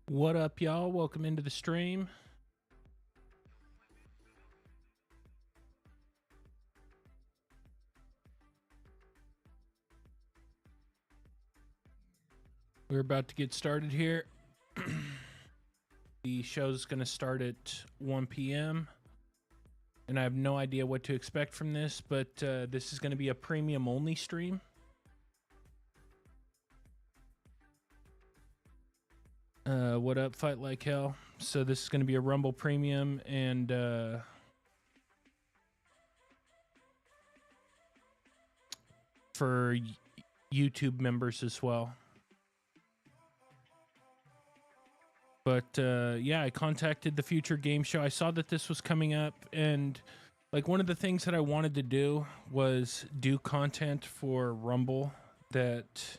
What up, y'all? Welcome into the stream. We're about to get started here. The show's going to start at 1 p.m. And I have no idea what to expect from this, but this is going to be a premium only stream. What up, Fight Like Hell? So this is going to be a Rumble Premium and for YouTube members as well. But yeah, I contacted the Future Game Show. I saw that this was coming up, and like one of the things that I wanted to do was do content for Rumble that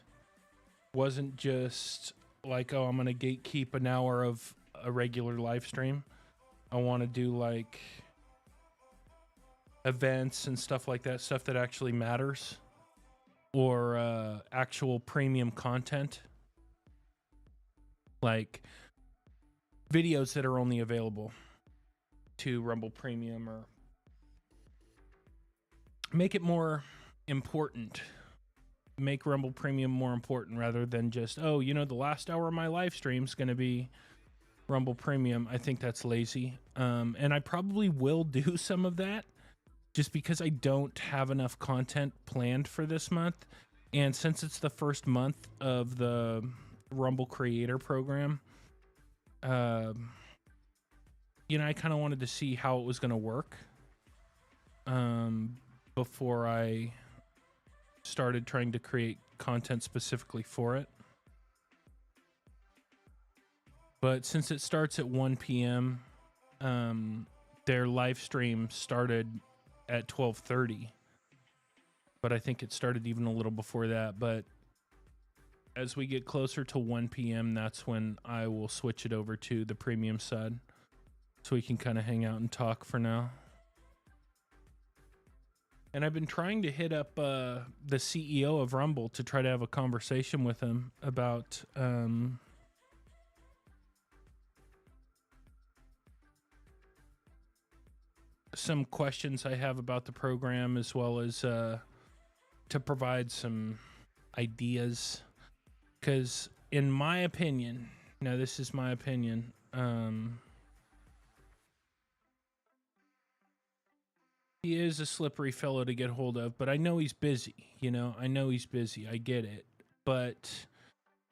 wasn't just like, oh, I'm gonna gatekeep an hour of a regular live stream. I want to do like events and stuff like that, stuff that actually matters, or actual premium content, like videos that are only available to Rumble Premium, or make it more important. Make Rumble Premium more important rather than just, oh, you know, the last hour of my live stream is going to be Rumble Premium. I think that's lazy. And I probably will do some of that just because I don't have enough content planned for this month. And since it's the first month of the Rumble Creator Program, you know, I kind of wanted to see how it was going to work before I started trying to create content specifically for it. But since it starts at 1 p.m., their live stream started at 12:30. But I think it started even a little before that. But as we get closer to 1 p.m., that's when I will switch it over to the premium side, so we can kind of hang out and talk for now. And I've been trying to hit up the CEO of Rumble to try to have a conversation with him about some questions I have about the program, as well as to provide some ideas. Because in my opinion, now this is my opinion, he is a slippery fellow to get hold of, but I know he's busy, you know, I know he's busy. I get it. But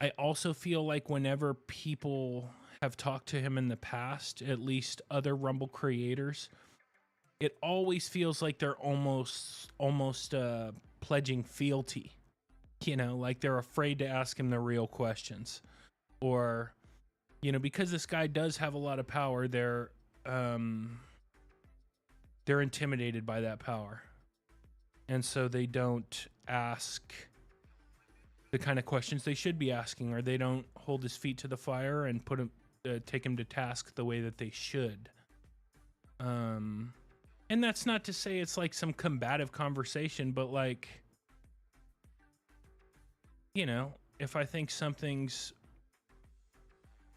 I also feel like whenever people have talked to him in the past, at least other Rumble creators, it always feels like they're almost pledging fealty, you know, like they're afraid to ask him the real questions, or, you know, because this guy does have a lot of power, they're intimidated by that power, and so they don't ask the kind of questions they should be asking, or they don't hold his feet to the fire and put him take him to task the way that they should. And that's not to say it's like some combative conversation, but like, you know, if I think something's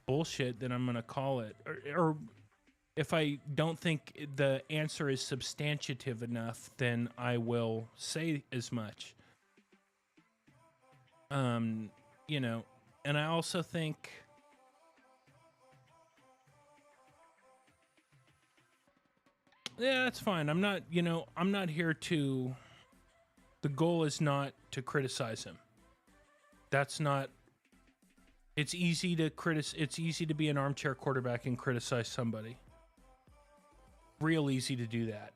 bullshit, then I'm gonna call it, or if I don't think the answer is substantive enough, then I will say as much. You know, and I also think yeah, that's fine. I'm not, you know, I'm not here to, the goal is not to criticize him. That's not, it's easy to it's easy to be an armchair quarterback and criticize somebody. Real easy to do that.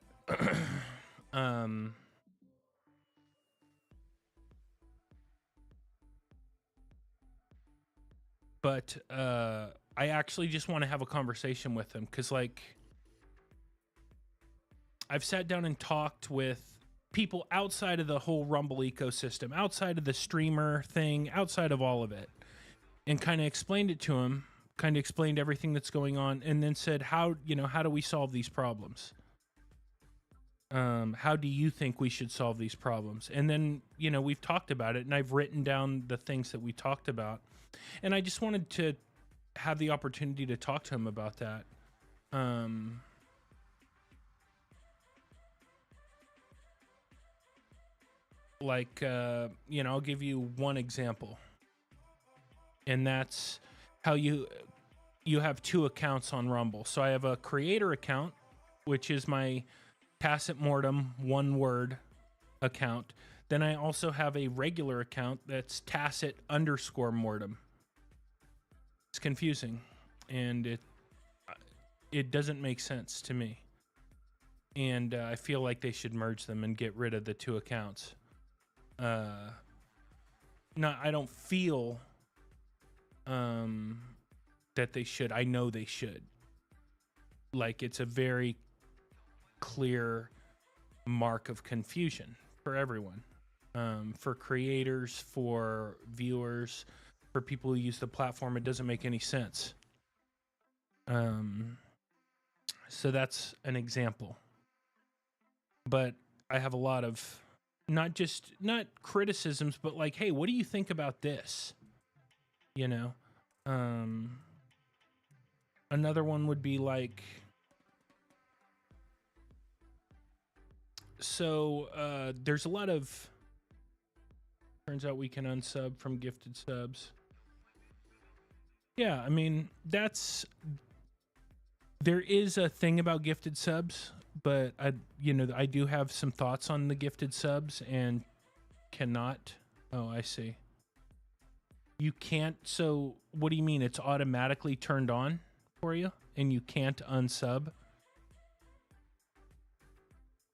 But I actually just want to have a conversation with him, because like, I've sat down and talked with people outside of the whole Rumble ecosystem, outside of the streamer thing, outside of all of it, and kind of explained it to him, kind of explained everything that's going on, and then said, how, you know, how do we solve these problems? How do you think we should solve these problems? And then, you know, we've talked about it, and I've written down the things that we talked about, and I just wanted to have the opportunity to talk to him about that. Like, you know, I'll give you one example, and that's how you have two accounts on Rumble. So I have a creator account, which is my TACETMORT3M one word account. Then I also have a regular account that's TACET_mortem. It's confusing, and it doesn't make sense to me. And I feel like they should merge them and get rid of the two accounts. No, I don't feel that they should. I know they should. Like, it's a very clear mark of confusion for everyone, for creators, for viewers, for people who use the platform. It doesn't make any sense. So that's an example. But I have a lot of not criticisms, but like, hey, what do you think about this? You know, another one would be like, so there's a lot of, turns out we can unsub from gifted subs. Yeah, I mean, there is a thing about gifted subs, but I do have some thoughts on the gifted subs and cannot. Oh, I see. You can't. So what do you mean? It's automatically turned on for you and you can't unsub?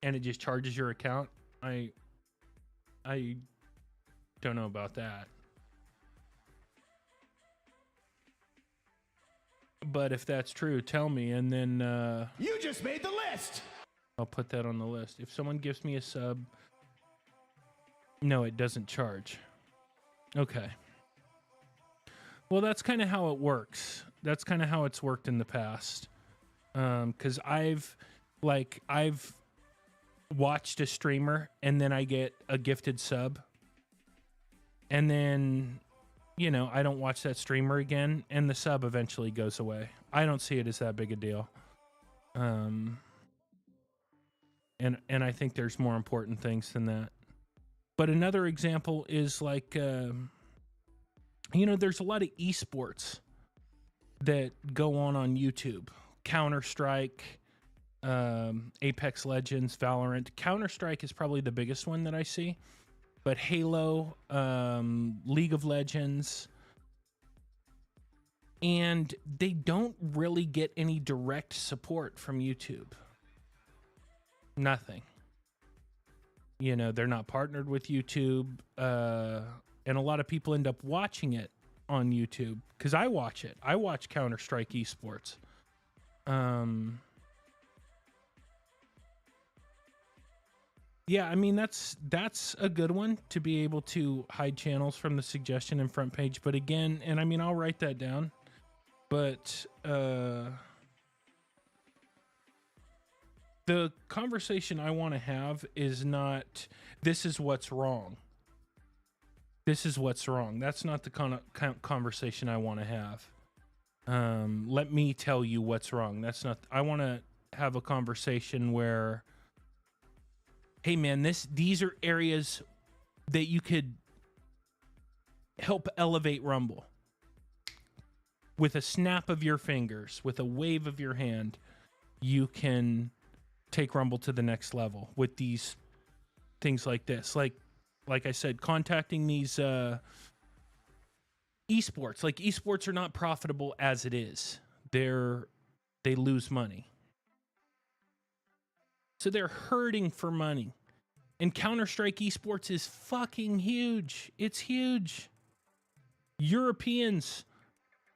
And it just charges your account? I don't know about that. But if that's true, tell me, and then you just made the list. I'll put that on the list. If someone gives me a sub, no, it doesn't charge. Okay. Well, that's kind of how it works. That's kind of how it's worked in the past. Because I've watched a streamer and then I get a gifted sub, and then, you know, I don't watch that streamer again, and the sub eventually goes away. I don't see it as that big a deal. And I think there's more important things than that. But another example is like, you know, there's a lot of esports that go on YouTube. Counter-Strike, Apex Legends, Valorant. Counter-Strike is probably the biggest one that I see. But Halo, League of Legends, and they don't really get any direct support from YouTube. Nothing. You know, they're not partnered with YouTube, and a lot of people end up watching it on YouTube because I watch it. I watch Counter-Strike esports. Yeah, I mean, that's a good one, to be able to hide channels from the suggestion and front page. But again, and I mean, I'll write that down, but the conversation I want to have is not, this is what's wrong. This is what's wrong. That's not the conversation I want to have. Let me tell you what's wrong. That's not, I want to have a conversation where, hey man, these are areas that you could help elevate Rumble. With a snap of your fingers, with a wave of your hand, you can take Rumble to the next level with these things like this. Like I said, contacting these esports. Like, esports are not profitable as it is. They lose money. So they're hurting for money. And Counter-Strike esports is fucking huge. It's huge. Europeans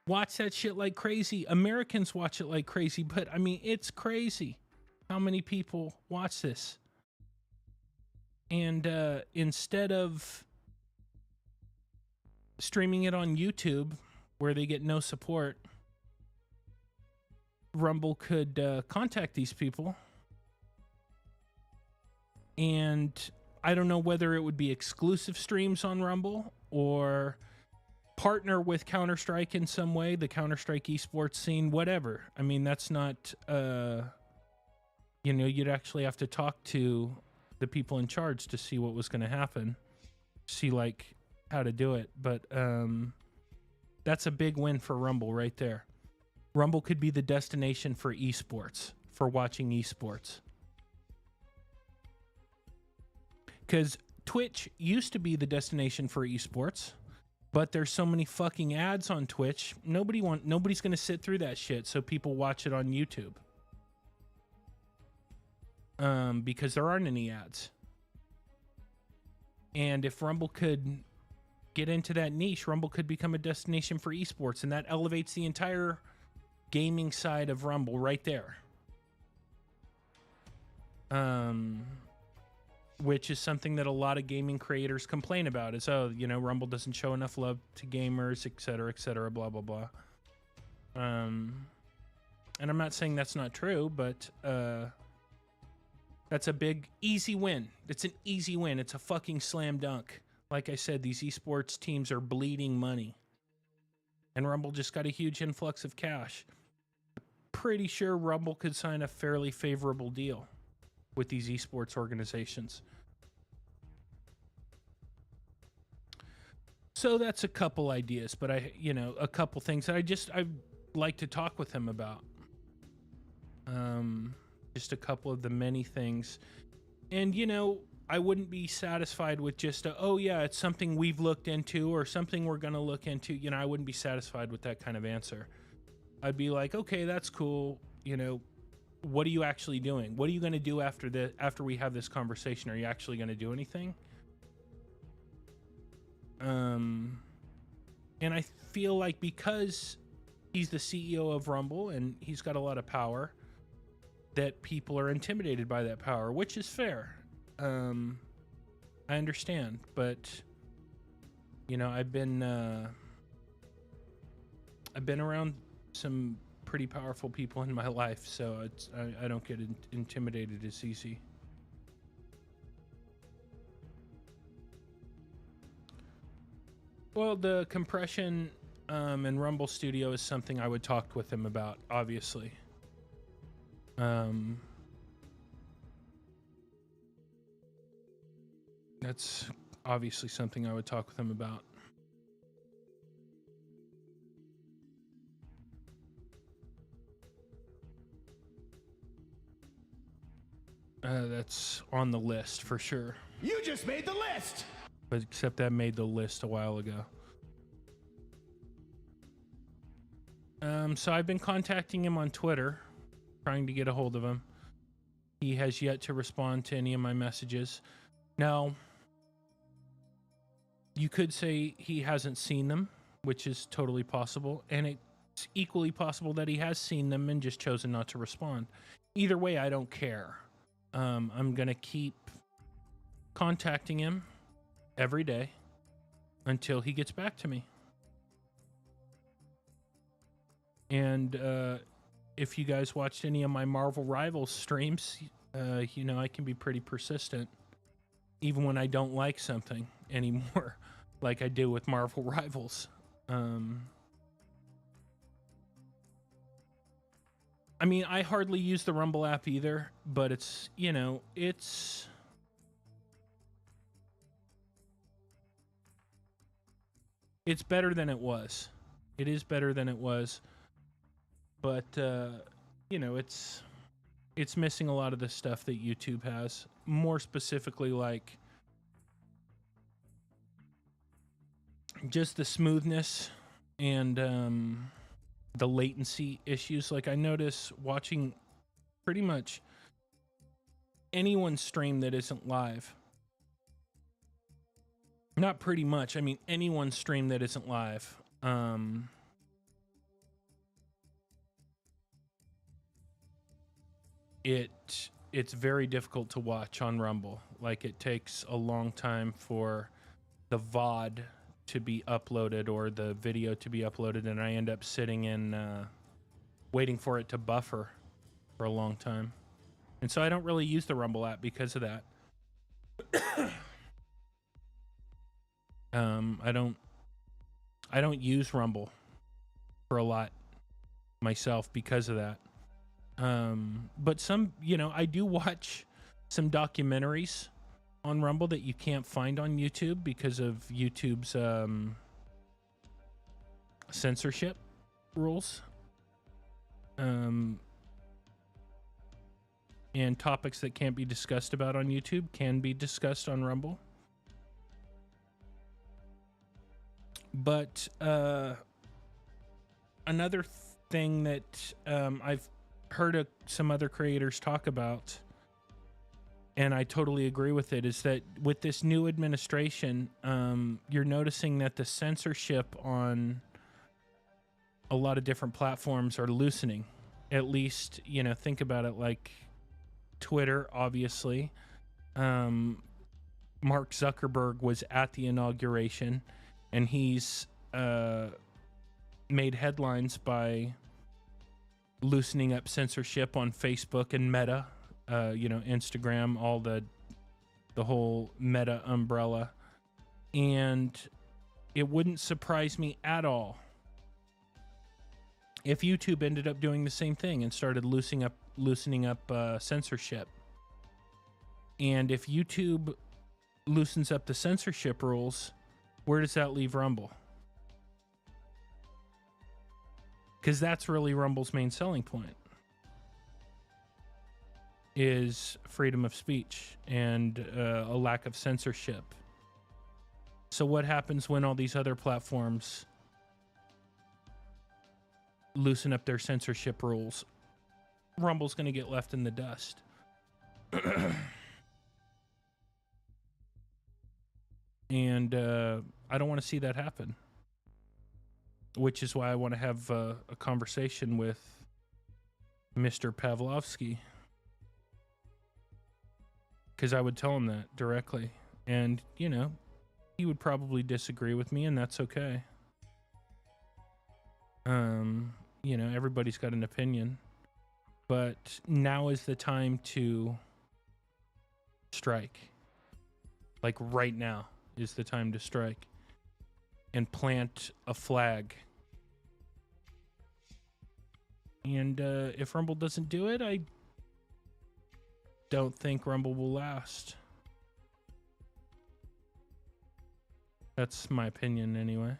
watch that shit like crazy. Americans watch it like crazy. But, I mean, it's crazy how many people watch this. And instead of streaming it on YouTube, where they get no support, Rumble could contact these people. And I don't know whether it would be exclusive streams on Rumble, or partner with Counter-Strike in some way, the Counter-Strike esports scene, whatever. I mean, that's not, you know, you'd actually have to talk to the people in charge to see what was going to happen, see like how to do it. But that's a big win for Rumble right there. Rumble could be the destination for esports, for watching esports. Because Twitch used to be the destination for esports, but there's so many fucking ads on Twitch. Nobody's going to sit through that shit, so people watch it on YouTube. Because there aren't any ads. And if Rumble could get into that niche, Rumble could become a destination for esports, and that elevates the entire gaming side of Rumble right there. Which is something that a lot of gaming creators complain about, is, oh, you know, Rumble doesn't show enough love to gamers, etc., blah, blah, blah. And I'm not saying that's not true, but that's a big, easy win. It's an easy win. It's a fucking slam dunk. Like I said, these esports teams are bleeding money. And Rumble just got a huge influx of cash. Pretty sure Rumble could sign a fairly favorable deal with these esports organizations. So that's a couple ideas, but a couple things that I'd like to talk with him about. Just a couple of the many things. And, you know, I wouldn't be satisfied with just oh yeah, it's something we've looked into or something we're going to look into. You know, I wouldn't be satisfied with that kind of answer. I'd be like, okay, that's cool. You know, what are you actually doing? What are you going to do after we have this conversation? Are you actually going to do anything? And I feel like because he's the CEO of Rumble and he's got a lot of power, that people are intimidated by that power, which is fair. I understand, but you know, I've been around some pretty powerful people in my life, so I don't get intimidated as easy. Well, the compression in Rumble Studio is something I would talk with him about, obviously. That's obviously something I would talk with him about. That's on the list for sure. You just made the list! But except that made the list a while ago. So I've been contacting him on Twitter, trying to get a hold of him. He has yet to respond to any of my messages. Now, you could say he hasn't seen them, which is totally possible, and it's equally possible that he has seen them and just chosen not to respond. Either way, I don't care. I'm gonna keep contacting him every day until he gets back to me. And if you guys watched any of my Marvel Rivals streams, you know I can be pretty persistent, even when I don't like something anymore, like I do with Marvel Rivals. I mean, I hardly use the Rumble app either, but it's, you know, it's better than it was. It is better than it was. But, you know, it's missing a lot of the stuff that YouTube has. More specifically, like, just the smoothness and the latency issues. Like, I notice watching pretty much anyone's stream that isn't live. Not pretty much, I mean anyone's stream that isn't live. It's very difficult to watch on Rumble. Like, it takes a long time for the VOD to be uploaded or the video to be uploaded, and I end up sitting in waiting for it to buffer for a long time. And so I don't really use the Rumble app because of that. I don't use Rumble for a lot myself because of that. But some, you know, I do watch some documentaries on Rumble that you can't find on YouTube because of YouTube's censorship rules. And topics that can't be discussed about on YouTube can be discussed on Rumble. But another thing that I've heard some other creators talk about, and I totally agree with it, is that with this new administration, you're noticing that the censorship on a lot of different platforms are loosening. At least, you know, think about it, like Twitter, obviously. Mark Zuckerberg was at the inauguration, and he's made headlines by loosening up censorship on Facebook and Meta, you know, Instagram, all the whole Meta umbrella. And it wouldn't surprise me at all if YouTube ended up doing the same thing and started loosening up censorship. And if YouTube loosens up the censorship rules, where does that leave Rumble? Because that's really Rumble's main selling point, is freedom of speech and a lack of censorship. So what happens when all these other platforms loosen up their censorship rules? Rumble's going to get left in the dust. And I don't want to see that happen, which is why I want to have a conversation with Mr. Pavlovsky, because I would tell him that directly. And, you know, he would probably disagree with me, and that's okay. You know, everybody's got an opinion, but now is the time to strike. Like right now is the time to strike and plant a flag. And if Rumble doesn't do it, I don't think Rumble will last. That's my opinion anyway.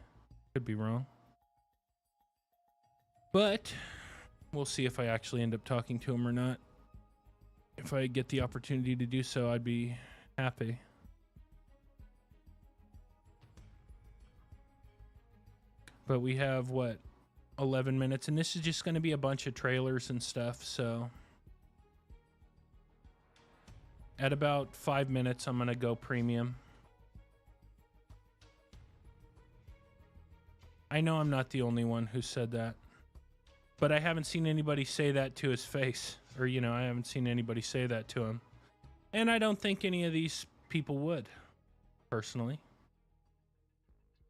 Could be wrong. But we'll see if I actually end up talking to him or not. If I get the opportunity to do so, I'd be happy. But we have, what, 11 minutes? And this is just going to be a bunch of trailers and stuff, so at about 5 minutes, I'm going to go premium. I know I'm not the only one who said that, but I haven't seen anybody say that to his face. Or, you know, I haven't seen anybody say that to him. And I don't think any of these people would, personally.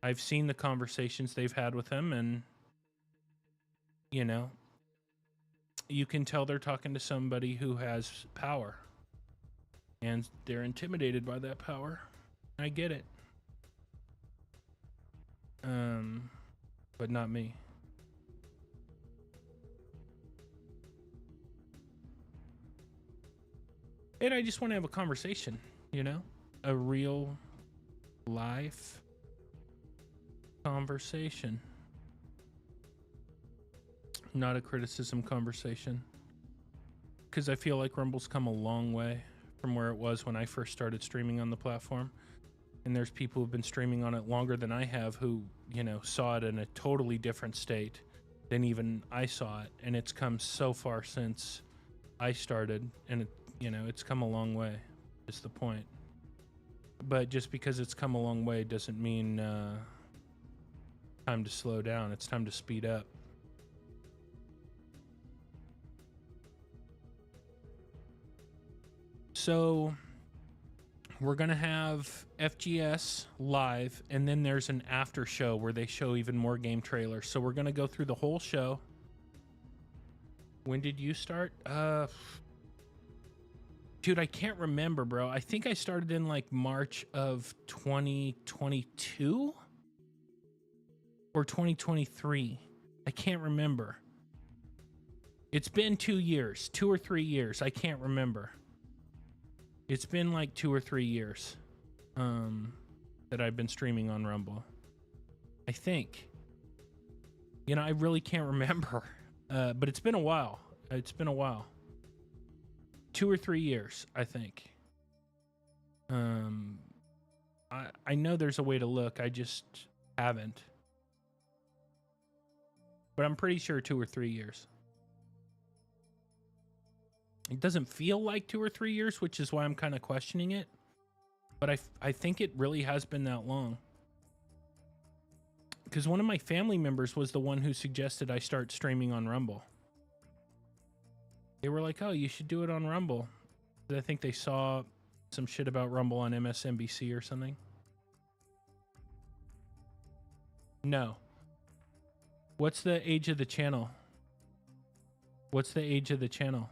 I've seen the conversations they've had with him, and, you know, you can tell they're talking to somebody who has power. And they're intimidated by that power. I get it. But not me. And I just want to have a conversation, you know? A real life conversation. Not a criticism conversation. Because I feel like Rumble's come a long way from where it was when I first started streaming on the platform. And there's people who've been streaming on it longer than I have who, you know, saw it in a totally different state than even I saw it. And it's come so far since I started. And, it, you know, it's come a long way, is the point. But just because it's come a long way doesn't mean time to slow down. It's time to speed up. So we're going to have FGS live, and then there's an after show where they show even more game trailers. So we're going to go through the whole show. When did you start? Dude, I can't remember, bro. I think I started in like March of 2022 or 2023. I can't remember. It's been 2 years, 2 or 3 years. I can't remember. It's been like 2 or 3 years that I've been streaming on Rumble. I think. You know, I really can't remember. But it's been a while. It's been a while. 2 or 3 years, I think. I know there's a way to look. I just haven't. But I'm pretty sure 2 or 3 years. It doesn't feel like 2 or 3 years, which is why I'm kind of questioning it. But I think it really has been that long. Because one of my family members was the one who suggested I start streaming on Rumble. They were like, oh, you should do it on Rumble. I think they saw some shit about Rumble on MSNBC or something. No. What's the age of the channel? What's the age of the channel?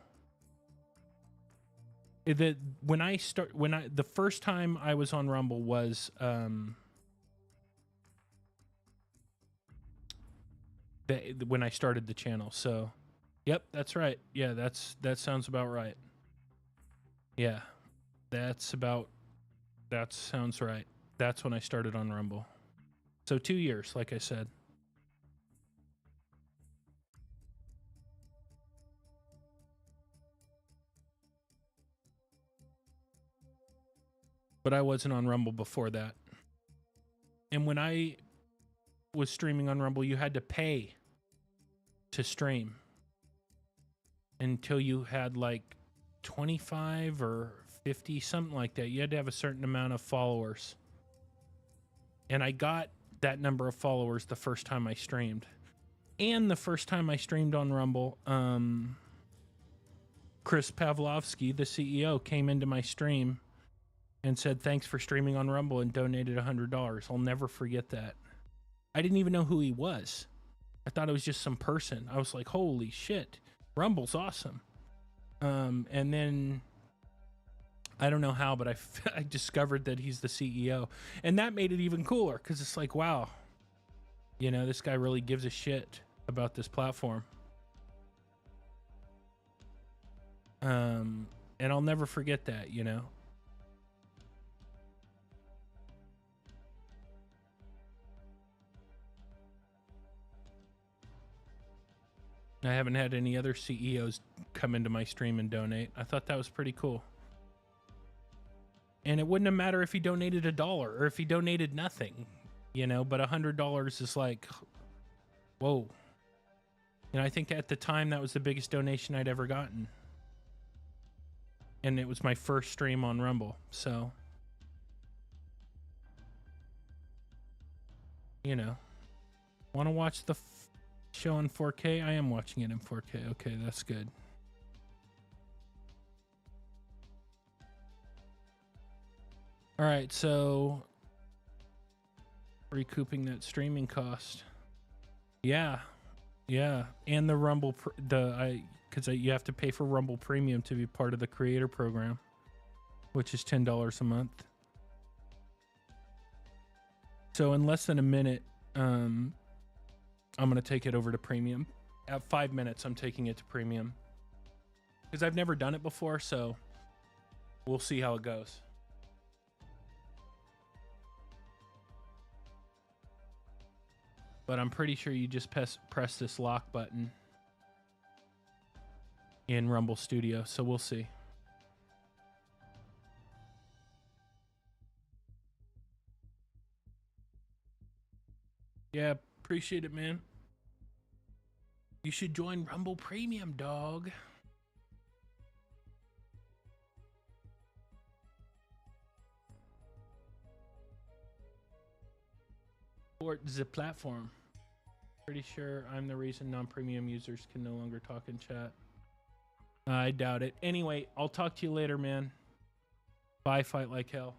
The first time I was on Rumble was when I started the channel. So, yep, that's right. Yeah, that sounds about right. Yeah, that sounds right. That's when I started on Rumble. So 2 years, like I said. But I wasn't on Rumble before that. And when I was streaming on Rumble, you had to pay to stream until you had like 25 or 50, something like that. You had to have a certain amount of followers. And I got that number of followers the first time I streamed. And the first time I streamed on Rumble, Chris Pavlovsky, the CEO, came into my stream and said, thanks for streaming on Rumble, and donated $100. I'll never forget that. I didn't even know who he was. I thought it was just some person. I was like, holy shit, Rumble's awesome. And then I don't know how, but I discovered that he's the CEO. And that made it even cooler, because it's like, wow, you know, this guy really gives a shit about this platform. And I'll never forget that, you know. I haven't had any other CEOs come into my stream and donate. I thought that was pretty cool. And it wouldn't have mattered if he donated $1 or if he donated nothing, you know, but $100 is like, whoa. And I think at the time that was the biggest donation I'd ever gotten. And it was my first stream on Rumble, so, you know, want to watch the show in 4K? I am watching it in 4K. Okay, that's good. All right, so recouping that streaming cost. Yeah, and the Rumble, because you have to pay for Rumble Premium to be part of the creator program, which is $10 a month. So in less than a minute, I'm going to take it over to Premium. At 5 minutes, I'm taking it to Premium. Because I've never done it before, so we'll see how it goes. But I'm pretty sure you just press this lock button in Rumble Studio, so we'll see. Yeah, appreciate it, man. You should join Rumble Premium, dog. Support the platform. Pretty sure I'm the reason non-premium users can no longer talk in chat. I doubt it. Anyway, I'll talk to you later, man. Bye, Fight Like Hell.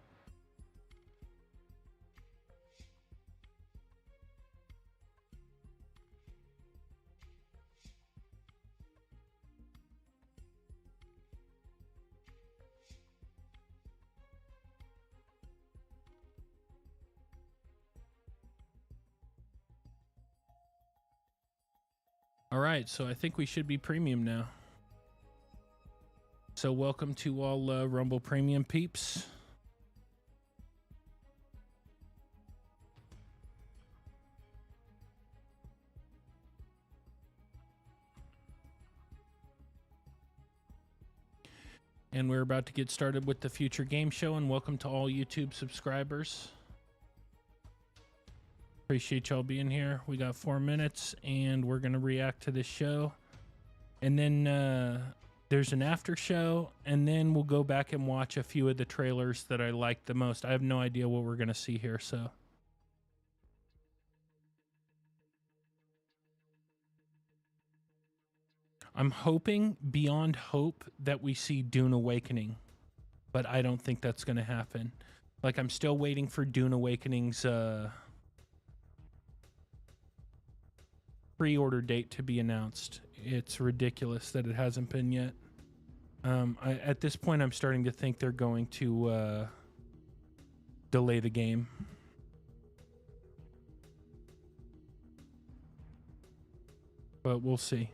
All right, so I think we should be premium now. So welcome to all Rumble Premium peeps. And we're about to get started with the Future Game Show, and welcome to all YouTube subscribers. Appreciate y'all being here. We got 4 minutes, and we're going to react to this show. And then there's an after show, and then we'll go back and watch a few of the trailers that I liked the most. I have no idea what we're going to see here, so. I'm hoping beyond hope that we see Dune Awakening, but I don't think that's going to happen. Like, I'm still waiting for Dune Awakening's pre-order date to be announced. It's ridiculous that it hasn't been yet. At this point, I'm starting to think they're going to delay the game. But we'll see.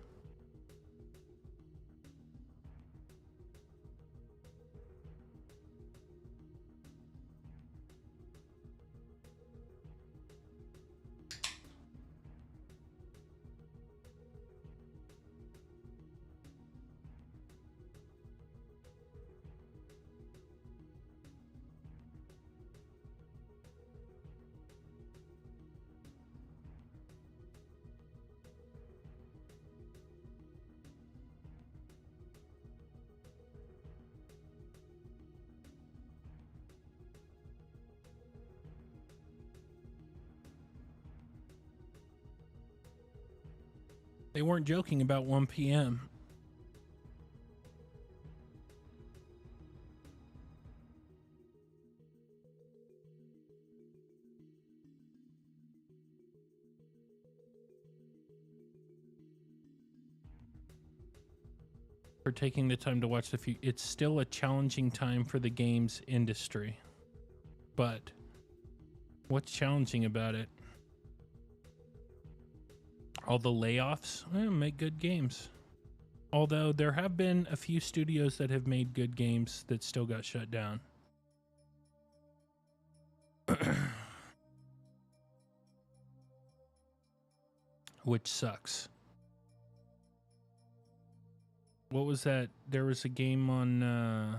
They weren't joking about 1 p.m. For taking the time to watch the few. It's still a challenging time for the games industry. But what's challenging about it? All the layoffs make good games. Although there have been a few studios that have made good games that still got shut down. Which sucks. What was that? There was a game on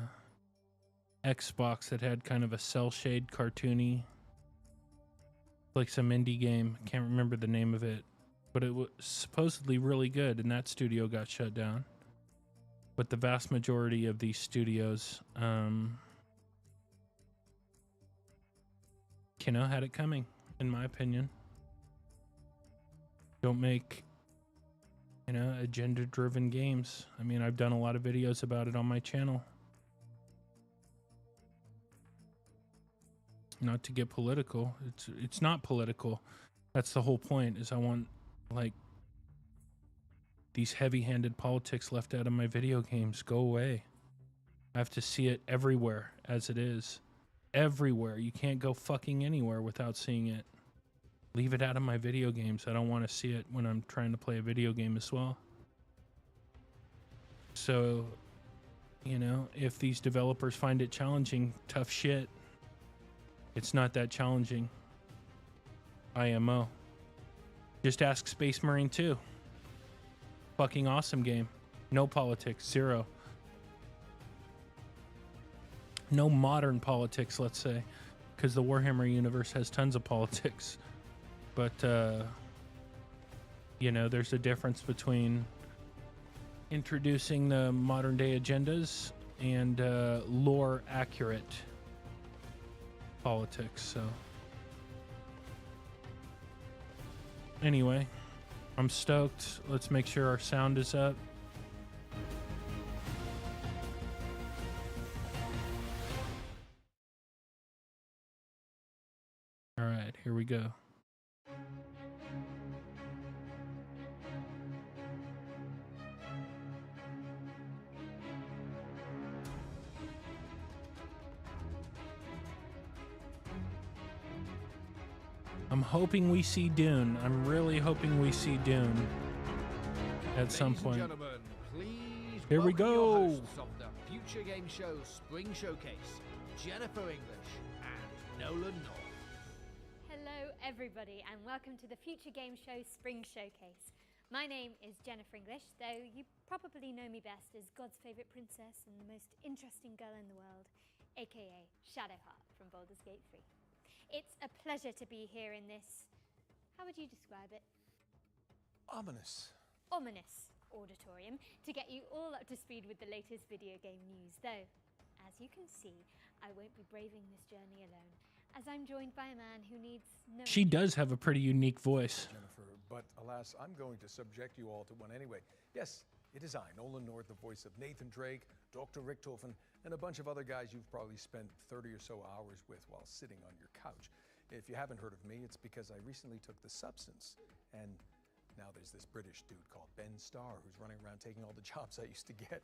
Xbox that had kind of a cell shade cartoony, like some indie game. Can't remember the name of it. But it was supposedly really good, and that studio got shut down. But the vast majority of these studios, had it coming, in my opinion. Don't make, agenda-driven games. I mean, I've done a lot of videos about it on my channel. Not to get political. It's not political. That's the whole point, is I want, like, these heavy-handed politics left out of my video games. Go away. I have to see it everywhere as it is. Everywhere. You can't go fucking anywhere without seeing it. Leave it out of my video games. I don't want to see it when I'm trying to play a video game as well. So, if these developers find it challenging, tough shit. It's not that challenging. IMO. Just ask Space Marine 2. Fucking awesome game. No politics. Zero. No modern politics, let's say. Because the Warhammer universe has tons of politics. But, there's a difference between introducing the modern day agendas and lore accurate politics, so... Anyway, I'm stoked. Let's make sure our sound is up. All right, here we go. I'm hoping we see Dune. I'm really hoping we see Dune. at some Ladies and point. gentlemen, please Here we welcome your go. hosts of the Future Game Show Spring Showcase, Jennifer English and Nolan North. Hello everybody and welcome to the Future Game Show Spring Showcase. My name is Jennifer English, though you probably know me best as God's favourite princess and the most interesting girl in the world, aka Shadowheart from Baldur's Gate 3. It's a pleasure to be here in this, how would you describe it? Ominous Auditorium to get you all up to speed with the latest video game news, though, as you can see, I won't be braving this journey alone, as I'm joined by a man who needs no... She does have a pretty unique voice. Jennifer, but alas, I'm going to subject you all to one anyway. Yes, it is I, Nolan North, the voice of Nathan Drake, Dr. Richtofen, and a bunch of other guys you've probably spent 30 or so hours with while sitting on your couch. If you haven't heard of me, it's because I recently took the substance, and now there's this British dude called Ben Starr who's running around taking all the jobs I used to get.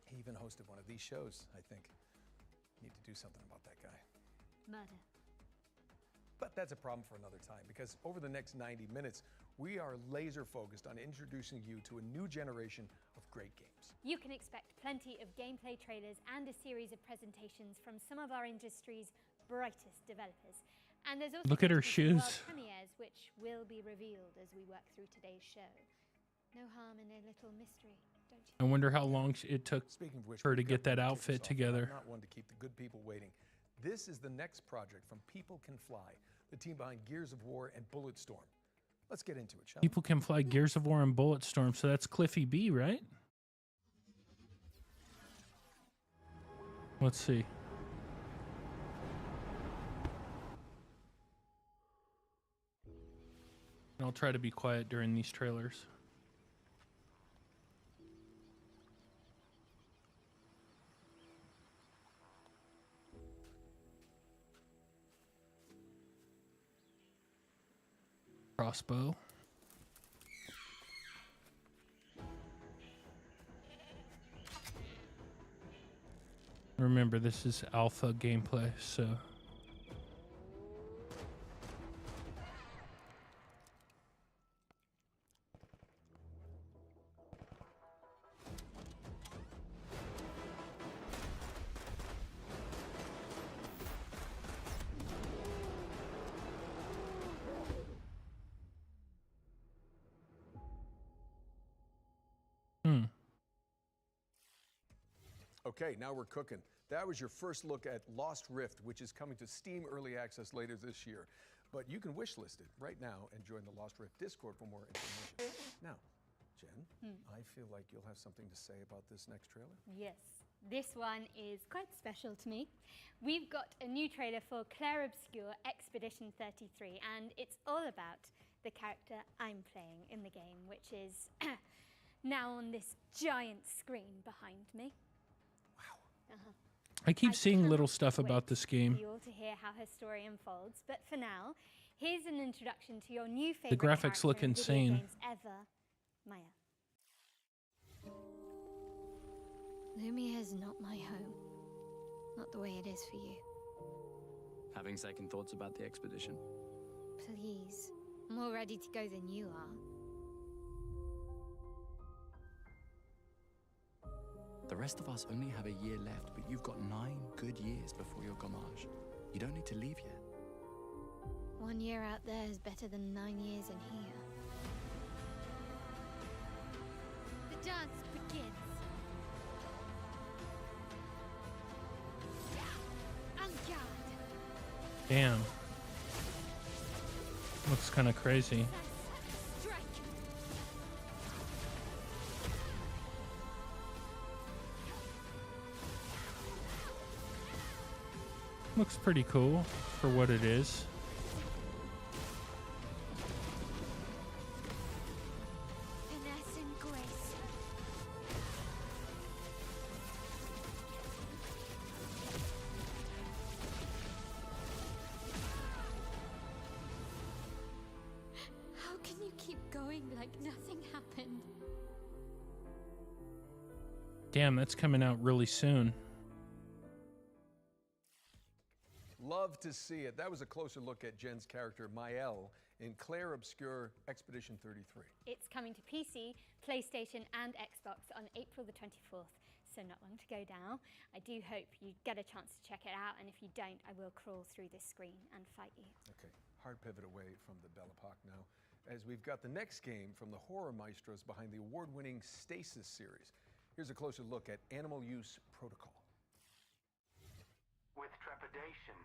He even hosted one of these shows, I think. Need to do something about that guy. Murder. But that's a problem for another time, because over the next 90 minutes, we are laser focused on introducing you to a new generation of great games. You can expect plenty of gameplay trailers and a series of presentations from some of our industry's brightest developers. And there's also Look at her going to be some shoes. world premieres which will be revealed as we work through today's show. No harm in a little mystery, don't you? I wonder how long it took Speaking of which, her to we've get got that to kick outfit this off. together. I'm not one to keep the good people waiting. This is the next project from People Can Fly, the team behind Gears of War and Bulletstorm. Let's get into it, shall we? People Can Fly, Gears of War, and Bulletstorm. So that's Cliffy B, right? Let's see. I'll try to be quiet during these trailers. Crossbow. Remember, this is alpha gameplay, so... Okay, now we're cooking. That was your first look at Lost Rift, which is coming to Steam Early Access later this year. But you can wishlist it right now and join the Lost Rift Discord for more information. Now, Jen, I feel like you'll have something to say about this next trailer. Yes, this one is quite special to me. We've got a new trailer for Claire Obscure Expedition 33, and it's all about the character I'm playing in the game, which is now on this giant screen behind me. I keep I seeing little cannot stuff wait about this for game. you all to hear how her story unfolds, but for now, here's an introduction to your new favorite graphics look character in video insane. games ever, Maya. Lumia is not my home. Not the way it is for you. Having second thoughts about the expedition? Please. I'm more ready to go than you are. The rest of us only have a year left, but you've got 9 good years before your gommage. You don't need to leave yet. 1 year out there is better than 9 years in here. The dance begins. Damn. Looks kind of crazy. Looks pretty cool for what it is. Finesse and grace. How can you keep going like nothing happened? Damn, that's coming out really soon. Love to see it. That was a closer look at Jen's character, Mael, in Claire Obscure Expedition 33. It's coming to PC, PlayStation, and Xbox on April the 24th, so not long to go now. I do hope you get a chance to check it out, and if you don't, I will crawl through this screen and fight you. Okay, hard pivot away from the Belle Epoque now, as we've got the next game from the horror maestros behind the award-winning Stasis series. Here's a closer look at Animal Use Protocol. With trepidation,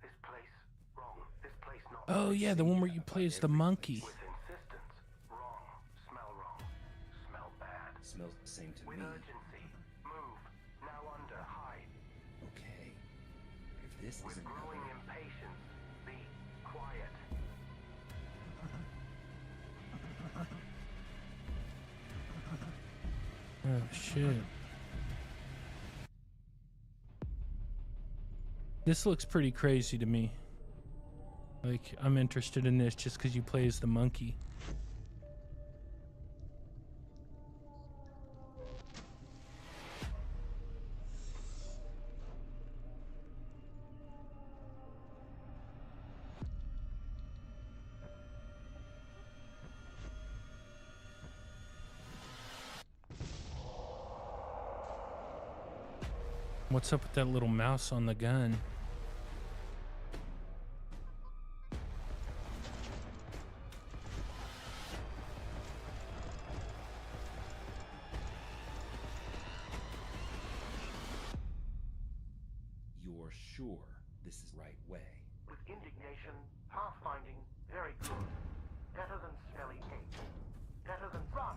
this place wrong. This place not. Oh yeah, the one where you play as the monkey. With insistence, wrong. Smell bad. Smells the same to With me. urgency, move. Now under, hide. Okay. If this With isn't growing impatience, be quiet. Oh shit. This looks pretty crazy to me. Like, I'm interested in this just because you play as the monkey. What's up with that little mouse on the gun? You're sure this is the right way? With indignation, pathfinding, very good. Better than smelly hate. Better than run.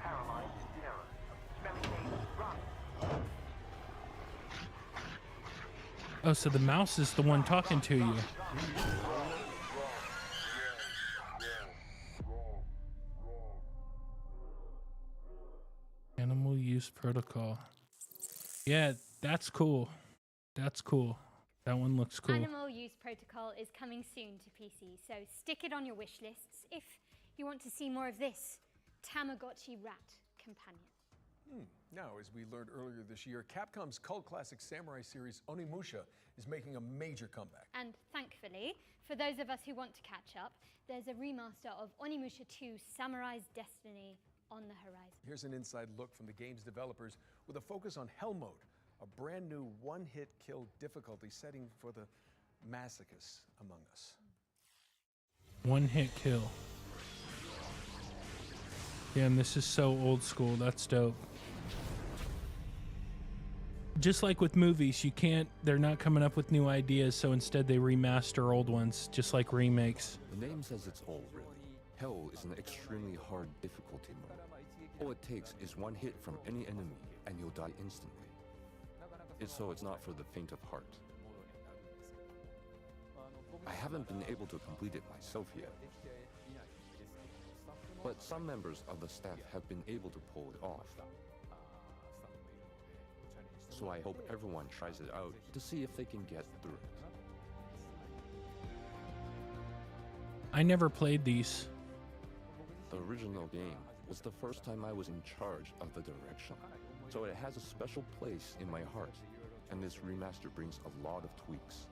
Paralyzed terror. Smelly hate, run. Oh, so the mouse is the one talking to you. Animal Use Protocol. Yeah, that's cool. That's cool. That one looks cool. Animal Use Protocol is coming soon to PC, so stick it on your wish lists if you want to see more of this Tamagotchi rat companion. Now, as we learned earlier this year, Capcom's cult classic samurai series Onimusha is making a major comeback. And thankfully, for those of us who want to catch up, there's a remaster of Onimusha 2 Samurai's Destiny on the horizon. Here's an inside look from the game's developers with a focus on Hell Mode, a brand new one-hit kill difficulty setting for the masochists among us. One hit kill. Damn, this is so old school. That's dope. Just like with movies, they're not coming up with new ideas, so instead they remaster old ones, just like remakes. The name says it's all, really. Hell is an extremely hard difficulty mode. All it takes is one hit from any enemy, and you'll die instantly. So it's not for the faint of heart. I haven't been able to complete it myself yet. But some members of the staff have been able to pull it off. So I hope everyone tries it out to see if they can get through it. I never played these. The original game was the first time I was in charge of the direction, so it has a special place in my heart, and this remaster brings a lot of tweaks.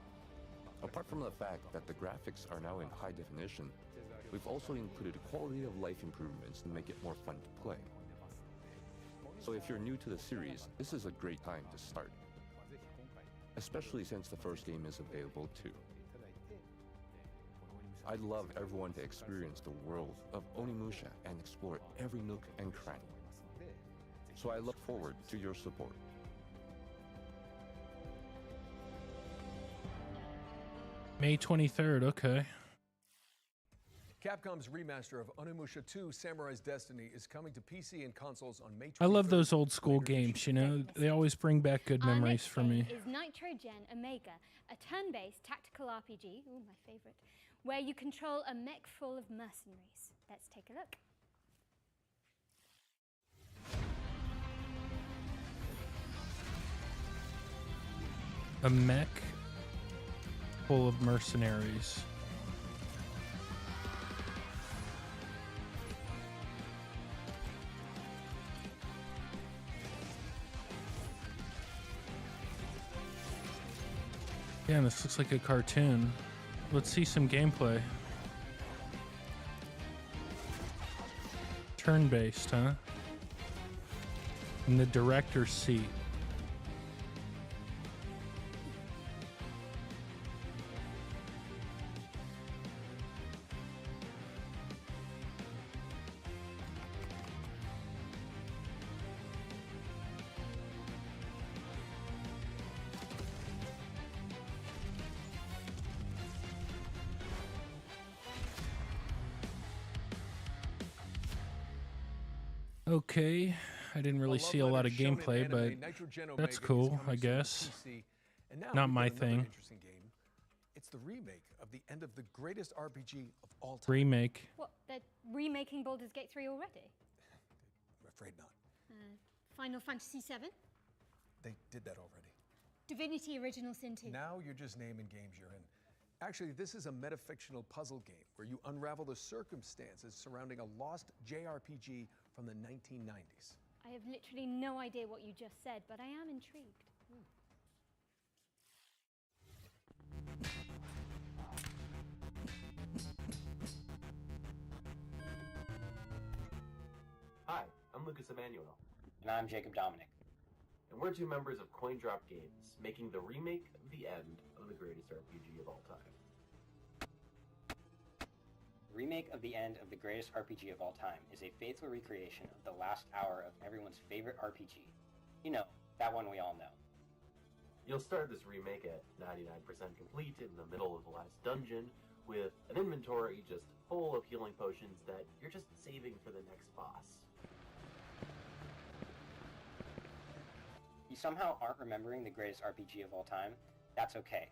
Apart from the fact that the graphics are now in high definition, we've also included quality of life improvements to make it more fun to play. So if you're new to the series, this is a great time to start, especially since the first game is available too. I'd love everyone to experience the world of Onimusha and explore every nook and cranny. So I look forward to your support. May 23rd, okay. Capcom's remaster of Onimusha 2 Samurai's Destiny is coming to PC and consoles on May 23rd. I love those old school games, you know? They always bring back good Our memories next for game me. is Nitrogen Omega, a turn-based tactical RPG, ooh, my favorite, where you control a mech full of mercenaries. Let's take a look. A mech full of mercenaries. Yeah, this looks like a cartoon. Let's see some gameplay. Turn-based, huh? In the director's seat. Okay, I didn't really see a lot of gameplay, but that's cool, I guess. Not my thing. It's the remake of the end of the greatest RPG of all time. Remake. What, they're remaking Baldur's Gate 3 already? I'm afraid not. Final Fantasy 7? They did that already. Divinity Original Sin 2? Now you're just naming games you're in. Actually, this is a metafictional puzzle game where you unravel the circumstances surrounding a lost JRPG from the 1990s. I have literally no idea what you just said, but I am intrigued. Hi, I'm Lucas Emmanuel. And I'm Jacob Dominic. And we're two members of CoinDrop Games, making the remake of the end of the greatest RPG of all time. Remake of the end of the greatest RPG of all time is a faithful recreation of the last hour of everyone's favorite RPG. You know, that one we all know. You'll start this remake at 99% complete in the middle of the last dungeon, with an inventory just full of healing potions that you're just saving for the next boss. You somehow aren't remembering the greatest RPG of all time? That's okay.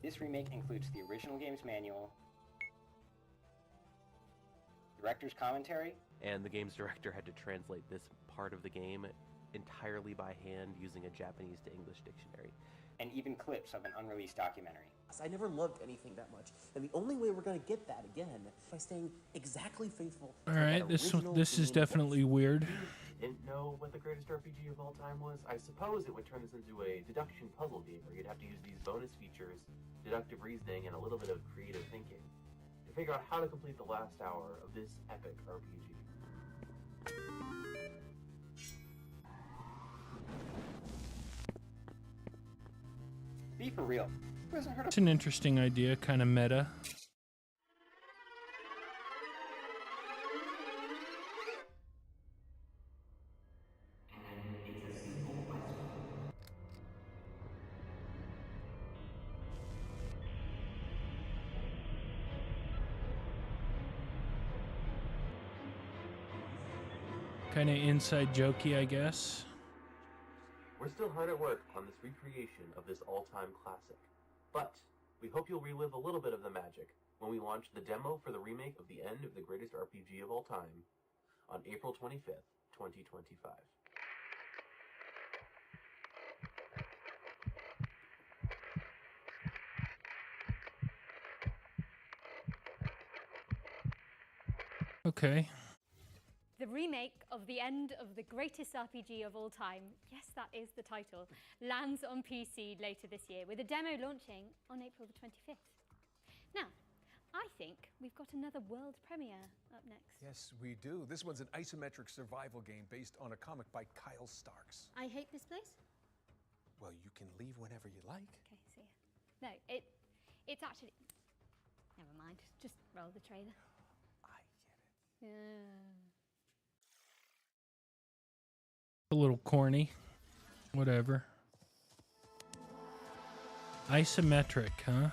This remake includes the original game's manual, director's commentary, and the game's director had to translate this part of the game entirely by hand using a Japanese to English dictionary. And even clips of an unreleased documentary. I never loved anything that much, and the only way we're going to get that again is by staying exactly faithful. All right, this is definitely weird. Didn't know what the greatest RPG of all time was? I suppose it would turn this into a deduction puzzle game where you'd have to use these bonus features, deductive reasoning, and a little bit of creative thinking to figure out how to complete the last hour of this epic RPG. Be for real. It's an interesting idea, kind of meta. Kind of inside jokey, I guess. We're still hard at work on this recreation of this all-time classic, but we hope you'll relive a little bit of the magic when we launch the demo for the remake of the end of the greatest RPG of all time on April 25th, 2025. Okay. The remake of the end of the greatest RPG of all time, yes, that is the title, lands on PC later this year, with a demo launching on April the 25th. Now, I think we've got another world premiere up next. Yes, we do. This one's an isometric survival game based on a comic by Kyle Starks. I hate this place? Well, you can leave whenever you like. Okay, see ya. No, it's actually... Never mind, just roll the trailer. I get it. Yeah. A little corny. Whatever. Isometric, huh?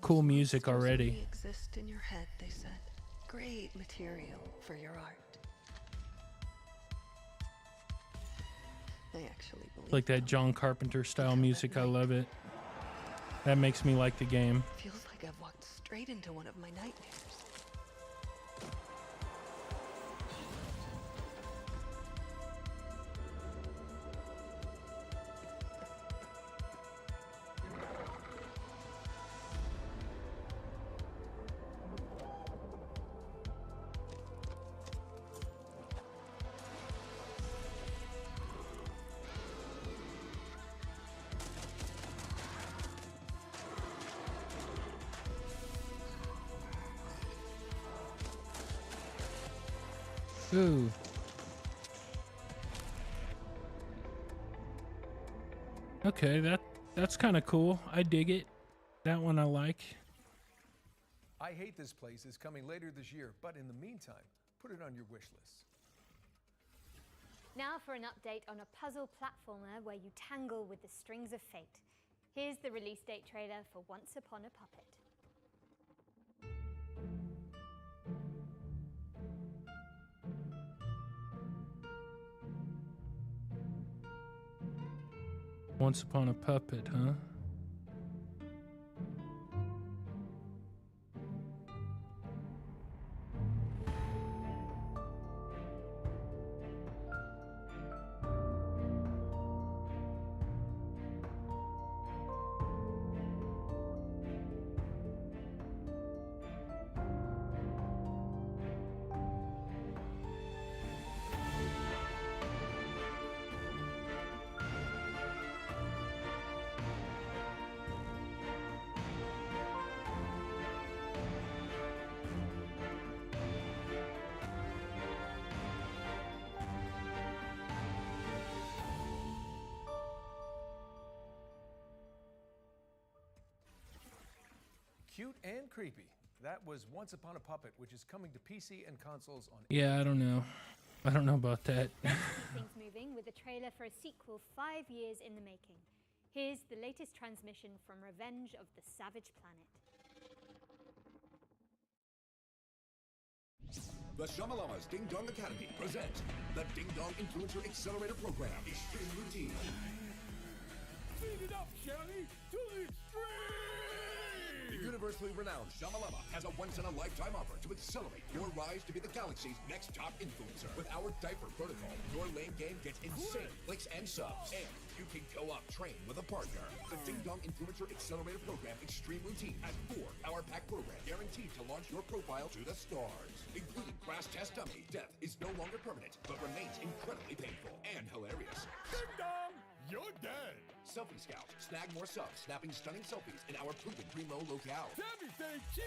Cool music already. Exist in your head, they said. Great material for your art. I actually believe Like that John Carpenter style music, I love it. That makes me like the game. Feels like I've walked straight into one of my nightmares. Ooh. Okay, that's kind of cool. I dig it. That one I like. I Hate This Place is coming later this year, but in the meantime, put it on your wish list. Now for an update on a puzzle platformer where you tangle with the strings of fate. Here's the release date trailer for Once Upon a Puppet. Once Upon a Puppet, huh? Cute and creepy. That was Once Upon a Puppet, which is coming to PC and consoles on... Yeah, I don't know. I don't know about that. Things moving with a trailer for a sequel 5 years in the making. Here's the latest transmission from Revenge of the Savage Planet. The Shamalama's Ding Dong Academy presents the Ding Dong Influencer Accelerator Program, Extreme Routine. Speed it up, Shelly, to the extreme! The universally renowned Shamalama has a once-in-a-lifetime offer to accelerate your rise to be the galaxy's next top influencer. With our diaper protocol, your lane game gets insane clicks and subs, and you can co-op train with a partner. The Ding Dong Influencer Accelerator Program Extreme Routine has 4 power-packed programs guaranteed to launch your profile to the stars, including Crash Test Dummy. Death is no longer permanent, but remains incredibly painful and hilarious. Ding Dong, you're dead. Selfie Scout. Snag more subs, snapping stunning selfies in our proven primo locale. Everything cheese!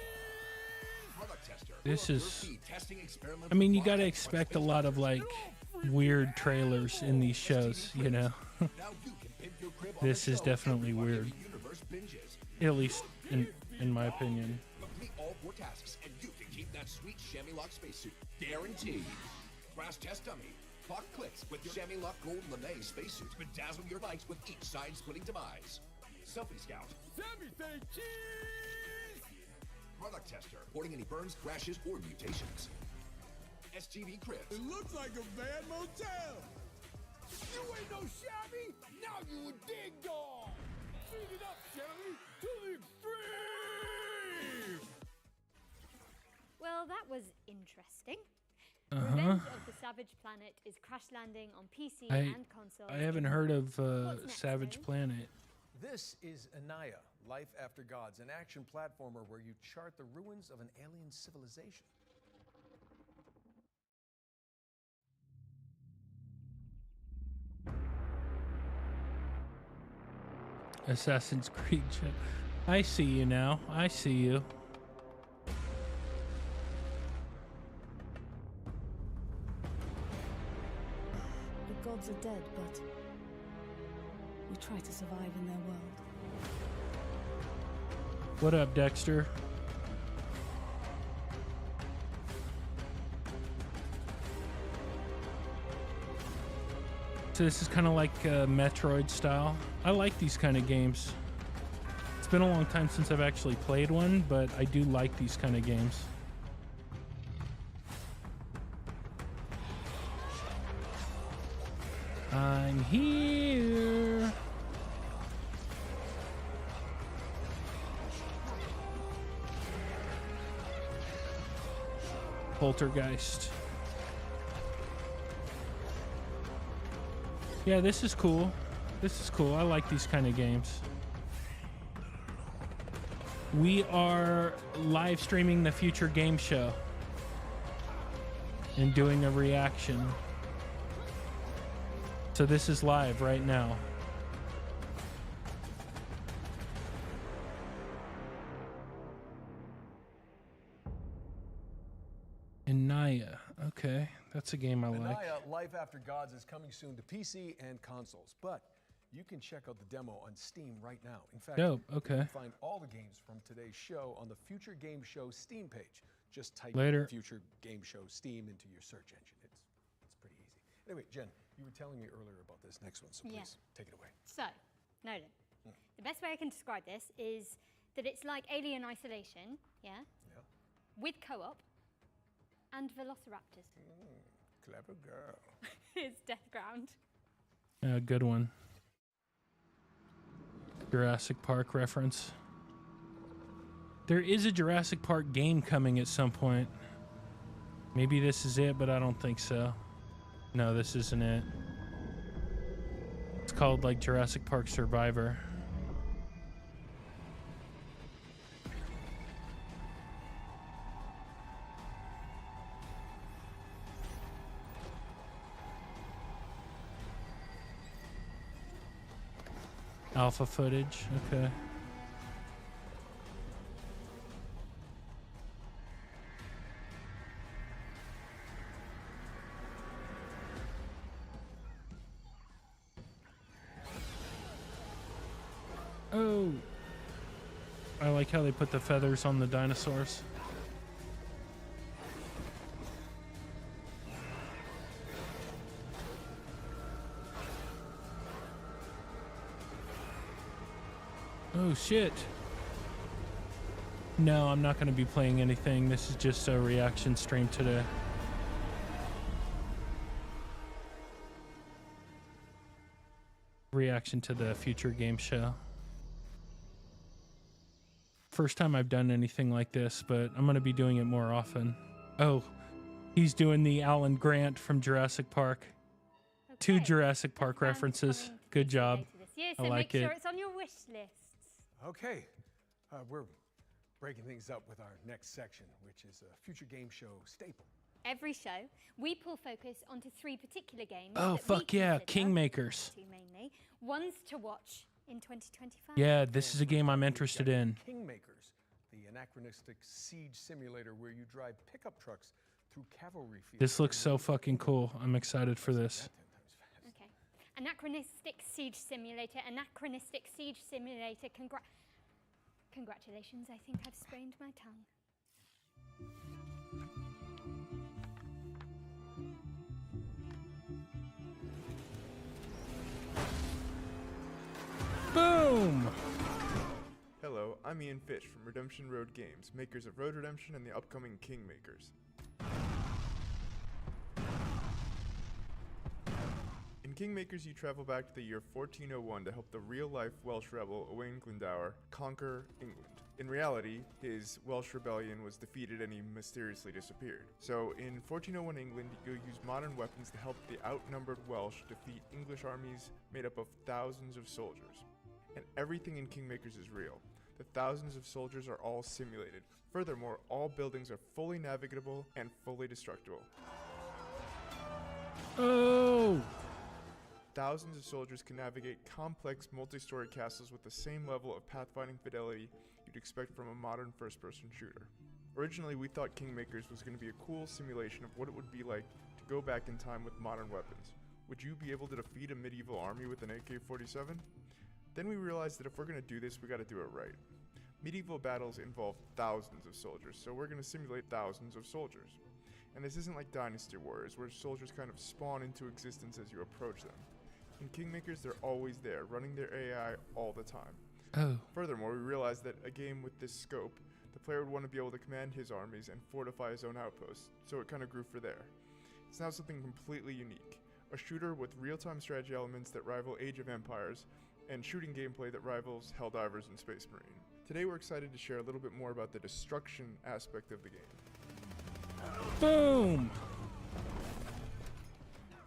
Product tester. This is... Testing experiment. I mean, you gotta expect a lot of, like, weird trailers in these shows, you know? This is definitely weird. At least in my opinion. Complete all 4 tasks, and you can keep that sweet chamois lock spacesuit. Guaranteed. Crash Test Dummy. Clock clicks with your chamois lock gold lame spacesuit. Bedazzle your likes with each side-splitting demise. Selfie Scout. Everything cheese! Product tester. Reporting any burns, crashes, or mutations. STV Cribs. It looks like a bad motel. You ain't no shabby. Now you a ding dong. Speed it up, Shelly, to the extreme. Well, that was interesting. Revenge of the Savage Planet is crash landing on PC and console. I haven't heard of Savage Planet. This is Anaya, Life After Gods, an action platformer where you chart the ruins of an alien civilization. Assassin's Creed. I see you now. I see you. The gods are dead, but we try to survive in their world. What up, Dexter? So this is kind of like Metroid style. I like these kind of games. It's been a long time since I've actually played one, but I do like these kind of games. I'm here. Poltergeist. Yeah, this is cool. This is cool. I like these kind of games. We are live streaming the future game show and doing a reaction. So this is live right now. Anaya. Okay, That's a game I like. Anaya Life After Gods is coming soon to PC and consoles, but you can check out the demo on Steam right now. In fact, Dope, you okay. can find all the games from today's show on the Future Game Show Steam page. Just type Later. Future Game Show Steam into your search engine. It's pretty easy. Anyway, Jen, you were telling me earlier about this next one, so please Yeah. take it away. So, Nolan, the best way I can describe this is that it's like Alien Isolation, yeah? With co-op and velociraptors. Clever girl. It's Death Ground. Good one. Jurassic Park reference. There is a Jurassic Park game coming at some point. Maybe this is it, but I don't think so. No, this isn't it. It's called like Jurassic Park Survivor. Alpha footage, okay. Oh, I like how they put the feathers on the dinosaurs. Oh shit. No, I'm not going to be playing anything. This is just a reaction stream today. Reaction to the Future Game Show. First time I've done anything like this, but I'm going to be doing it more often. Oh, he's doing the Alan Grant from Jurassic Park. Okay. 2 Jurassic Park references. Good job. So I like make sure it. it's on your wish list. Okay, we're breaking things up with our next section, which is a Future Game Show staple. Every show, we pull focus onto 3 particular games. Oh, that we fuck yeah, consider, Kingmakers. 2 mainly, ones to watch in 2025. Yeah, this is a game I'm interested in. Kingmakers, the anachronistic siege simulator where you drive pickup trucks through cavalry fields. This looks so fucking cool. I'm excited for this. Okay. Anachronistic Siege Simulator. Anachronistic Siege Simulator. Congratulations, I think I've sprained my tongue. Boom! Hello, I'm Ian Fish from Redemption Road Games, makers of Road Redemption and the upcoming Kingmakers. In Kingmakers, you travel back to the year 1401 to help the real-life Welsh rebel Owain Glendower conquer England. In reality, his Welsh rebellion was defeated and he mysteriously disappeared. So, in 1401 England, you use modern weapons to help the outnumbered Welsh defeat English armies made up of thousands of soldiers. And everything in Kingmakers is real. The thousands of soldiers are all simulated. Furthermore, all buildings are fully navigable and fully destructible. Oh! Thousands of soldiers can navigate complex multi-story castles with the same level of pathfinding fidelity you'd expect from a modern first-person shooter. Originally, we thought Kingmakers was going to be a cool simulation of what it would be like to go back in time with modern weapons. Would you be able to defeat a medieval army with an AK-47? Then we realized that if we're going to do this, we got to do it right. Medieval battles involve thousands of soldiers, so we're going to simulate thousands of soldiers. And this isn't like Dynasty Warriors, where soldiers kind of spawn into existence as you approach them. In Kingmakers, they're always there, running their AI all the time. Oh. Furthermore, we realized that a game with this scope, the player would want to be able to command his armies and fortify his own outposts, so it kind of grew for there. It's now something completely unique. A shooter with real-time strategy elements that rival Age of Empires, and shooting gameplay that rivals Helldivers and Space Marine. Today we're excited to share a little bit more about the destruction aspect of the game. Boom!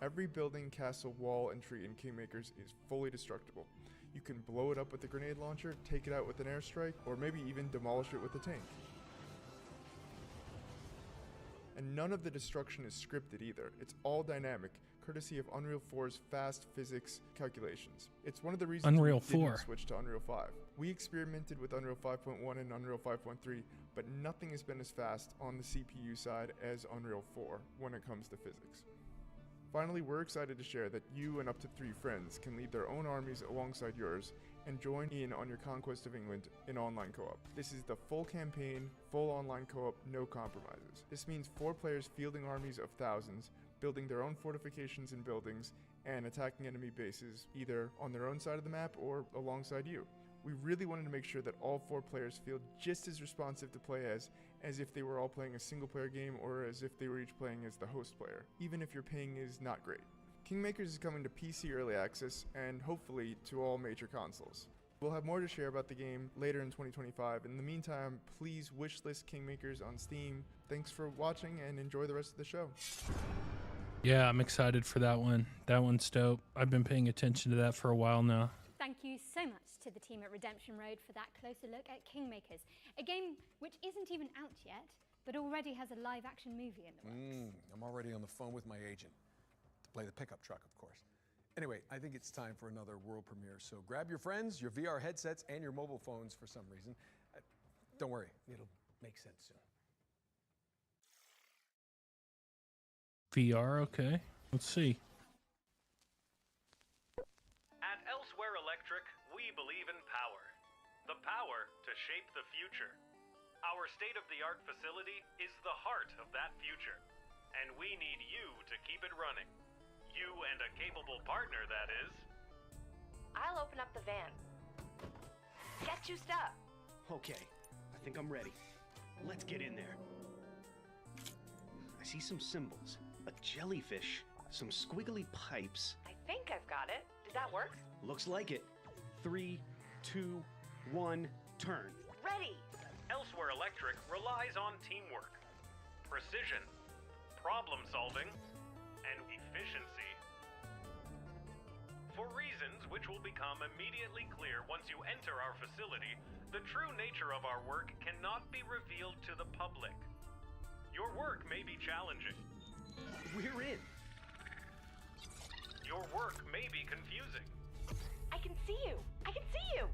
Every building, castle, wall, and tree in Kingmakers is fully destructible. You can blow it up with a grenade launcher, take it out with an airstrike, or maybe even demolish it with a tank. And none of the destruction is scripted either. It's all dynamic, courtesy of Unreal 4's fast physics calculations. It's one of the reasons Unreal we didn't 4. switch to Unreal 5. We experimented with Unreal 5.1 and Unreal 5.3, but nothing has been as fast on the CPU side as Unreal 4 when it comes to physics. Finally, we're excited to share that you and up to 3 friends can lead their own armies alongside yours and join in on your conquest of England in online co-op. This is the full campaign, full online co-op, no compromises. This means 4 players fielding armies of thousands, building their own fortifications and buildings, and attacking enemy bases either on their own side of the map or alongside you. We really wanted to make sure that all 4 players feel just as responsive to play as if they were all playing a single player game or as if they were each playing as the host player, even if your ping is not great. Kingmakers is coming to PC Early Access and hopefully to all major consoles. We'll have more to share about the game later in 2025. In the meantime, please wishlist Kingmakers on Steam. Thanks for watching and enjoy the rest of the show. Yeah, I'm excited for that one. That one's dope. I've been paying attention to that for a while now. Thank you so much to the team at Redemption Road for that closer look at Kingmakers, a game which isn't even out yet, but already has a live-action movie in the works. I'm already on the phone with my agent. To play the pickup truck, of course. Anyway, I think it's time for another world premiere, so grab your friends, your VR headsets, and your mobile phones for some reason. Don't worry, it'll make sense soon. VR, okay. Let's see. At Elsewhere Electric, we believe in power. The power to shape the future. Our state-of-the-art facility is the heart of that future, and we need you to keep it running. You and a capable partner, that is. I'll open up the van. Get juiced up. Okay, I think I'm ready. Let's get in there. I see some symbols. A jellyfish, some squiggly pipes. I think I've got it. Does that work? Looks like it. 3, 2, 1, turn. Ready! Elsewhere Electric relies on teamwork, precision, problem solving, and efficiency. For reasons which will become immediately clear once you enter our facility, the true nature of our work cannot be revealed to the public. Your work may be challenging. We're in. Your work may be confusing. I can see you. I can see you.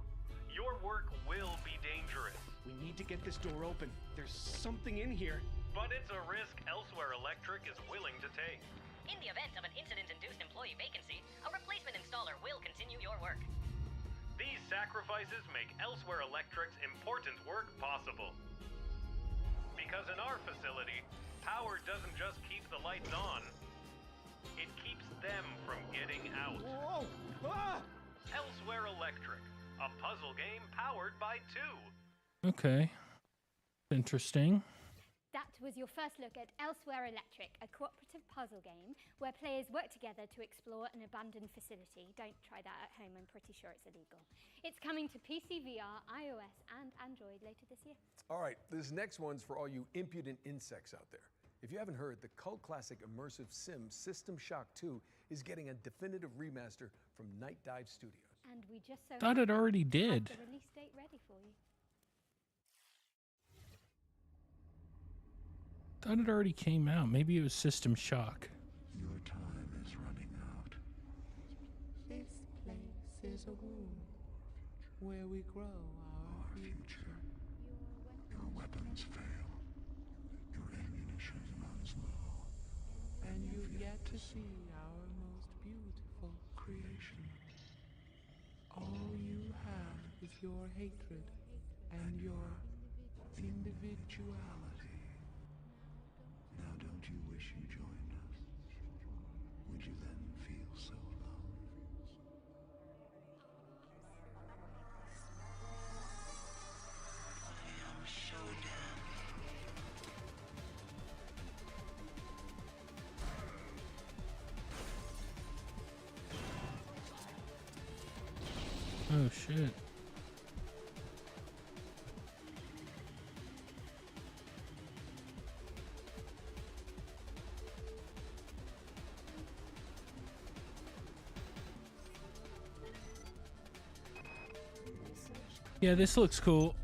Your work will be dangerous. We need to get this door open. There's something in here. But it's a risk Elsewhere Electric is willing to take. In the event of an incident-induced employee vacancy, a replacement installer will continue your work. These sacrifices make Elsewhere Electric's important work possible. Because in our facility, power doesn't just keep the lights on, it keeps them from getting out. Whoa! Ah! Elsewhere Electric, a puzzle game powered by 2. Okay. Interesting. That was your first look at Elsewhere Electric, a cooperative puzzle game where players work together to explore an abandoned facility. Don't try that at home, I'm pretty sure it's illegal. It's coming to PC, VR, iOS, and Android later this year. All right, this next one's for all you impudent insects out there. If you haven't heard, the cult classic immersive sim System Shock 2 is getting a definitive remaster from Night Dive Studios. And we just so Thought it already did. have the release date ready for you. Thought it already came out. Maybe it was System Shock. Your time is running out. This place is a room where we grow our future. Your weapons fail. Your ammunition runs low. And you've yet to see our most beautiful creation. All you have is your hatred and your individuality. Now don't you wish you joined us? Would you then feel so alone? I am Shodan. Oh shit. Yeah, this looks cool.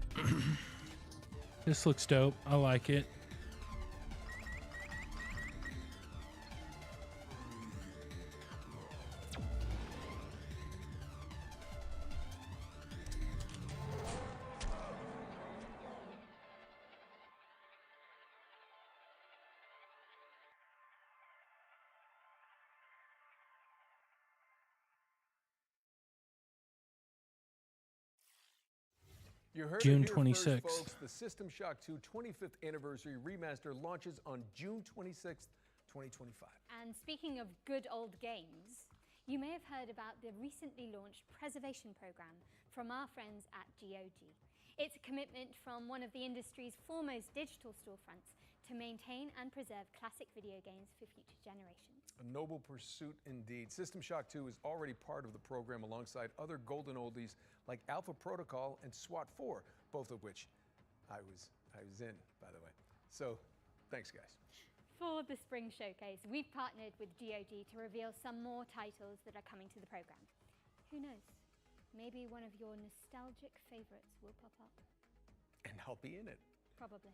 This looks dope. I like it. You heard June it here first, 26th. folks. The System Shock 2 25th Anniversary Remaster launches on June 26th, 2025. And speaking of good old games, you may have heard about the recently launched preservation program from our friends at GOG. It's a commitment from one of the industry's foremost digital storefronts to maintain and preserve classic video games for future generations. A noble pursuit indeed. System Shock 2 is already part of the program alongside other golden oldies like Alpha Protocol and SWAT 4, both of which I was in, by the way. So, thanks guys. For the Spring Showcase, we've partnered with GOG to reveal some more titles that are coming to the program. Who knows? Maybe one of your nostalgic favorites will pop up. And I'll be in it. Probably.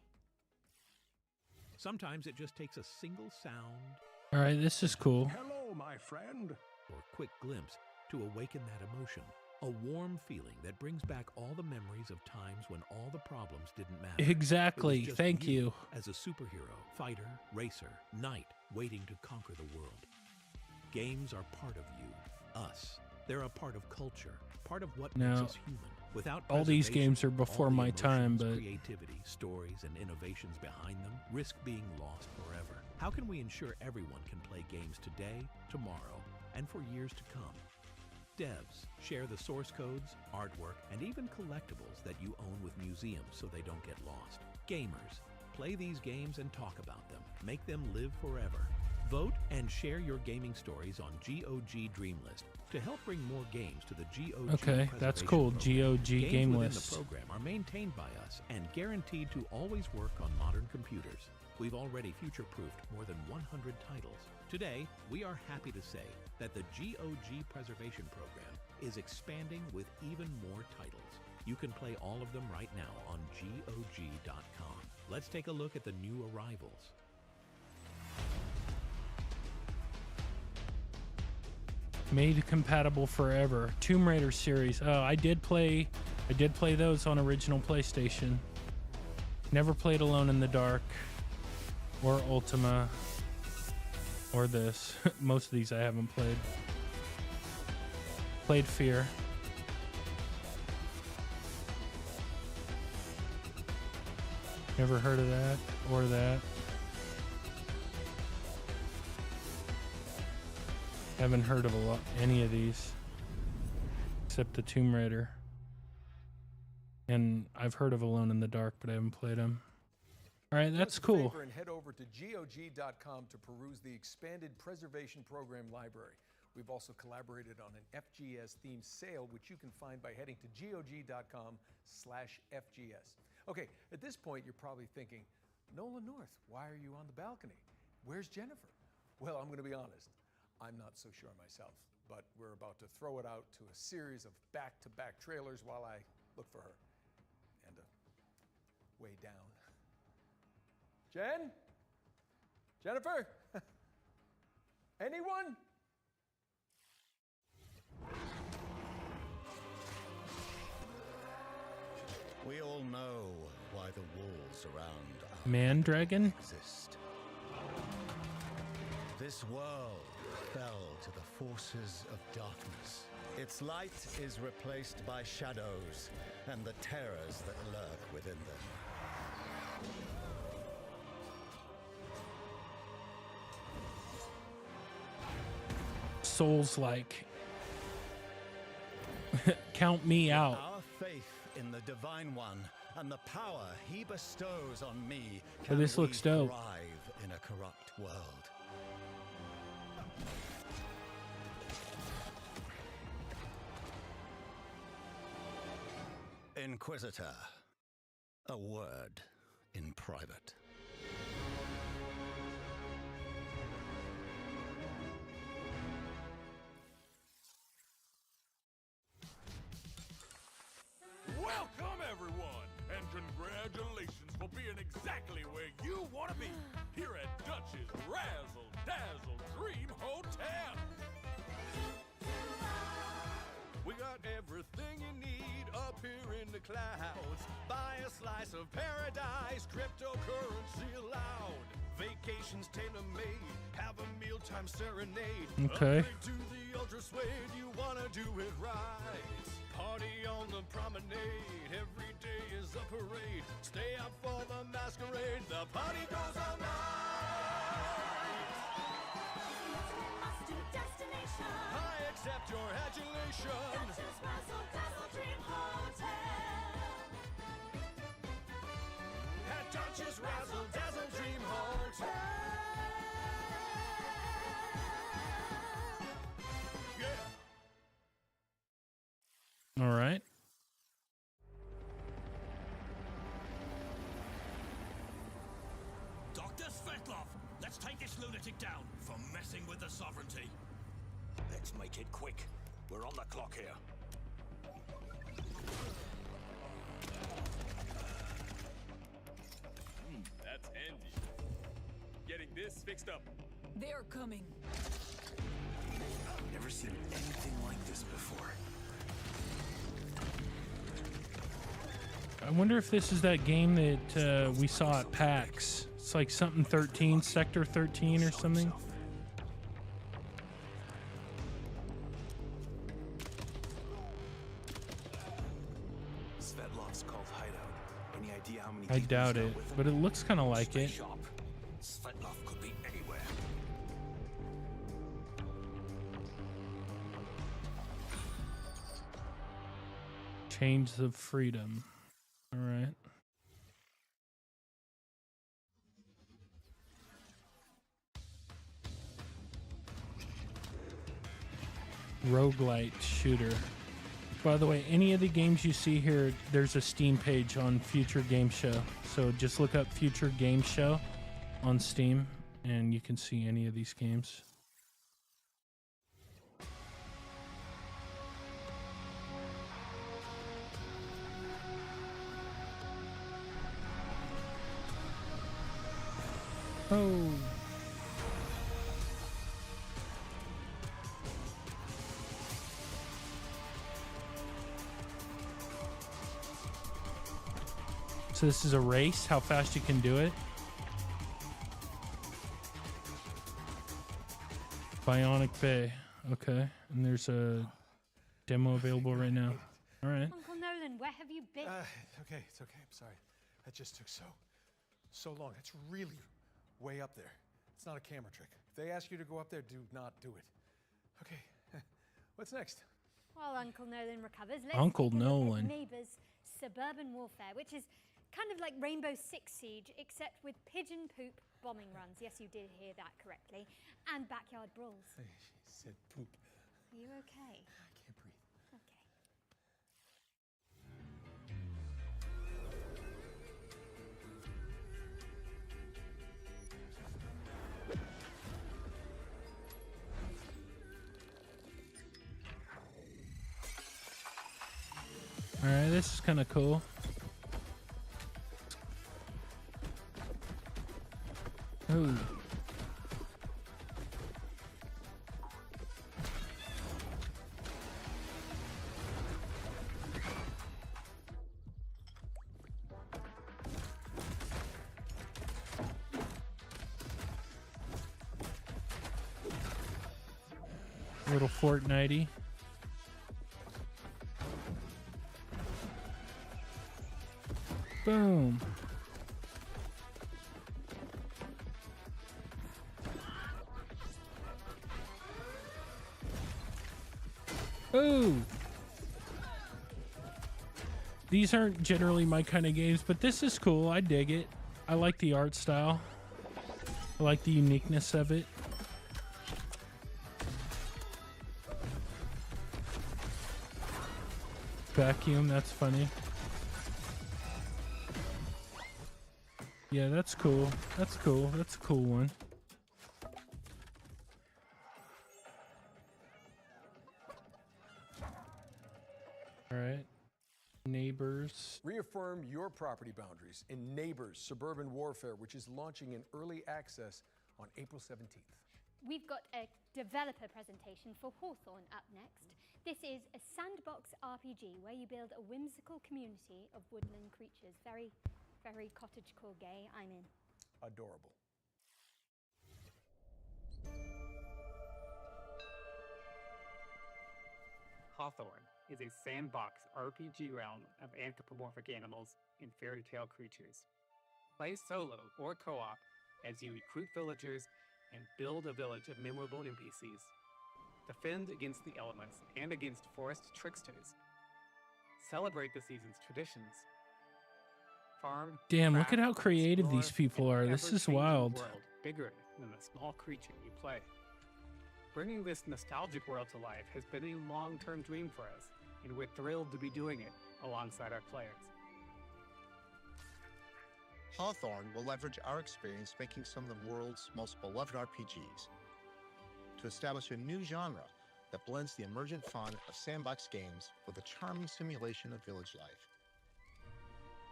Sometimes it just takes a single sound. All right, this is cool. Hello, my friend. Or a quick glimpse to awaken that emotion. A warm feeling that brings back all the memories of times when all the problems didn't matter. Exactly. It was just Thank you. As a superhero, fighter, racer, knight, waiting to conquer the world. Games are part of you, us. They're a part of culture, part of what makes Now, us human. Without all these preservation, games are before all the my time, emotions, but creativity, stories, and innovations behind them risk being lost forever. How can we ensure everyone can play games today, tomorrow, and for years to come? Devs, share the source codes, artwork, and even collectibles that you own with museums so they don't get lost. Gamers, play these games and talk about them. Make them live forever. Vote and share your gaming stories on GOG Dreamlist to help bring more games to the GOG okay, that's preservation cool. program. GOG Games game within list. the program are maintained by us and guaranteed to always work on modern computers. We've already future-proofed more than 100 titles. Today, we are happy to say that the GOG Preservation Program is expanding with even more titles. You can play all of them right now on GOG.com. Let's take a look at the new arrivals. Made compatible forever. Tomb Raider series. Oh, I did play those on original PlayStation. Never played Alone in the Dark or Ultima or this. Most of these I haven't played. Played Fear. Never heard of that or that. Haven't heard of any of these except the Tomb Raider. And I've heard of Alone in the Dark, but I haven't played them. All right, that's cool. And head over to GOG.com to peruse the expanded preservation program library. We've also collaborated on an FGS themed sale, which you can find by heading to GOG.com/FGS. Okay, at this point, you're probably thinking, Nolan North, why are you on the balcony? Where's Jennifer? Well, I'm going to be honest. I'm not so sure myself, but we're about to throw it out to a series of back-to-back trailers while I look for her. And way down. Jen? Jennifer? Anyone? We all know why the walls around our Mandragon? exist. This world fell to the forces of darkness. Its light is replaced by shadows and the terrors that lurk within them. Souls-like. Count me out. Our faith in the Divine One and the power he bestows on me Oh, this looks dope. thrive in a corrupt world. Inquisitor, a word in private. Welcome, everyone, and congratulations for being exactly where you want to be, here at Dutch's Razzle Dazzle Dream Hotel. We got everything you need up here in the clouds. Buy a slice of paradise, cryptocurrency allowed. Vacations tailor-made, have a mealtime serenade. Okay. Upgrade to the ultra suede, you wanna do it right. party on the promenade. Every day is a parade. Stay out for the masquerade. The party goes all night. I accept your adulation. Duchess Razzle Dazzle Dream Hotel. At Duchess Razzle Dazzle Dream Hotel. All right. Dr. Svetlov, let's take this lunatic down for messing with the sovereignty. Let's make it quick. We're on the clock here. That's handy. Getting this fixed up. They're coming. Never seen anything like this before. I wonder if this is that game that we saw at PAX. It's like something 13, Sector 13 or something. Svetlov's called hideout. Any idea how many I doubt it, but it looks kind of like it. Svetlov could be anywhere. Chains of Freedom. All right. Roguelite shooter. By the way, any of the games you see here, there's a Steam page on Future Game Show. So just look up Future Game Show on Steam and you can see any of these games. Oh. So this is a race, how fast you can do it. Bionic Bay. Okay. And there's a demo available right now. All right. Uncle Nolan, where have you been? Okay, it's okay. I'm sorry. That just took so long. It's really way up there. It's not a camera trick. If they ask you to go up there, do not do it. Okay. What's next? While Uncle Nolan recovers, let's Uncle take a look at Nolan. Neighbours Suburban Warfare, which is kind of like Rainbow Six Siege, except with pigeon poop bombing runs. Yes, you did hear that correctly. And backyard brawls. She said poop. Are you okay? I can't breathe. Okay. All right, this is kind of cool. Ooh. Little Fortnite-y. Boom. Ooh. These aren't generally my kind of games, but this is cool. I dig it. I like the art style. I like the uniqueness of it. Vacuum, that's funny. Yeah, that's cool. That's cool. That's a cool one. All right. Neighbors. Reaffirm your property boundaries in Neighbors Suburban Warfare, which is launching in early access on April 17th. We've got a developer presentation for Hawthorne up next. This is a sandbox RPG where you build a whimsical community of woodland creatures. Very, very cottagecore gay. I'm in. Adorable. Hawthorne is a sandbox RPG realm of anthropomorphic animals and fairy tale creatures. Play solo or co-op as you recruit villagers and build a village of memorable NPCs. Defend against the elements and against forest tricksters. Celebrate the season's traditions. Farm, Damn, look craft, at how creative explore these people an are. This is ever-changing wild. World bigger than the small creature you play. Bringing this nostalgic world to life has been a long-term dream for us, and we're thrilled to be doing it alongside our players. Hawthorne will leverage our experience making some of the world's most beloved RPGs to establish a new genre that blends the emergent fun of sandbox games with a charming simulation of village life.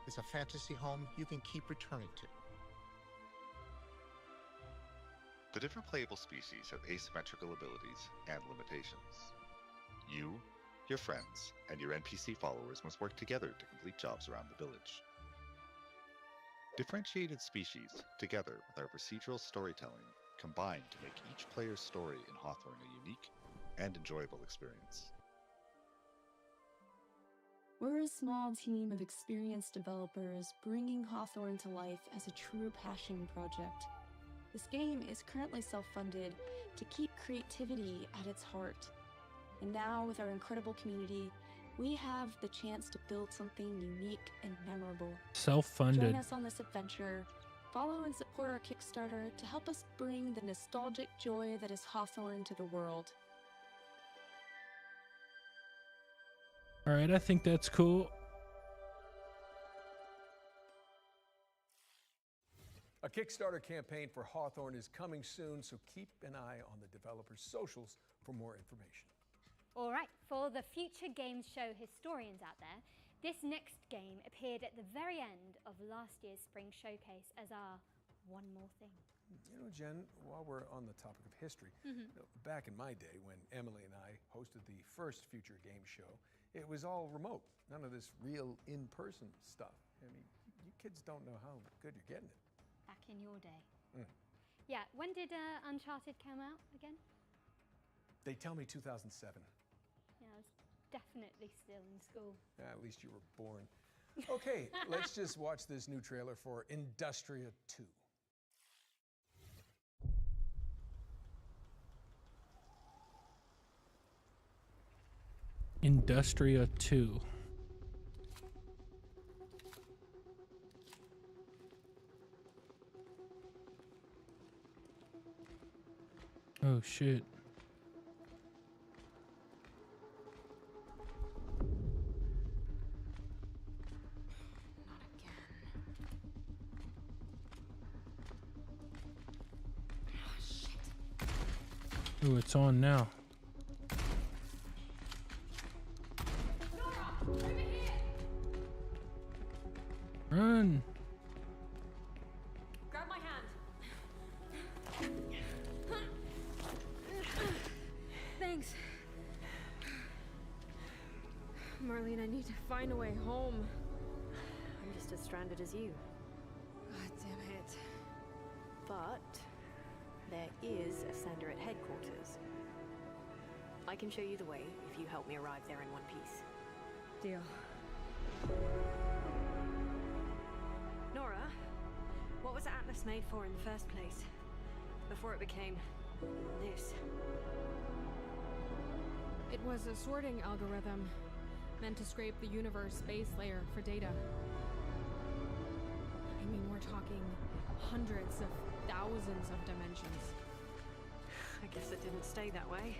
It's a fantasy home you can keep returning to. The different playable species have asymmetrical abilities and limitations. You, your friends, and your NPC followers must work together to complete jobs around the village. Differentiated species, together with our procedural storytelling, combine to make each player's story in Hawthorne a unique and enjoyable experience. We're a small team of experienced developers bringing Hawthorne to life as a true passion project. This game is currently self-funded to keep creativity at its heart. And now, with our incredible community, we have the chance to build something unique and memorable. Self-funded. Join us on this adventure. Follow and support our Kickstarter to help us bring the nostalgic joy that is Hawthorne to the world. All right, I think that's cool. A Kickstarter campaign for Hawthorne is coming soon, so keep an eye on the developer's socials for more information. All right, for the future games show historians out there, this next game appeared at the very end of last year's spring showcase as our one more thing. You know, Jen, while we're on the topic of history, back in my day when Emily and I hosted the first future game show, it was all remote. None of this real in-person stuff. I mean, you kids don't know how good you're getting it. Back in your day. Yeah, when did Uncharted come out again? They tell me 2007. Yeah, I was definitely still in school. At least you were born. Okay, let's just watch this new trailer for Industria 2. Industria 2. Oh shit. Oh, it's on now. Run! Grab my hand. Thanks. Marlene, I need to find a way home. I'm just as stranded as you. God damn it. But there is a sender at headquarters. I can show you the way if you help me arrive there in one piece. Deal. Nora, what was Atlas made for in the first place? Before it became this? It was a sorting algorithm meant to scrape the universe base layer for data. I mean, we're talking hundreds of thousands of dimensions. I guess it didn't stay that way.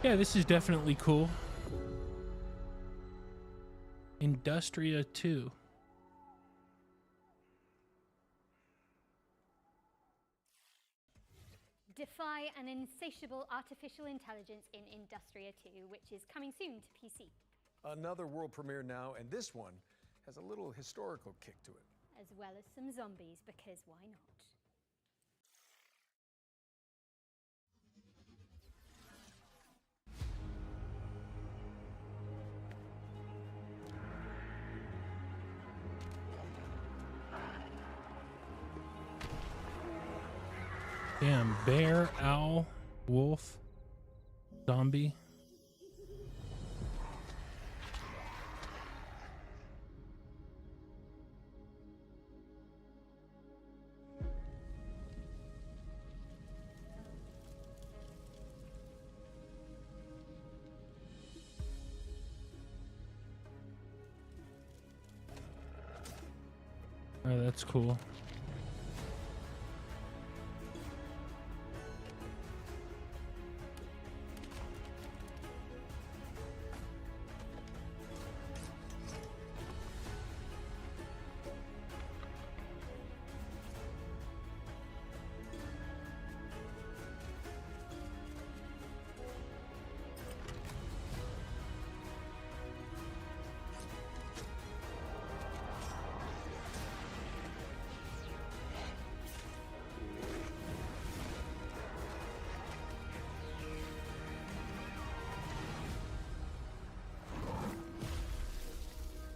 Yeah, this is definitely cool. Industria 2. Defy an insatiable artificial intelligence in Industria 2, which is coming soon to PC. Another world premiere now, and this one has a little historical kick to it. As well as some zombies, because why not? Damn, bear, owl, wolf, zombie. Oh, that's cool.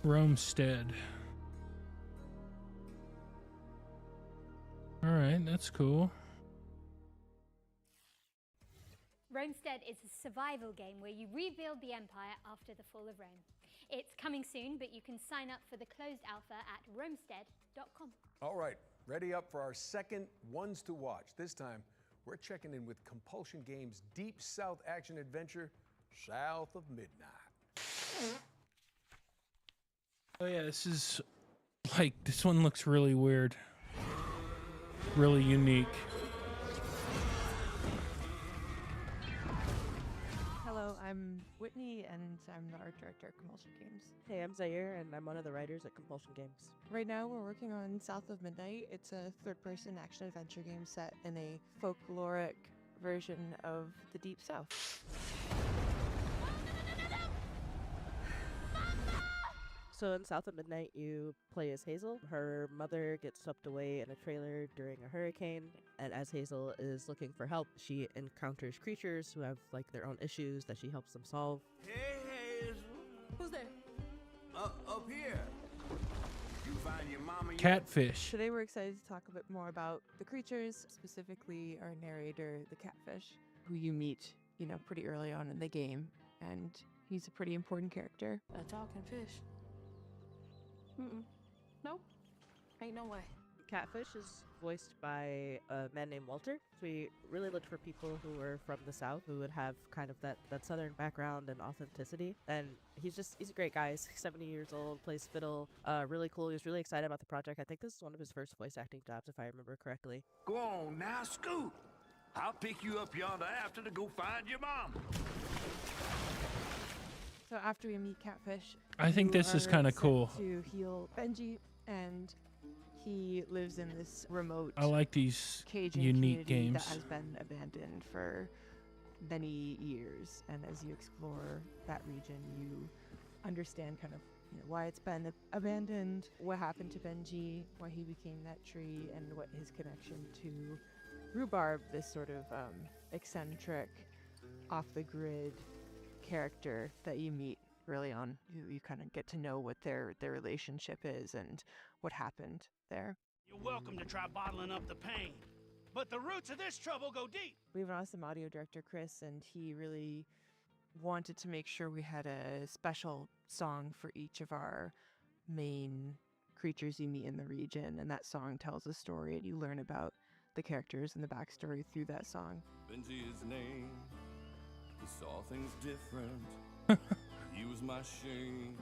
Romestead. All right, that's cool. Romestead is a survival game where you rebuild the empire after the fall of Rome. It's coming soon, but you can sign up for the closed alpha at romestead.com. All right, ready up for our second Ones to Watch. This time, we're checking in with Compulsion Games' Deep South action adventure, South of Midnight. Oh yeah, this is like, this one looks really weird. Really unique. Hello, I'm Whitney, and I'm the art director at Compulsion Games. Hey, I'm Zaire, and I'm one of the writers at Compulsion Games. Right now, we're working on South of Midnight. It's a third-person action-adventure game set in a folkloric version of the Deep South. So in South of Midnight, you play as Hazel. Her mother gets swept away in a trailer during a hurricane, and as Hazel is looking for help, she encounters creatures who have like their own issues that she helps them solve. Hey, Hazel. Who's there? Up here. You find your mama yet? Catfish. Today, we're excited to talk a bit more about the creatures, specifically our narrator, the catfish, who you meet, pretty early on in the game, and he's a pretty important character. A talking fish. Nope. Ain't no way. Catfish is voiced by a man named Walter. So we really looked for people who were from the South, who would have kind of that southern background and authenticity. And he's a great guy. He's 70 years old, plays fiddle, really cool. He was really excited about the project. I think this is one of his first voice acting jobs, if I remember correctly. Go on now, scoot. I'll pick you up yonder after to go find your mom. So after we meet Catfish, I think this is kind of cool. To heal Benji, and he lives in this remote. I like these Cajun unique community games. that has been abandoned for many years. And as you explore that region, you understand kind of why it's been abandoned, what happened to Benji, why he became that tree, and what his connection to Rhubarb, this sort of eccentric, off the grid character that you meet early on. You kind of get to know what their relationship is and what happened there. You're welcome to try bottling up the pain, but the roots of this trouble go deep. We have an awesome audio director, Chris, and he really wanted to make sure we had a special song for each of our main creatures you meet in the region, and that song tells a story, and you learn about the characters and the backstory through that song. Benji's name, he saw things different. He was my shame,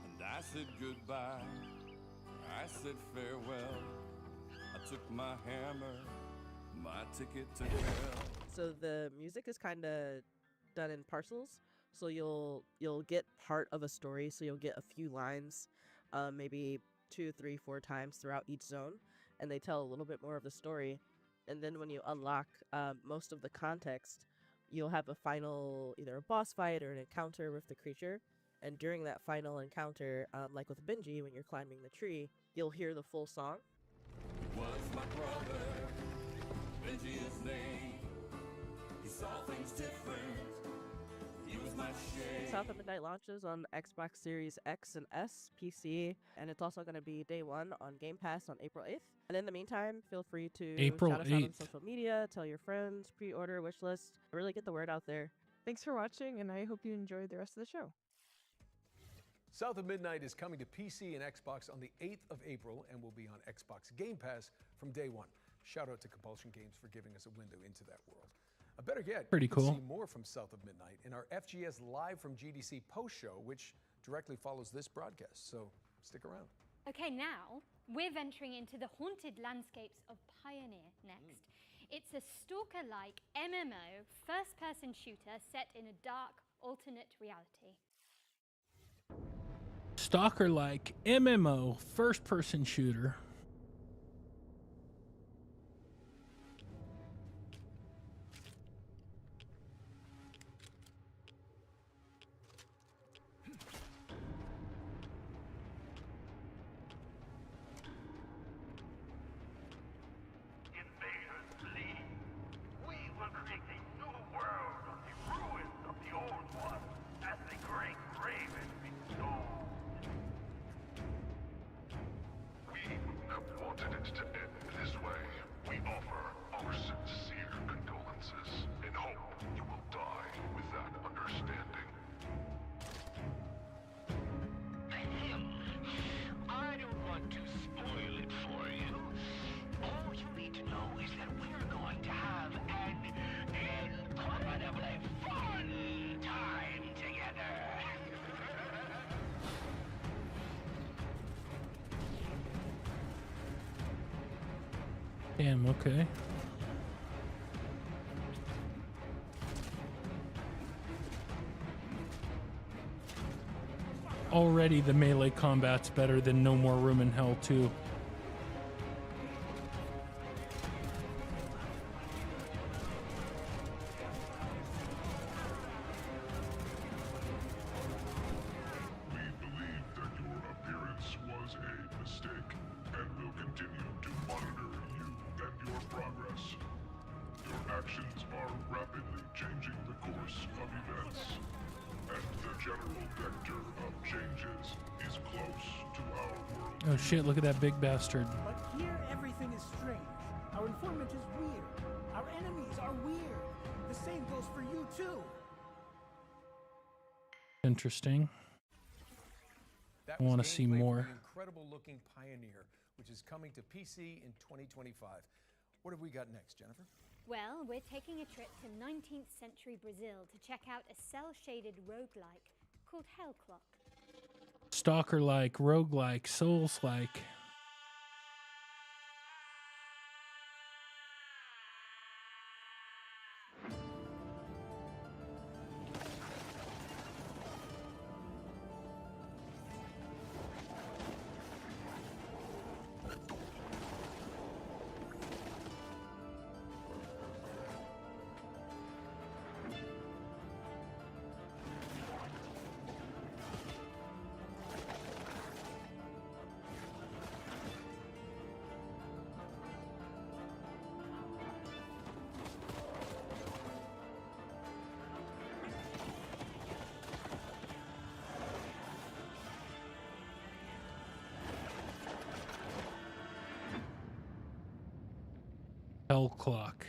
and I said goodbye. I said farewell. I took my hammer, my ticket to hell. So the music is kind of done in parcels. So you'll get part of a story. So you'll get a few lines, maybe 2, 3, 4 times throughout each zone, and they tell a little bit more of the story. And then when you unlock most of the context, you'll have a final, either a boss fight or an encounter with the creature. And during that final encounter, like with Benji, when you're climbing the tree, you'll hear the full song. Was my brother, Benji his name. He saw things different. He was my shame. South of Midnight launches on Xbox Series X and S, PC, and it's also going to be day one on Game Pass on April 8th. And in the meantime, feel free to April shout us out on 8th. social media. media, tell your friends, pre-order, wish list, really get the word out there. Thanks for watching, and I hope you enjoyed the rest of the show. South of Midnight is coming to PC and Xbox on the 8th of April and will be on Xbox Game Pass from day one. Shout out to Compulsion Games for giving us a window into that world. Better yet, Pretty you can cool. see more from South of Midnight in our FGS Live from GDC post show, which directly follows this broadcast. So stick around. Okay, now we're venturing into the haunted landscapes of Pioneer next. It's a stalker-like MMO first-person shooter set in a dark alternate reality. Stalker-like MMO first-person shooter. Damn, okay. Already the melee combat's better than No More Room in Hell 2. Oh shit, look at that big bastard. But here everything is strange. Our informant is weird. Our enemies are weird. The same goes for you too. Interesting. That I want to was see gameplay for more. the incredible-looking Pioneer, which is coming to PC in 2025. What have we got next, Jennifer? Well, we're taking a trip to 19th century Brazil to check out a cell-shaded roguelike called Hellclock. Stalker-like, roguelike, Souls-like. Hellclock.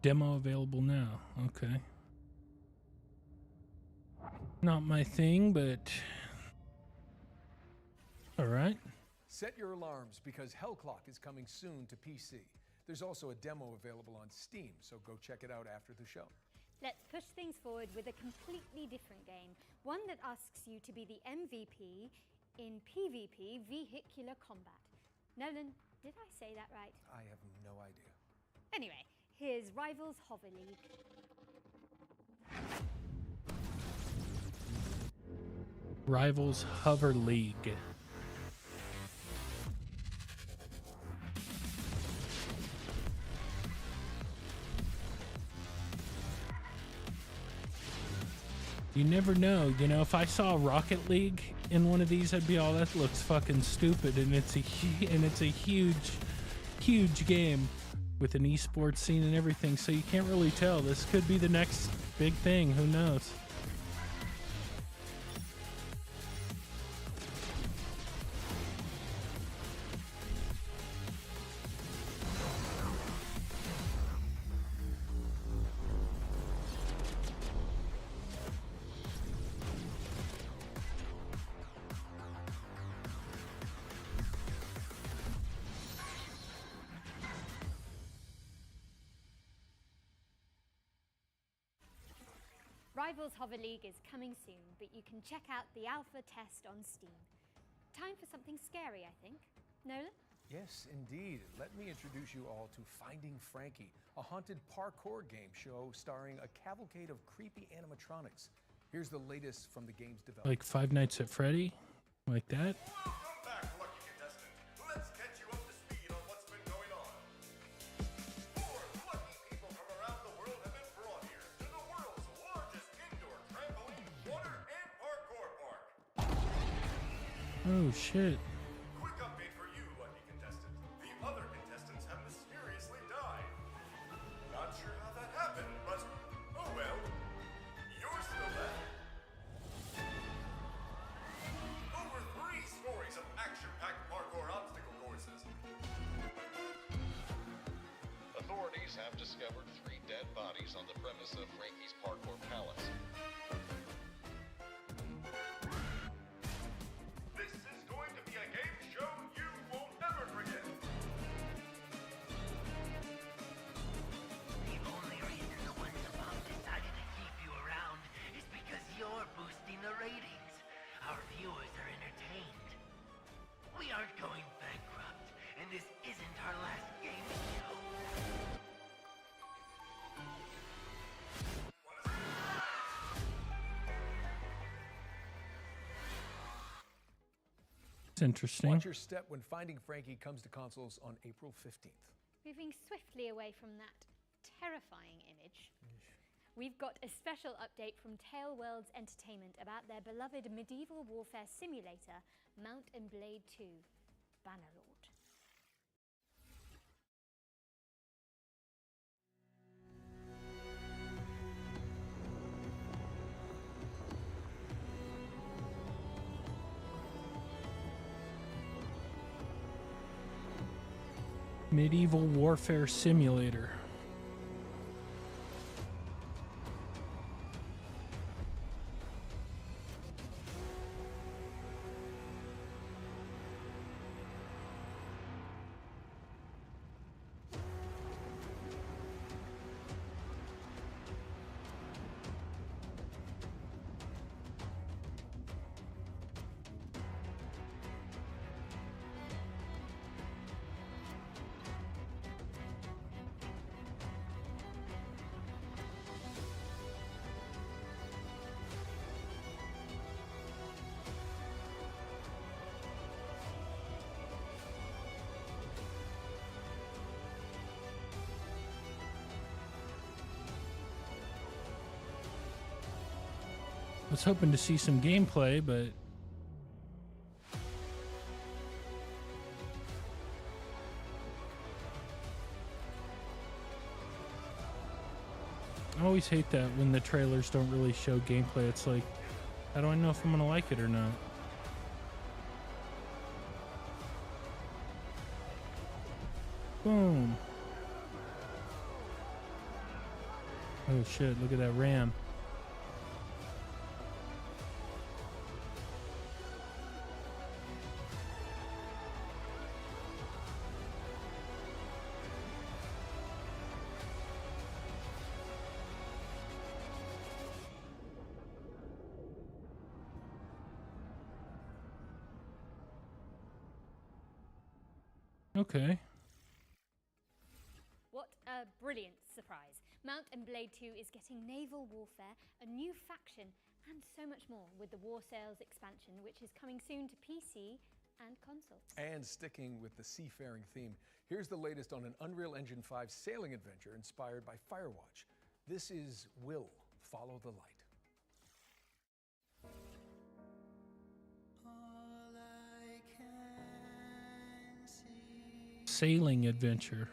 Demo available now. Okay. Not my thing, but all right. Set your alarms because Hellclock is coming soon to PC. There's also a demo available on Steam, so go check it out after the show. Let's push things forward with a completely different game, one that asks you to be the MVP in PvP vehicular combat. Nolan, did I say that right? I have no idea. Anyway, here's Rivals Hover League. Rivals Hover League. You never know, you know, if I saw Rocket League in one of these, I'd be all, that looks fucking stupid, and it's a huge game with an esports scene and everything, so you can't really tell. This could be the next big thing, who knows? Rivals Hover League is coming soon, but you can check out the alpha test on Steam. Time for something scary, I think. Nolan? Yes, indeed. Let me introduce you all to Finding Frankie, a haunted parkour game show starring a cavalcade of creepy animatronics. Here's the latest from the game's development. Like Five Nights at Freddy? Like that? Welcome back, lucky contestant. Let's catch you up to speed on what's been going on. 4 lucky people from around the world have been brought here to the world's largest indoor trampoline, water, and parkour park. Oh, shit. Quick update for you, lucky contestant. The other contestants have mysteriously died. Not sure how that happened, but oh well. You're still left. Over 3 stories of action-packed parkour obstacle courses. Authorities have discovered 3 dead bodies on the premise of Frankie's Parkour Palace. This is going to be a game show you won't ever forget. The only reason the ones above decided to keep you around is because you're boosting the ratings. Our viewers are entertained. We aren't going bankrupt, and this isn't our last game show. It's interesting. Watch your step when Finding Frankie comes to consoles on April 15th. Moving swiftly away from that terrifying image, we've got a special update from Tale Worlds Entertainment about their beloved medieval warfare simulator, Mount and Blade 2, Bannerlord. Medieval Warfare Simulator. I was hoping to see some gameplay, but I always hate that when the trailers don't really show gameplay. It's like, how do I know if I'm gonna like it or not? Boom. Oh shit, look at that RAM. Okay. What a brilliant surprise. Mount and Blade 2 is getting naval warfare, a new faction, and so much more with the War Sales expansion, which is coming soon to PC and consoles. And sticking with the seafaring theme, here's the latest on an Unreal Engine 5 sailing adventure inspired by Firewatch. This is Will Follow the Light. Sailing adventure.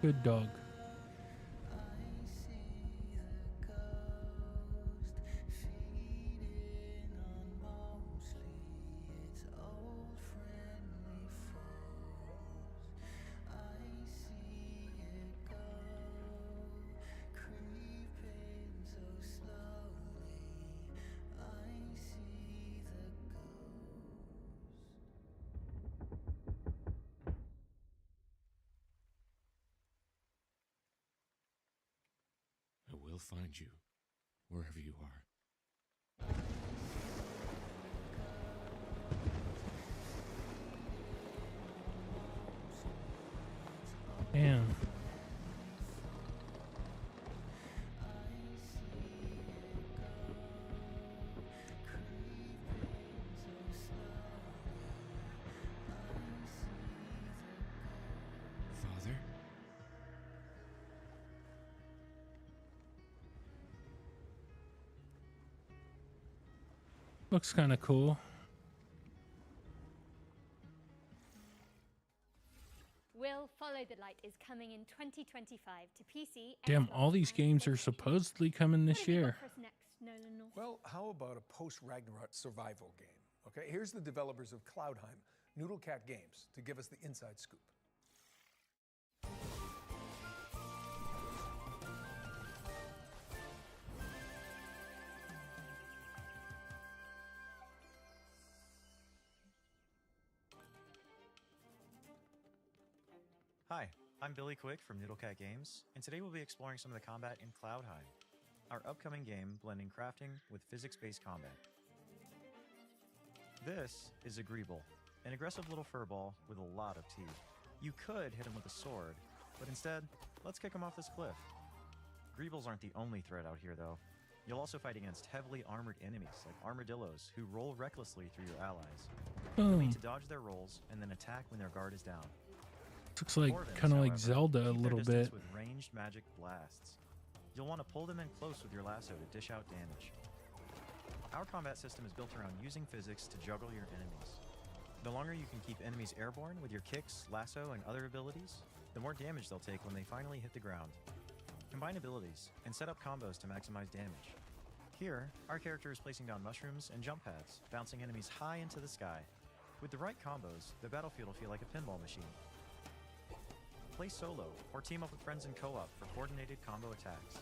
Good dog. will find you, wherever you are. Damn. Father? Looks kind of cool. Will Follow the Light is coming in 2025 to PC. Damn, Xbox, all these and games are supposedly coming this year. for us next, Nolan North? Well, how about a post-Ragnarok survival game? Okay, here's the developers of Cloudheim, Noodlecat Games, to give us the inside scoop. Hi, I'm Billy Quick from Noodlecat Games, and today we'll be exploring some of the combat in Cloudheim, our upcoming game blending crafting with physics-based combat. This is a Greeble, an aggressive little furball with a lot of teeth. You could hit him with a sword, but instead, let's kick him off this cliff. Greebles aren't the only threat out here, though. You'll also fight against heavily armored enemies like armadillos who roll recklessly through your allies. You'll need to dodge their rolls and then attack when their guard is down. Looks like Dwarvens, kind of like however, Zelda a keep their little distance bit. with ranged magic blasts. You'll want to pull them in close with your lasso to dish out damage. Our combat system is built around using physics to juggle your enemies. The longer you can keep enemies airborne with your kicks, lasso, and other abilities, the more damage they'll take when they finally hit the ground. Combine abilities and set up combos to maximize damage. Here, our character is placing down mushrooms and jump pads, bouncing enemies high into the sky. With the right combos, the battlefield will feel like a pinball machine. Play solo, or team up with friends in co-op for coordinated combo attacks.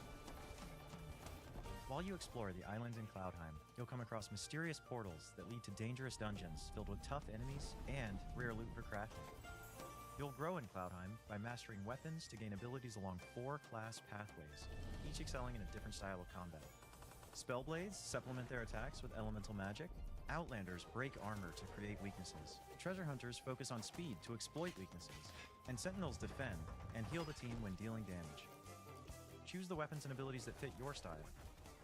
While you explore the island in Cloudheim, you'll come across mysterious portals that lead to dangerous dungeons filled with tough enemies and rare loot for crafting. You'll grow in Cloudheim by mastering weapons to gain abilities along 4 class pathways, each excelling in a different style of combat. Spellblades supplement their attacks with elemental magic. Outlanders break armor to create weaknesses. Treasure hunters focus on speed to exploit weaknesses. And sentinels defend and heal the team when dealing damage. Choose the weapons and abilities that fit your style.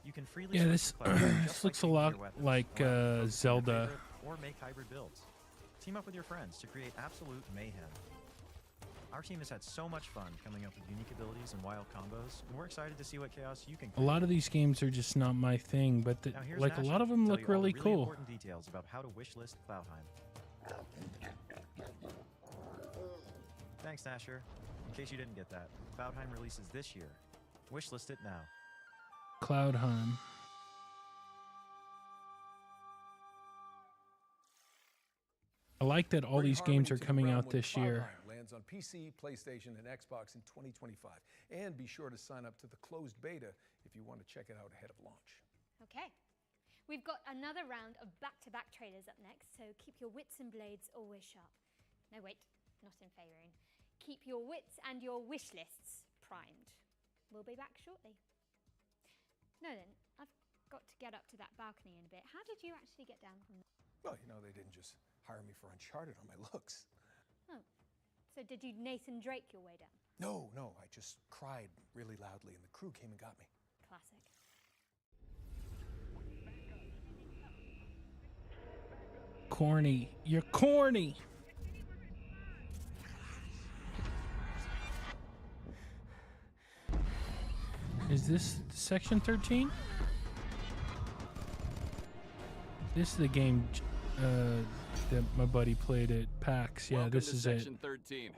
You can freely Yeah, switch this, to Cloudheim this looks a lot like Zelda. or make hybrid builds. Team up with your friends to create absolute mayhem. Our team has had so much fun coming up with unique abilities and wild combos, and we're excited to see what chaos you can A lot of these games are just not my thing, but Now here's like a Nasher lot of to them tell look you all the really cool. important details about how to wishlist Cloudheim. Thanks, Nasher. In case you didn't get that, Cloudheim releases this year. Wishlist it now. Cloudheim. I like that all these games are coming out this year. Lands on PC, PlayStation, and Xbox in 2025. And be sure to sign up to the closed beta if you want to check it out ahead of launch. Okay. We've got another round of back-to-back trailers up next, so keep your wits and blades always sharp. No, wait, not in Faerun. Keep your wits and your wish lists primed. We'll be back shortly. Nolan, I've got to get up to that balcony in a bit. How did you actually get down from there? Well, you know, they didn't just hire me for Uncharted on my looks. Oh, so did you Nathan Drake your way down? No, I just cried really loudly and the crew came and got me. Classic. Corny. You're corny. Is this Section 13? This is the game that my buddy played at PAX. Yeah, Welcome this to is Section it. 13,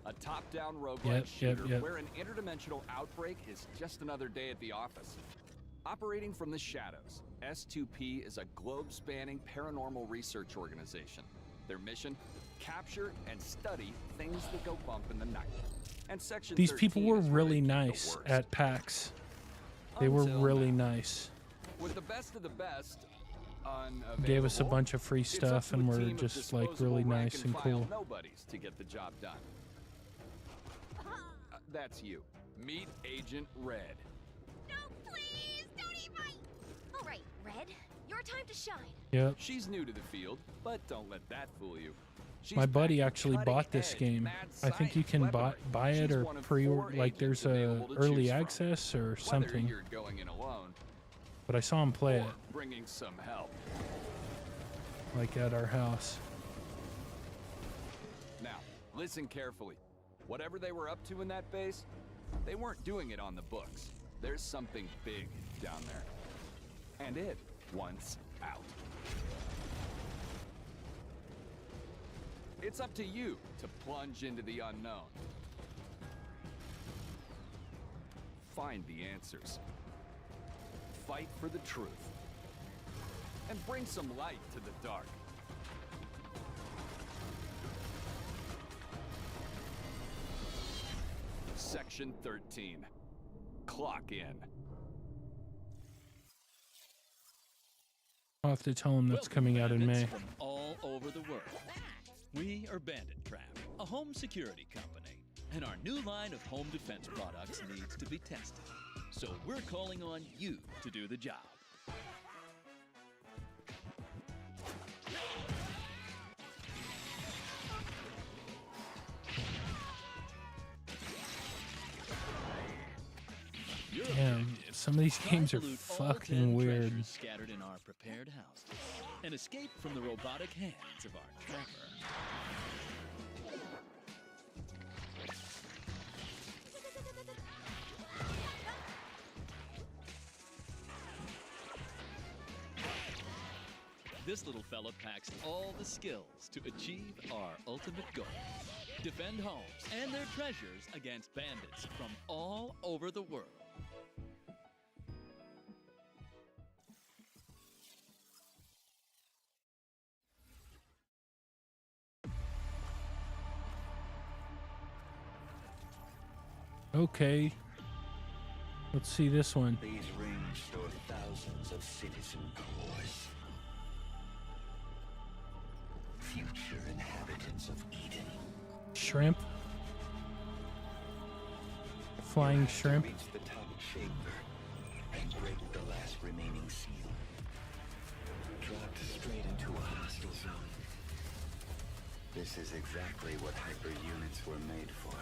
a top-down roguelike Yep, shooter where an interdimensional outbreak is just another day at the office. Operating from the shadows, S2P is a globe-spanning paranormal research organization. Their mission? Capture and study things that go bump in the night. And Section These 13 people were is where really they keep the nice worst. at PAX. They were Until really now. nice. With the best of the best Gave us a unavailable, bunch of free it's up stuff to and a we're team of just like disposable really nice and rank-and-file cool. nobodies to get the job done. That's you. Meet Agent Red. No, All right, Red, your time to shine. Yep. She's new to the field, but don't let that fool you. She's My buddy back to actually bought this cutting-edge game. mad I think you science can weaponry. buy it She's or one of pre-order. 4 Like there's agents a available to early choose from. access or Whether something. you're going in alone But I saw him play or it bringing some help. like at our house. Now, listen carefully. Whatever they were up to in that base, they weren't doing it on the books. There's something big down there. And it wants out. It's up to you to plunge into the unknown. Find the answers. Fight for the truth. And bring some light to the dark. Section 13. Clock in. I'll have to tell him that's coming out in May. From all over the world. We are Bandit Trap, a home security company, and our new line of home defense products needs to be tested. So we're calling on you to do the job. Damn, some of these games are fucking weird. Scattered in our prepared houses, and escape from the robotic hands of our trapper. This little fella packs all the skills to achieve our ultimate goal. Defend homes and their treasures against bandits from all over the world. Okay. Let's see this one. These rings store thousands of citizen cores. Future inhabitants of Eden. Shrimp. Flying shrimp. Reach the top chamber and break the last remaining seal. Dropped straight into a hostile zone. This is exactly what hyper units were made for.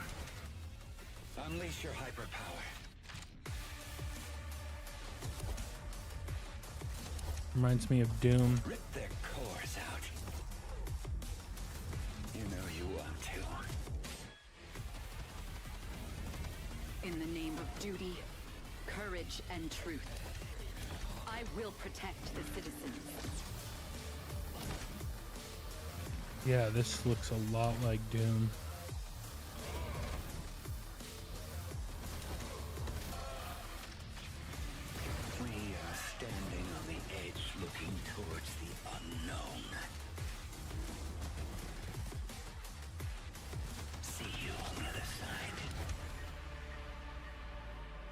Unleash your hyperpower. Reminds me of Doom. Rip their cores out. You know you want to. In the name of duty, courage, and truth, I will protect the citizens. Yeah, this looks a lot like Doom. We are standing on the edge looking towards the unknown. See you on the other side.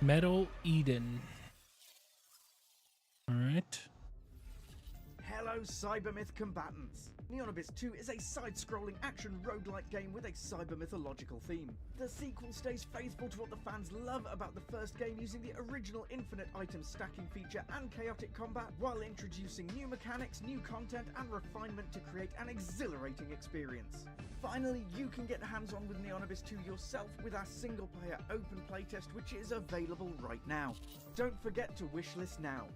Metal Eden. Alright. Hello, Cybermyth combatants! Neon Abyss 2 is a side-scrolling action roguelike game with a cyber-mythological theme. The sequel stays faithful to what the fans love about the first game, using the original infinite item stacking feature and chaotic combat, while introducing new mechanics, new content, and refinement to create an exhilarating experience. Finally, you can get hands-on with Neon Abyss 2 yourself with our single-player open playtest, which is available right now. Don't forget to wishlist now.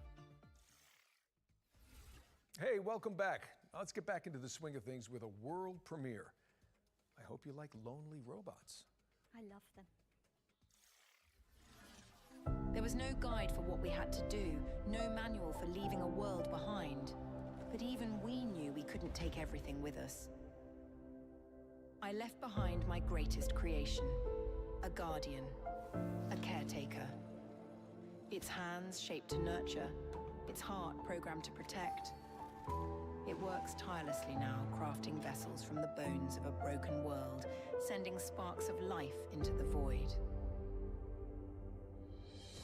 Hey, welcome back. Now let's get back into the swing of things with a world premiere. I hope you like lonely robots. I love them. There was no guide for what we had to do, no manual for leaving a world behind. But even we knew we couldn't take everything with us. I left behind my greatest creation, a guardian, a caretaker. Its hands shaped to nurture, its heart programmed to protect. It works tirelessly now, crafting vessels from the bones of a broken world, sending sparks of life into the void.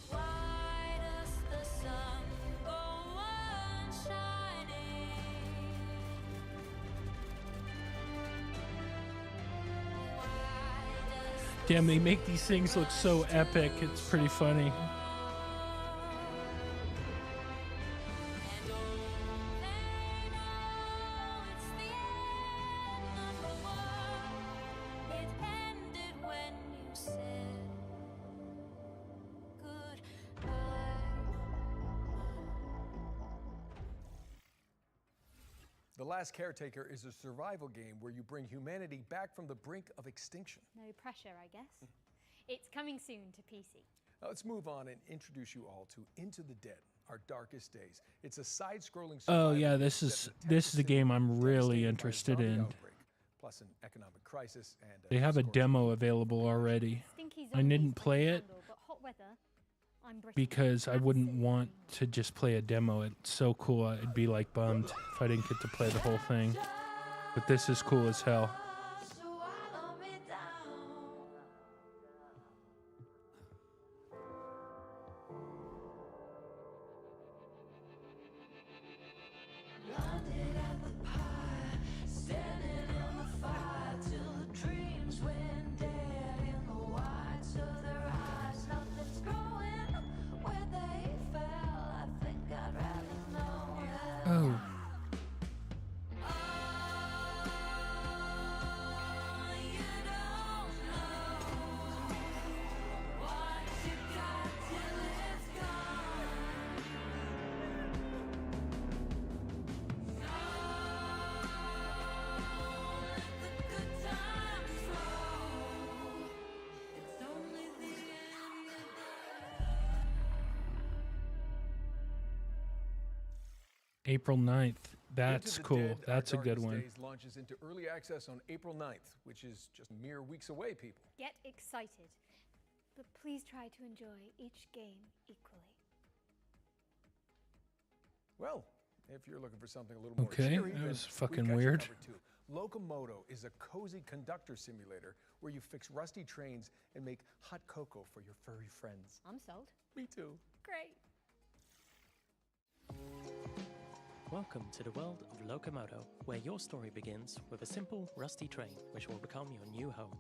Why does the sun go on shining? Damn, they make these things look so epic. It's pretty funny. Last Caretaker is a survival game where you bring humanity back from the brink of extinction. No pressure, I guess. It's coming soon to PC. Now let's move on and introduce you all to Into the Dead, Our Darkest Days. It's a side-scrolling Oh survival yeah, game this set is in this is a Texas game City, I'm really devastated by a interested zombie in. outbreak, plus an economic crisis and They have a scorching demo available already. Stinky I zombies didn't might play it handle, but hot weather, I'm British. because I wouldn't want to just play a demo. It's so cool. I'd be like bummed if I didn't get to play the whole thing. But this is cool as hell. Oh. April 9th. That's Into the cool. Dead, Our That's a good Darkest one. Days launches into early access on April 9th, which is just mere weeks away, people. Get excited, but please try to enjoy each game equally. Well, if you're looking for something a little more Okay, cheery, that then was we've fucking got you weird. covered, too. Locomoto is a cozy conductor simulator where you fix rusty trains and make hot cocoa for your furry friends. I'm sold. Me too. Great. Welcome to the world of Locomoto, where your story begins with a simple, rusty train which will become your new home.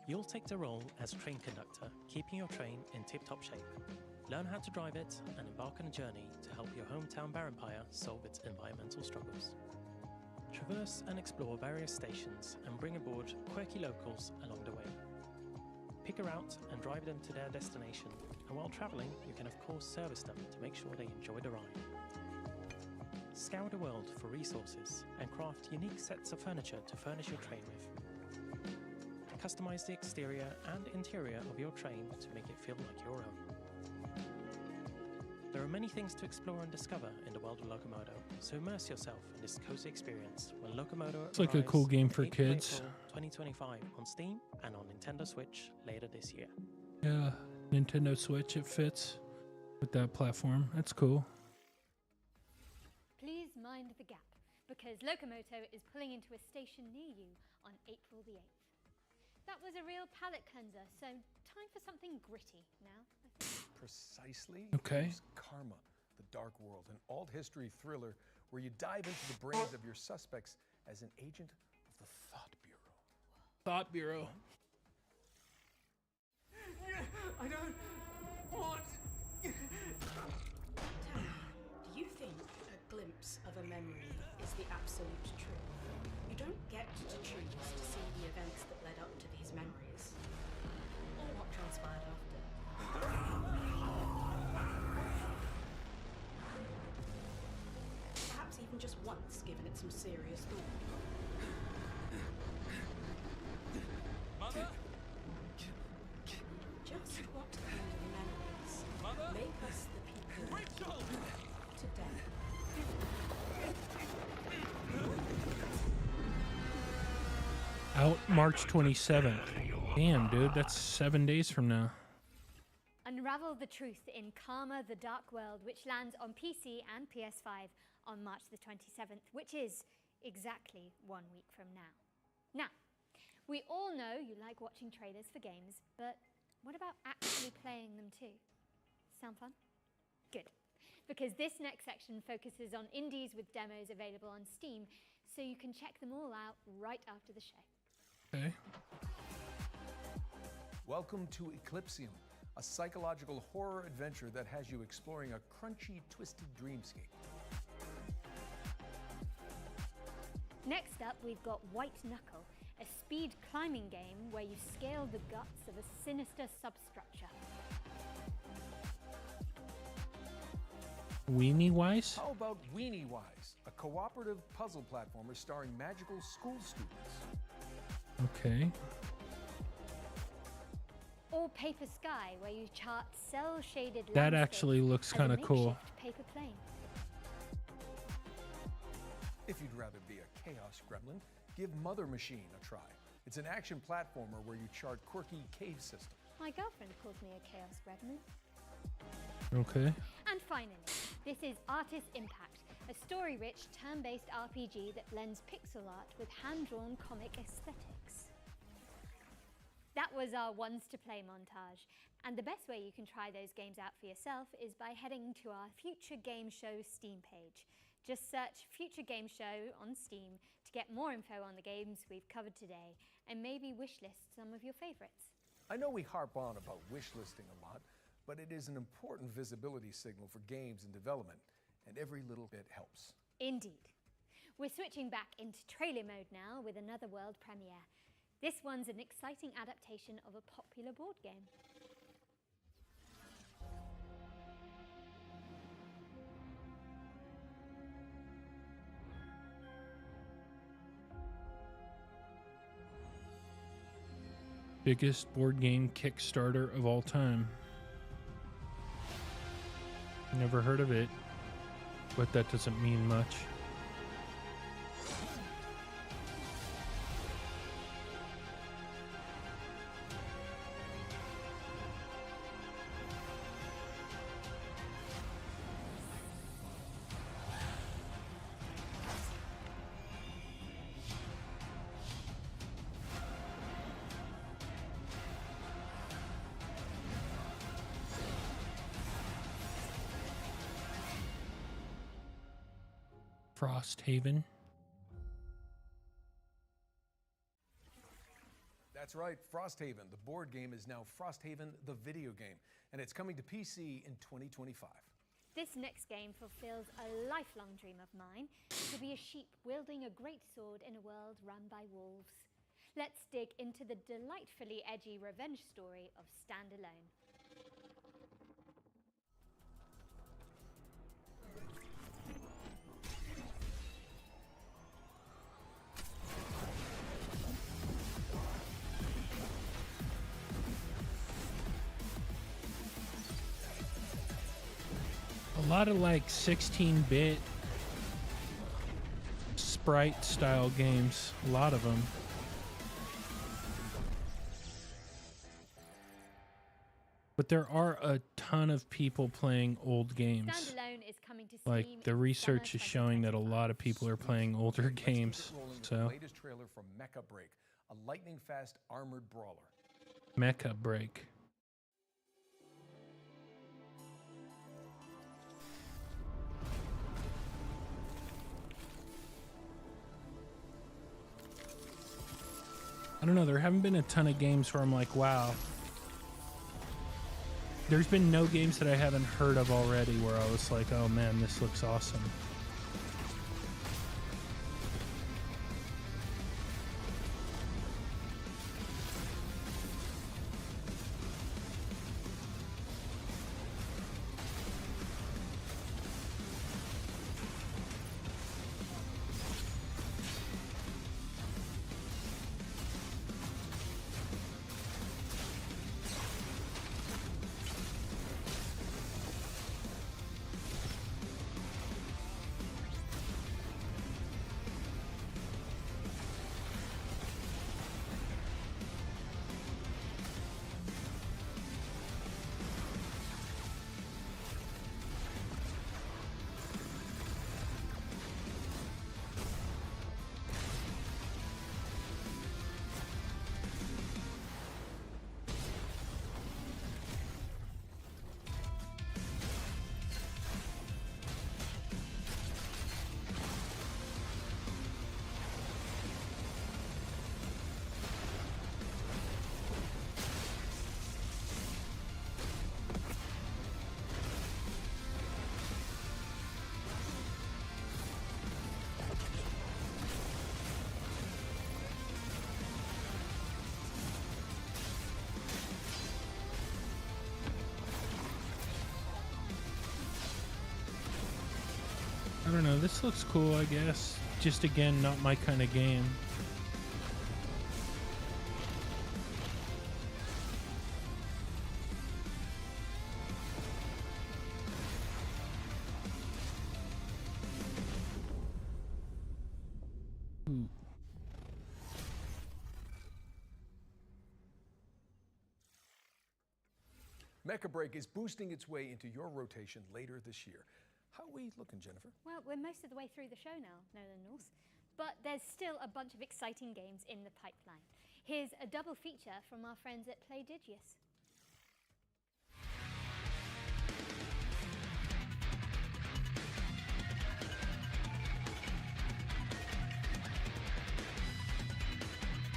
You'll take the role as train conductor, keeping your train in tip-top shape. Learn how to drive it and embark on a journey to help your hometown Barenpire solve its environmental struggles. Traverse and explore various stations and bring aboard quirky locals along the way. Pick her out and drive them to their destination, and while traveling, you can of course service them to make sure they enjoy the ride. Scour the world for resources and craft unique sets of furniture to furnish your train with. Customize the exterior and interior of your train to make it feel like your own. There are many things to explore and discover in the world of Locomoto, so immerse yourself in this cozy experience when Locomoto It's like a cool arrives game on for 8th of kids. April 2025 on Steam and on Nintendo Switch later this year. Yeah, Nintendo Switch, it fits with that platform. That's cool. Please mind the gap, because Locomoto is pulling into a station near you on April the 8th. That was a real palate cleanser, so time for something gritty now. Precisely. Okay. Here's Karma, the Dark World, an alt history thriller where you dive into the brains of your suspects as an agent of the Thought Bureau. Thought Bureau. I don't want. Do you think a glimpse of a memory is the absolute truth? You don't get to choose to see the events that led up to these memories, or what transpired after. Perhaps even just once, given it some serious thought. Mother? Just what kind of memories make us the people today? Out March 27th. Damn, dude, that's 7 days from now. Unravel the truth in Karma, the Dark World, which lands on PC and PS5 on March the 27th, which is exactly 1 week from now. Now, we all know you like watching trailers for games, but what about actually playing them too? Sound fun? Good. Because this next section focuses on indies with demos available on Steam, so you can check them all out right after the show. Okay. Welcome to Eclipsium, a psychological horror adventure that has you exploring a crunchy, twisted dreamscape. Next up, we've got White Knuckle, a speed climbing game where you scale the guts of a sinister substructure. Weenie Wise? How about Weenie Wise, a cooperative puzzle platformer starring magical school students? Okay. Or Paper Sky, where you chart cell-shaded That landscapes actually looks as a kind of cool. makeshift paper plane. If you'd rather be a chaos gremlin, give Mother Machine a try. It's an action platformer where you chart quirky cave systems. My girlfriend calls me a chaos gremlin. Okay. And finally, this is Artist Impact, a story-rich, turn-based RPG that blends pixel art with hand-drawn comic aesthetics. That was our ones to play montage, and the best way you can try those games out for yourself is by heading to our Future Game Show Steam page. Just search Future Game Show on Steam to get more info on the games we've covered today, and maybe wishlist some of your favorites. I know we harp on about wishlisting a lot, but it is an important visibility signal for games in development, and every little bit helps. Indeed. We're switching back into trailer mode now with another world premiere. This one's an exciting adaptation of a popular board game. Biggest board game Kickstarter of all time. Never heard of it, but that doesn't mean much. Frosthaven. That's right, Frosthaven, the board game, is now Frosthaven, the video game, and it's coming to PC in 2025. This next game fulfills a lifelong dream of mine, to be a sheep wielding a great sword in a world run by wolves. Let's dig into the delightfully edgy revenge story of Stand Alone. A lot of like 16-bit sprite style games, a lot of them. But there are a ton of people playing old games. Stand Alone is coming to Steam Like the in research summer is showing that a lot of people are playing older games. The So latest trailer from Mecha Break, a lightning-fast armored brawler. Mecha Break. I don't know, there haven't been a ton of games where I'm like, wow. There's been no games that I haven't heard of already where I was like, oh man, this looks awesome. don't know. This looks cool, I guess. Just again, not my kind of game. Ooh. Mecha Break is boosting its way into your rotation later this year. How are we looking, Jennifer? Well, we're most of the way through the show now, Nolan North. But there's still a bunch of exciting games in the pipeline. Here's a double feature from our friends at Playdigious.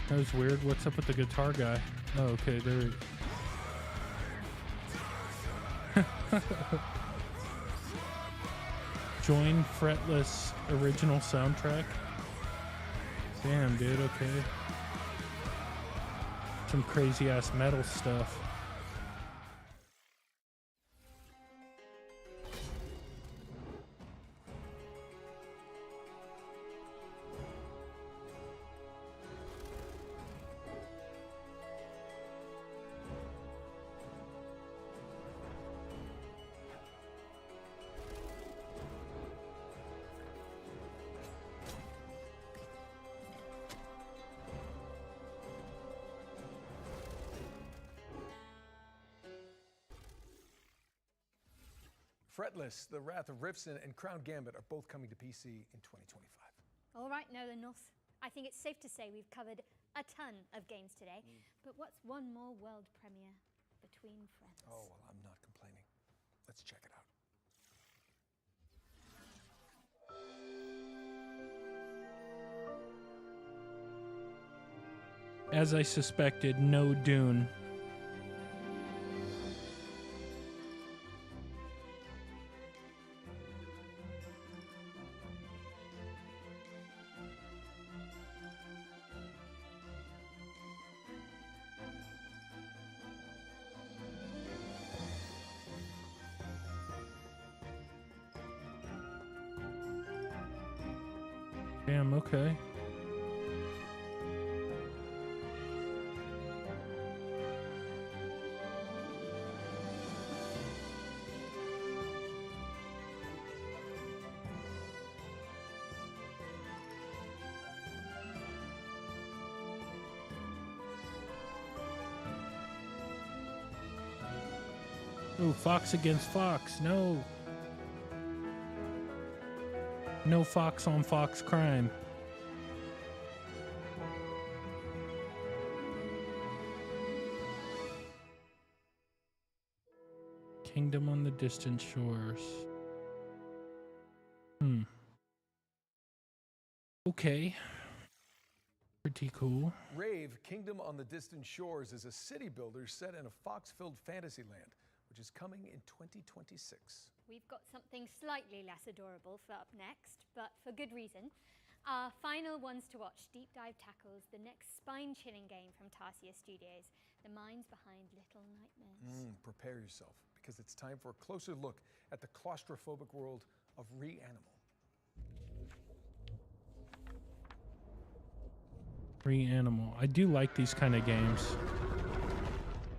That was weird. What's up with the guitar guy? Oh, okay, there. Join Fretless original soundtrack. Damn, dude, okay. Some crazy ass metal stuff. Fretless, The Wrath of Rifson, and Crown Gambit are both coming to PC in 2025. All right, Nolan North. I think it's safe to say we've covered a ton of games today. But what's one more world premiere between friends? Oh, well, I'm not complaining. Let's check it out. As I suspected, no Dune. Damn, okay. Oh, Fox against Fox, no. No Fox on Fox crime. Kingdom on the Distant Shores. Okay. Pretty cool. Rave, Kingdom on the Distant Shores is a city builder set in a Fox-filled fantasy land, which is coming in 2026. We've got something slightly less adorable for up next, but for good reason. Our final ones to watch deep dive tackles the next spine-chilling game from Tarsier Studios, the minds behind Little Nightmares. Prepare yourself, because it's time for a closer look at the claustrophobic world of Reanimal. Reanimal. I do like these kind of games.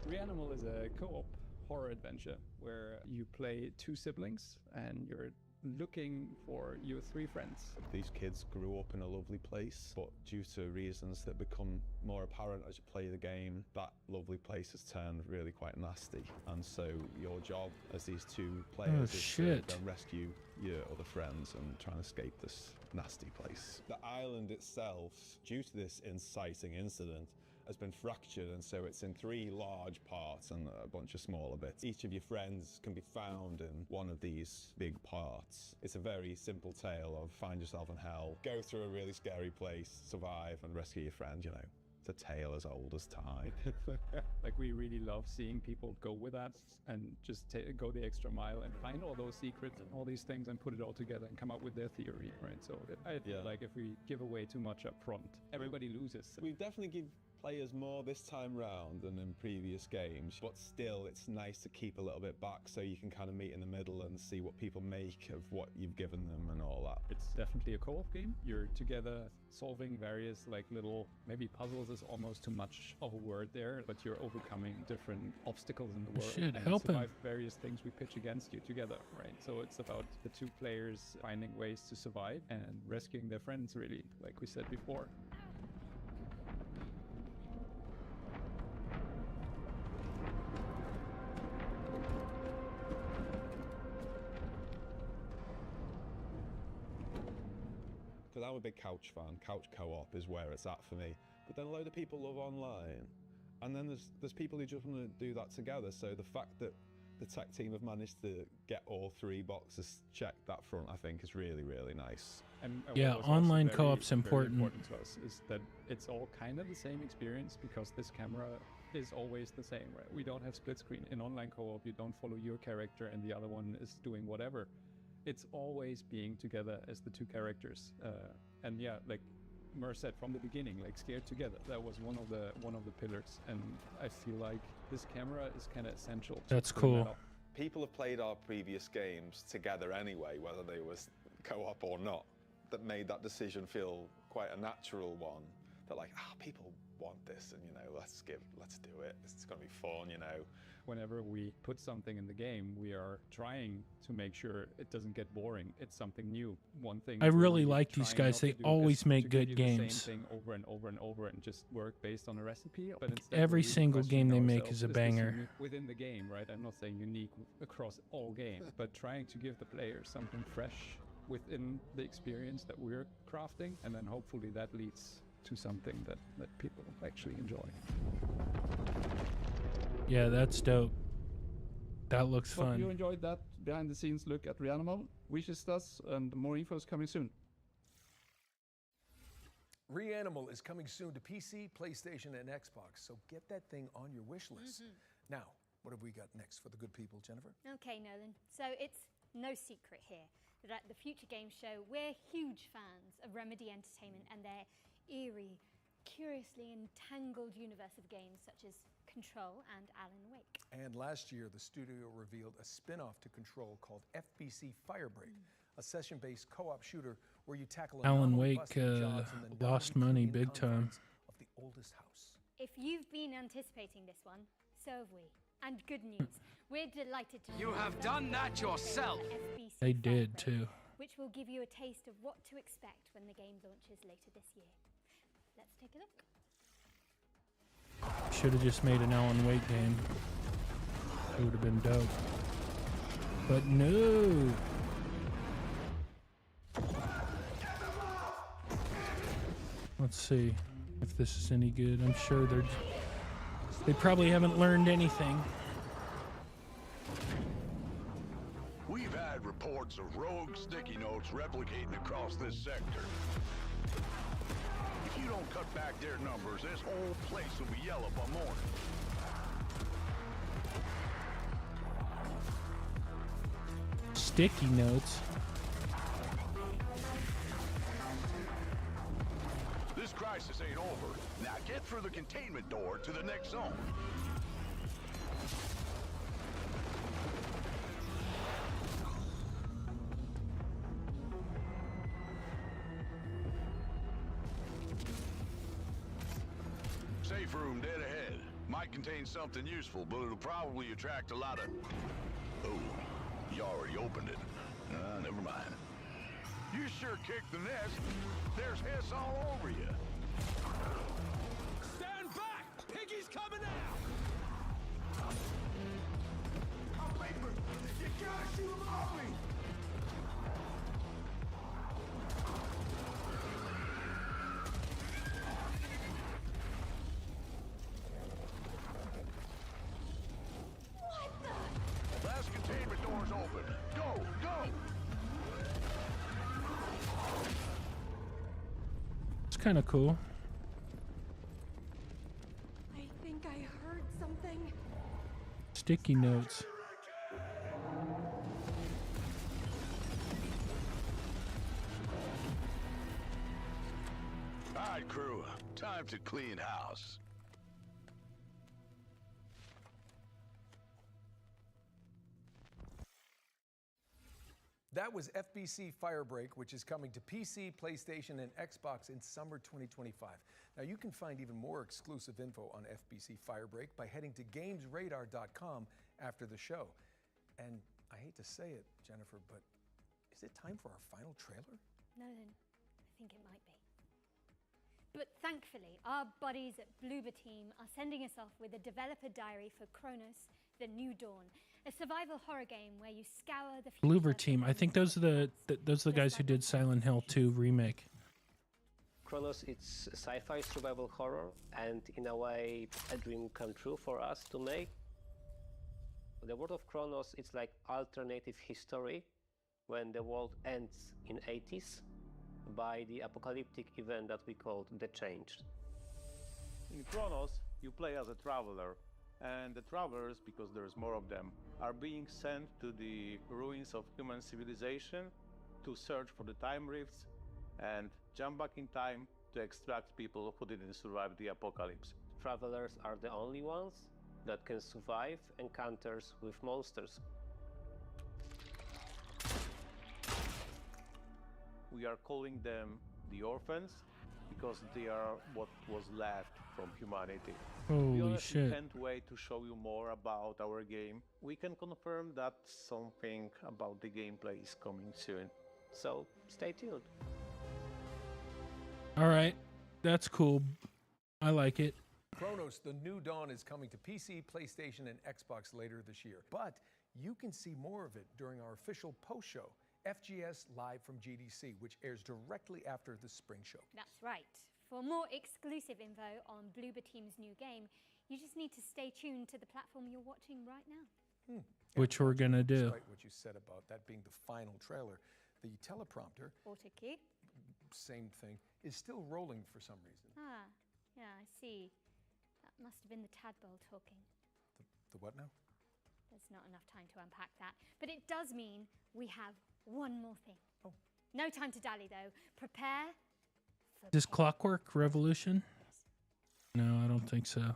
Reanimal is a co-op horror adventure where you play two siblings and you're looking for your three friends. These kids grew up in a lovely place, but due to reasons that become more apparent as you play the game, that lovely place has turned really quite nasty. And so your job as these two players is to go and rescue your other friends and try and escape this nasty place. The island itself, due to this inciting incident, has been fractured, and so it's in three large parts and a bunch of smaller bits. Each of your friends can be found in one of these big parts. It's a very simple tale of find yourself in hell, go through a really scary place, survive and rescue your friend, you know. It's a tale as old as time. Like, we really love seeing people go with that and just go the extra mile and find all those secrets and all these things and put it all together and come up with their theory, right? So I feel like if we give away too much up front, everybody loses. We definitely give players more this time round than in previous games, but still it's nice to keep a little bit back so you can kind of meet in the middle and see what people make of what you've given them and all that. It's definitely a co-op game. You're together solving various like little, maybe puzzles is almost too much of a word there, but you're overcoming different obstacles in the world. Shit, and help him. survive various things we pitch against you together, right? So it's about the two players finding ways to survive and rescuing their friends, really, like we said before. Because I'm a big couch fan. Couch co-op is where it's at for me. But then a load of people love online. And then there's people who just want to do that together. So the fact that the tech team have managed to get all 3 boxes checked that front, I think is really, really nice. And Yeah, what was also online very, co-op's very important. to us is that it's all kind of the same experience because this camera is always the same, right? We don't have split screen. In online co-op, you don't follow your character and the other one is doing whatever. It's always being together as the two characters. And yeah, like Mer said from the beginning, like scared together. That was one of the pillars, and I feel like this camera is kind of essential. That's to bring that cool. up. People have played our previous games together anyway, whether they was co-op or not. That made that decision feel quite a natural one. That like, people want this, and let's do it. It's gonna be fun, Whenever we put something in the game, we are trying to make sure it doesn't get boring. It's something new. One thing I we're really like these trying guys. not to They do always is make to give good you games. The same thing over and over and over and just work based on a recipe. But instead Every we're really single game they questioning make ourselves, is a this banger. unique within the game, right? I'm not saying unique across all games, but trying to give the player something fresh within the experience that we're crafting, and then hopefully that leads to something that people actually enjoy. Yeah, that's dope. That looks Hope fun. you enjoyed that behind the scenes look at Reanimal. Wishes us, and more info is coming soon. Reanimal is coming soon to PC, PlayStation, and Xbox, so get that thing on your wish list. Now, what have we got next for the good people, Jennifer? Okay, Nolan. So it's no secret here that at the Future Game Show, we're huge fans of Remedy Entertainment and their eerie, curiously entangled universe of games such as Control and Alan Wake. And last year, the studio revealed a spin-off to Control called FBC Firebreak, a session-based co-op shooter where you tackle Alan anomaly Wake busting jobs and then lost dive money into the big time. confines of the oldest house. If you've been anticipating this one, so have we. And good news, we're delighted to You have done that yourself. FBC They did Firebreak, too. which will give you a taste of what to expect when the game launches later this year. Let's take a look. Should have just made an Alan Wake game. It would have been dope. But no. Let's see if this is any good. I'm sure they probably haven't learned anything. We've had reports of rogue sticky notes replicating across this sector. If you don't cut back their numbers, this whole place will be yellow by morning. Sticky notes. This crisis ain't over. Now get through the containment door to the next zone. Safe room dead ahead. Might contain something useful, but it'll probably attract a lot of... Oh, you already opened it. Never mind. You sure kicked the nest. There's hiss all over you. Stand back! Piggy's coming out! I'm waiting. You gotta shoot him off me! Last containment door's open. Go, go! It's kind of cool. I think I heard something. Sticky notes. All right, crew. Time to clean house. That was FBC Firebreak, which is coming to PC, PlayStation, and Xbox in summer 2025. Now, you can find even more exclusive info on FBC Firebreak by heading to GamesRadar.com after the show. And I hate to say it, Jennifer, but is it time for our final trailer? No, then I think it might be. But thankfully, our buddies at Bloober Team are sending us off with a developer diary for Kronos, The New Dawn, a survival horror game where you scour the future. Bloober Team. I think those are the guys who did Silent Hill 2 remake. Kronos, it's sci-fi survival horror, and in a way, a dream come true for us to make. The world of Kronos, it's like alternative history when the world ends in 80s by the apocalyptic event that we called The Change. In Kronos, you play as a traveler, and the travelers, because there's more of them, are being sent to the ruins of human civilization to search for the time rifts and jump back in time to extract people who didn't survive the apocalypse. Travelers are the only ones that can survive encounters with monsters. We are calling them the orphans because they are what was left from humanity. Holy we honestly shit. can't wait to show you more about our game. We can confirm that something about the gameplay is coming soon. So stay tuned. All right, that's cool. I like it. Kronos, The New Dawn is coming to PC, PlayStation, and Xbox later this year. But you can see more of it during our official post-show, FGS Live from GDC, which airs directly after the Spring Showcase. That's right. For more exclusive info on Bloober Team's new game, you just need to stay tuned to the platform you're watching right now. Which we're gonna do. Despite what you said about that being the final trailer, the teleprompter, Auto key. same thing, is still rolling for some reason. Ah, yeah, I see. That must have been the tadpole talking. The what now? There's not enough time to unpack that. But it does mean we have one more thing. Oh. No time to dally, though. Prepare for... Does Clockwork Revolution? No, I don't think so.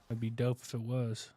It'd be dope if it was.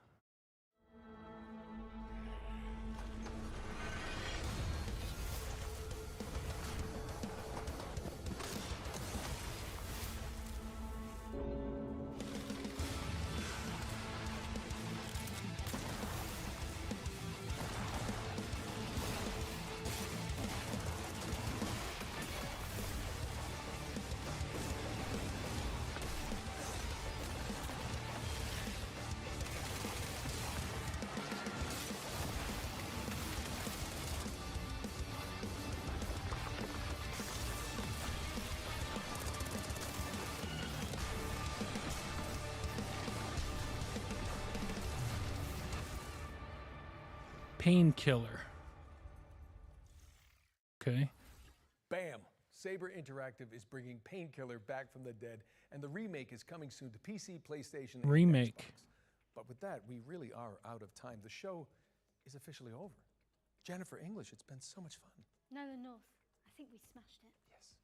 Painkiller. Okay. Bam! Saber Interactive is bringing Painkiller back from the dead, and the remake is coming soon to PC, PlayStation, and Remake. Xbox. But with that, we really are out of time. The show is officially over. Jennifer English, it's been so much fun. Nolan North, I think we smashed it. Yes.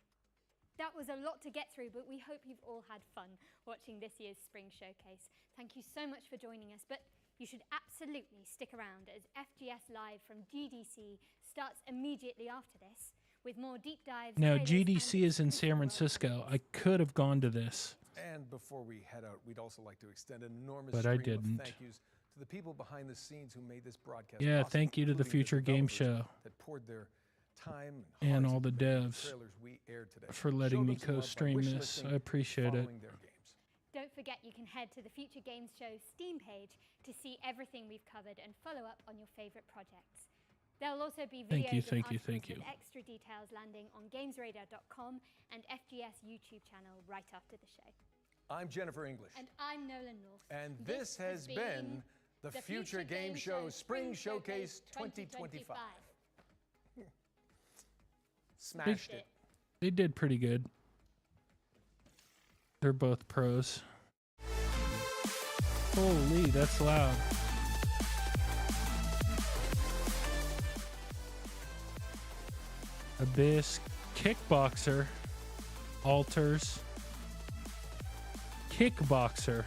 That was a lot to get through, but we hope you've all had fun watching this year's Spring Showcase. Thank you so much for joining us, but you should absolutely stick around as FGS Live from GDC starts immediately after this with more deep dives. Now, trailers, GDC is in San Francisco. I could have gone to this. And before we head out, we'd also like to extend an enormous But I stream of didn't. thank yous to the people behind the scenes who made this broadcast Yeah, possible, thank you to the including Future Game developers Show that poured their time and hearts all the into making devs trailers we aired today. for Show letting me them some love by co-stream wish this. listing I appreciate it. following their games. Don't forget you can head to the Future Games Show Steam page to see everything we've covered and follow up on your favorite projects. There'll also be videos Thank you, and thank you, articles thank you. with extra details landing on GamesRadar.com and FGS YouTube channel right after the show. I'm Jennifer English. And I'm Nolan North. And this has been the Future Game Show Spring Showcase 2025. Smashed it. They did pretty good. They're both pros. Holy, that's loud. Abyss, Kickboxer, Alters, Kickboxer.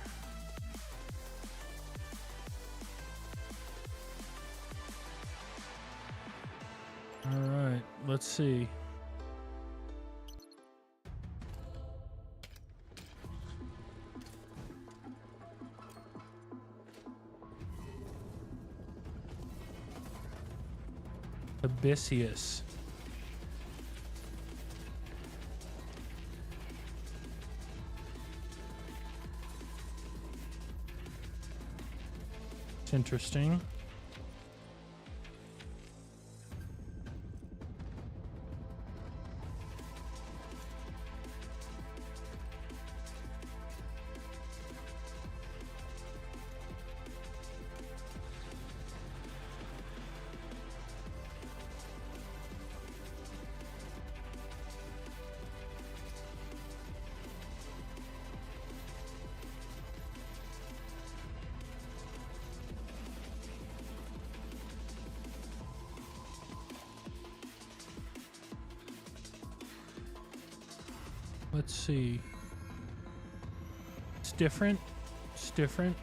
All right, let's see. Abyssius. It's interesting. Let's see. It's different. It's different.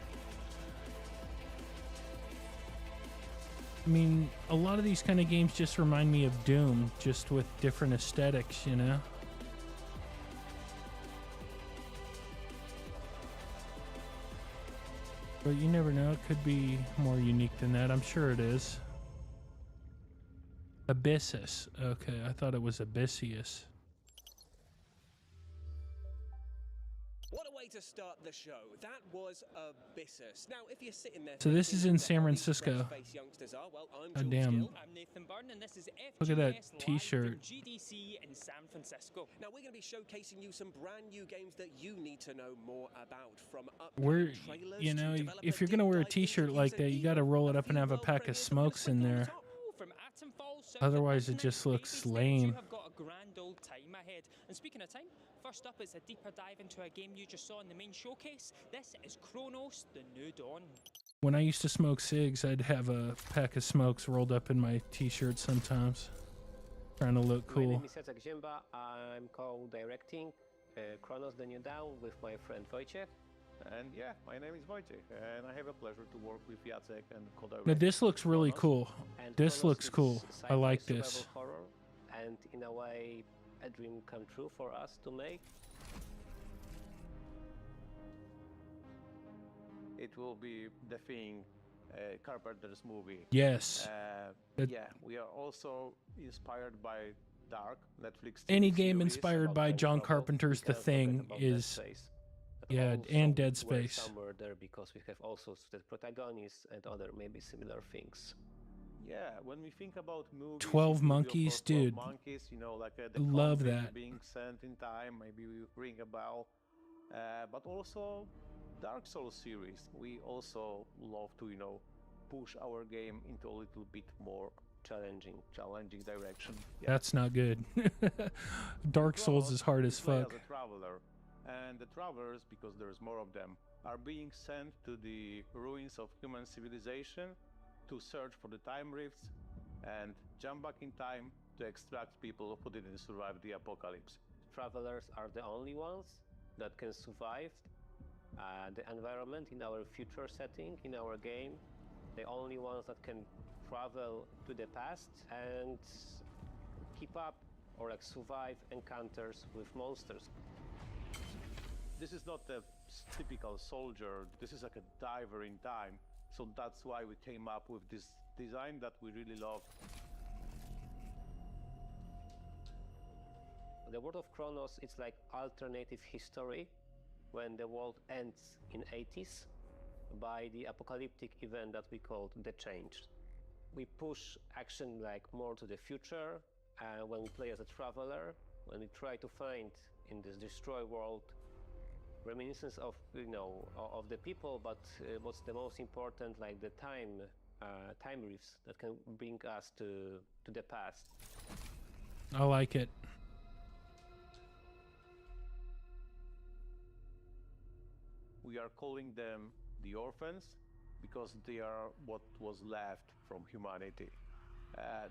I mean, a lot of these kind of games just remind me of Doom, just with different aesthetics, you know? But you never know. It could be more unique than that. I'm sure it is. Abyssus. Okay, I thought it was Abyssius. What a way to start the show. That was Abyssus. Now, if you're sitting there, So this is in San Francisco. Oh, damn. I'm Nathan Byrne, and this is Look at that FGS Live t-shirt. from GDC in San Francisco. Now, we're going to be showcasing you some brand new games that you need to know more about, from We're, you know, if you're gonna wear a t-shirt like that, you gotta roll it up and have a pack of smokes in there. Otherwise, it just looks lame. You have got a grand old time ahead. And speaking of time, first up is a deeper dive into a game you just saw in the main showcase. This is Chronos: The New Dawn. When I used to smoke cigs, I'd have a pack of smokes rolled up in my t-shirt sometimes, trying to look My cool. name is ZOTAC Ziemba. I'm co-directing Chronos: The New Dawn with my friend Wojciech. And yeah, my name is Wojciech, and I have a pleasure to work with Jacek and co-direct. Now this looks really cool. And This Chronos looks is cool. I sci-fi like survival this. horror, and in a way, a dream come true for us to make. It will be The Thing, Carpenter's movie. Yes. Yeah, we are also inspired by Dark, Netflix. Any TV game series inspired about by time John travel. Carpenter's The Thing is, yeah, Also, and Dead we're Space. somewhere there because we have also the protagonists and other maybe similar things. Yeah, when we think about movies, 12 it will be, of Monkeys, course, 12 dude. Monkeys, you know, like the Love convict that. being sent in time, maybe we ring a bell. But also Dark Souls series. We also love to, you know, push our game into a little bit more challenging direction. Yeah. That's not good. Dark Souls is hard as You play fuck. as a traveler, and the travelers, because there's more of them, are being sent to the ruins of human civilization to search for the time rifts and jump back in time to extract people who didn't survive the apocalypse. Travelers are the only ones that can survive the environment in our future setting, in our game. The only ones that can travel to the past and keep up or like survive encounters with monsters. This is not a typical soldier, this is like a diver in time. So that's why we came up with this design that we really love. The world of Chronos is like alternative history when the world ends in 80s by the apocalyptic event that we called the Change. We push action like more to the future when we play as a traveler, when we try to find in this destroyed world reminiscence of, you know, of the people, but what's the most important, like the time rifts that can bring us to the past. I like it. We are calling them the orphans because they are what was left from humanity.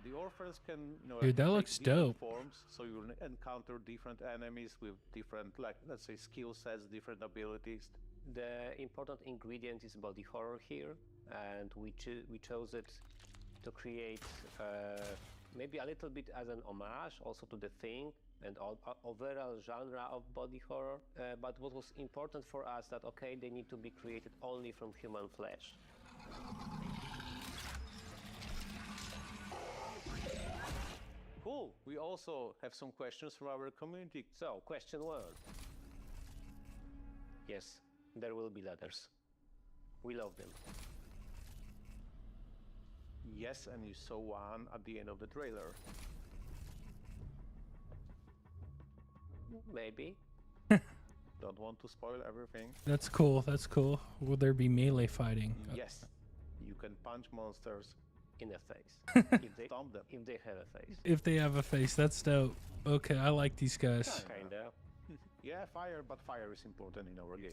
The orphans can, you know, Dude, that take looks different dope. forms, so you'll encounter different enemies with different, like, let's say, skill sets, different abilities. The important ingredient is body horror here, and we chose it to create maybe a little bit as an homage also to The Thing and overall genre of body horror. But what was important for us that, okay, they need to be created only from human flesh. Cool. We also have some questions from our community. So, question 1. Yes, there will be ladders. We love them. Yes, and you saw one at the end of the trailer. Maybe. Don't want to spoil everything. That's cool. That's cool. Will there be melee fighting? Yes. You can punch monsters in the face. if they stomp them. If they have a face. If they have a face, that's dope. Okay, I like these guys. Kinda. Yeah, fire, but fire is important in our game.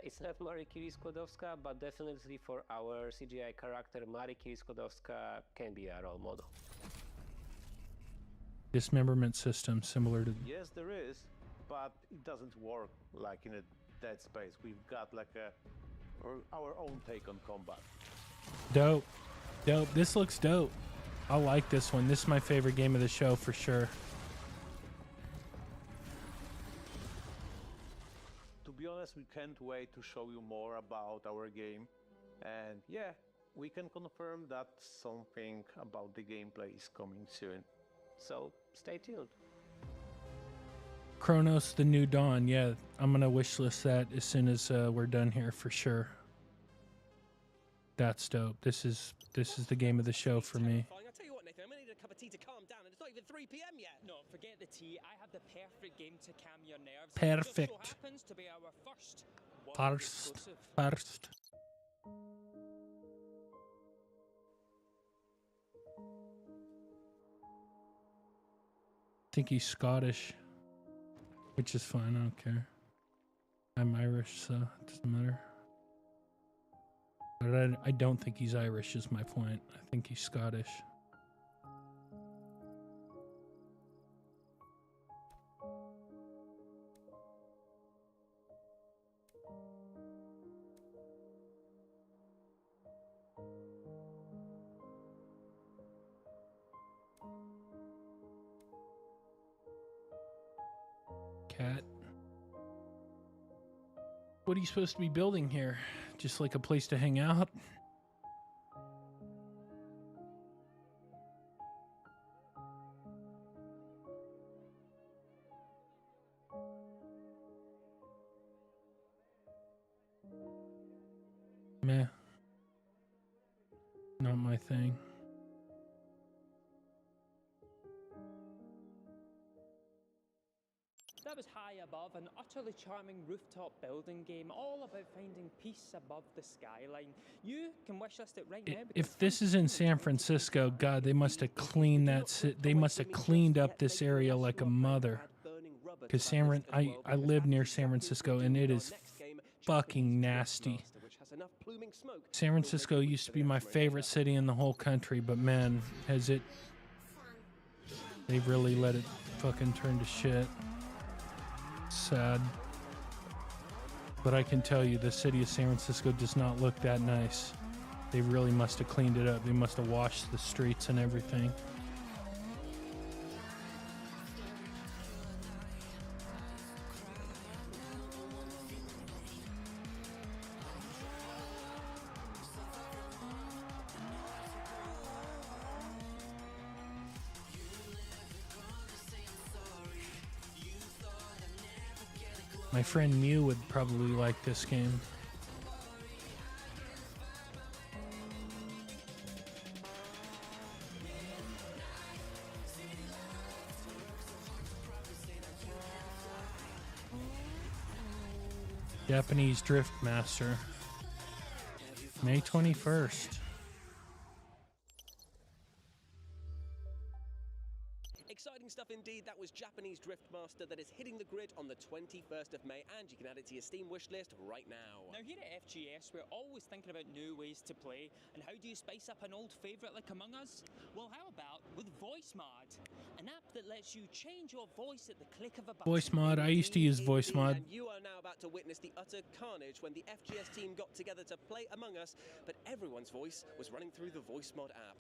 It's not Mariki Skłodowska, but definitely for our CGI character, Mariki Skłodowska can be a role model. Dismemberment system similar to... Yes, there is, but it doesn't work like in a Dead Space. We've got like our own take on combat. Dope. Dope. This looks dope. I like this one. This is my favorite game of the show for sure. To be honest, we can't wait to show you more about our game. And yeah, we can confirm that something about the gameplay is coming soon. So stay tuned. Chronos: The New Dawn. Yeah, I'm gonna wishlist that as soon as we're done here for sure. That's dope. This is the game of the show for me. I'll tell you what, Nathan, I'm gonna need a cup of tea to calm down, and it's not even 3 p.m. yet. No, forget the tea. I have the perfect game to calm your nerves. Perfect. It just so happens to be our first. First. I think he's Scottish, which is fine. I don't care. I'm Irish, so it doesn't matter. But I don't think he's Irish is my point. I think he's Scottish. Cat. What are you supposed to be building here? Just like a place to hang out? Meh. Not my thing. That was High Above, an utterly charming rooftop building game, all about finding peace above the skyline. You can wishlist it right now. If this is in San Francisco, God, they must have cleaned that. They must have cleaned up this area like a mother. Because I live near San Francisco, and it is fucking nasty. San Francisco used to be my favorite city in the whole country, but man, they've really let it fucking turn to shit. Sad. But I can tell you the city of San Francisco does not look that nice. They really must have cleaned it up. They must have washed the streets and everything. My friend Mew would probably like this game. Japanese Drift Master. May 21st. Exciting stuff indeed. That was Japanese Drift Master that is hitting the grid on the 21st of May, and you can add it to your Steam wishlist right now. Now here at FGS, we're always thinking about new ways to play, and how do you spice up an old favourite like Among Us? Well, how about with Voice Mod? An an app that lets you change your voice at the click of a button. Voice mod. I used to use voice mod. And you are now about to witness the utter carnage when the FGS team got together to play Among Us, but everyone's voice was running through the voice mod app.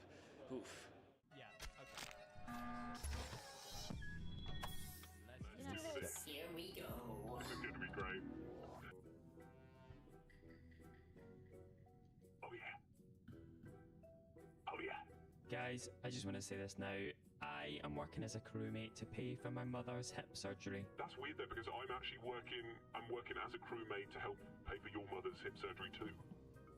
Oof. Yeah, okay. Here we go. This is gonna be great. Oh yeah. Oh yeah. Guys, I just want to say this now. I am working as a crewmate to pay for my mother's hip surgery. That's weird though, because I'm actually working as a crewmate to help pay for your mother's hip surgery too.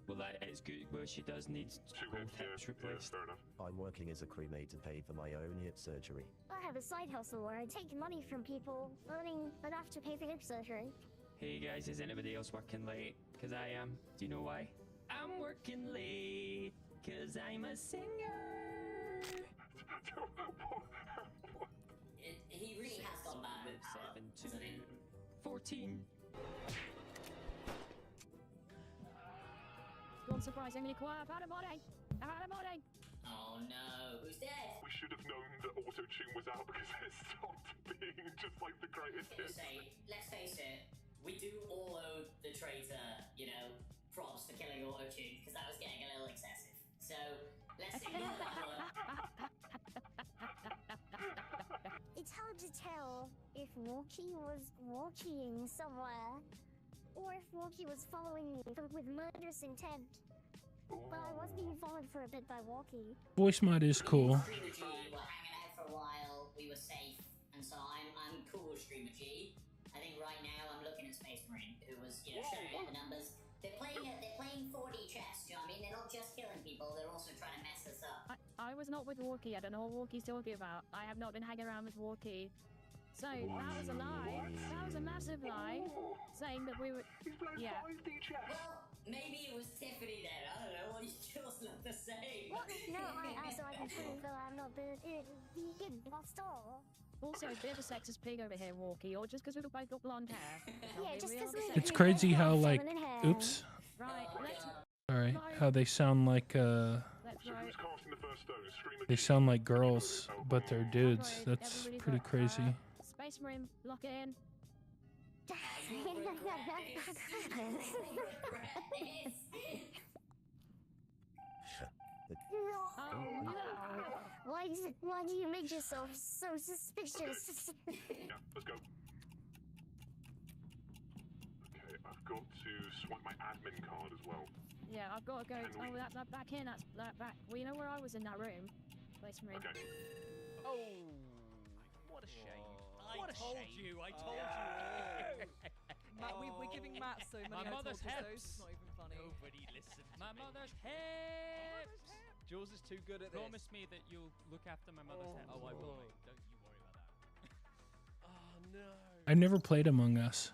Well, that is good. Well, she does need both hips replaced. Fair enough. I'm working as a crewmate to pay for my own hip surgery. I have a side hustle where I take money from people, earning enough to pay for hip surgery. Hey guys, is anybody else working late? Because I am. Do you know why? I'm working late because I'm a singer. He really has gone bad with 7 to 14. Gone surprisingly quiet. I've had a body. I've had a body. Oh no, who's dead? We should have known that auto-tune was out because it stopped being just like the greatest hits. Let's face it, we do all owe the traitor, props for killing auto-tune because that was getting a little excessive. So, let's ignore that one. It's hard to tell if Walkie was walking somewhere, or if Walkie was following me with murderous intent. But I was being followed for a bit by Walkie. Voice mod is cool. Streamer G, we're hanging out for a while, we were safe, and so I'm cool with Streamer G. I think right now I'm looking at Space Marine, who was, showing out the numbers. They're playing 4D chess, do you know what I mean? They're not just killing people, they're also trying to mess us up. I was not with Walkie. I don't know what Walkie's talking about. I have not been hanging around with Walkie. So that was a lie. That was a massive lie. Saying that we were. Yeah. Well, maybe it was Tiffany then. I don't know. Well, you just look the same. What? No, so I can prove that I'm not vegan lost all. Also, a bit of a sexist pig over here, Walkie, or just because we've both got blonde hair. Yeah, just because we. It's crazy how like, oops. Right. Sorry, how they sound like they sound like girls, but they're dudes. That's pretty crazy. Space Marine, lock it in. Why do you make yourself so suspicious? Yeah, let's go. Okay, I've got to swipe my admin card as well. Yeah, I've got to go. Oh, that's back in. That's that back. Well, you know where I was in that room? Space Marine. Okay. Oh, what a shame. I told you. Matt, we're giving Matt so many My mother's hips. It's not even funny. Nobody listens. My mother's hips. Jules is too good at this. Promise me that you'll look after my mother's hips. Oh, I will. Don't you worry about that. Oh no. I never played Among Us.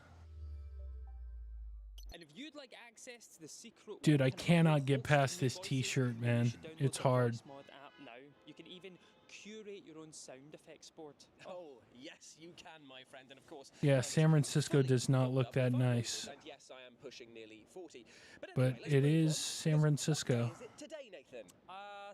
And if you'd like access to the secret Dude, I cannot get past this t-shirt, man. It's hard. Mod app now. You can even curate your own sound effects board. Oh, yes, you can, my friend. And of course, Yeah, San Francisco does not look that nice. and yes, I am pushing nearly 40. But it is San Francisco. Is it today, Nathan?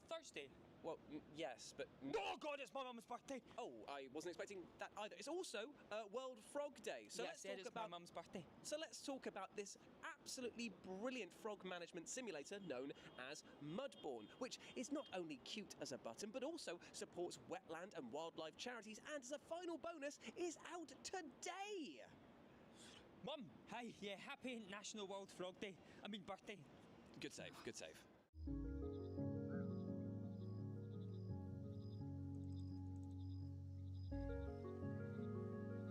Thursday. Well, yes, but... Oh, God, it's my mum's birthday. Oh, I wasn't expecting that either. It's also World Frog Day. So yes, let's talk about my mum's birthday. So let's talk about this absolutely brilliant frog management simulator known as Mudborn, which is not only cute as a button, but also supports wetland and wildlife charities, and as a final bonus, is out today. Mum, hi, yeah, happy National World Frog Day. I mean, birthday. Good save, good save.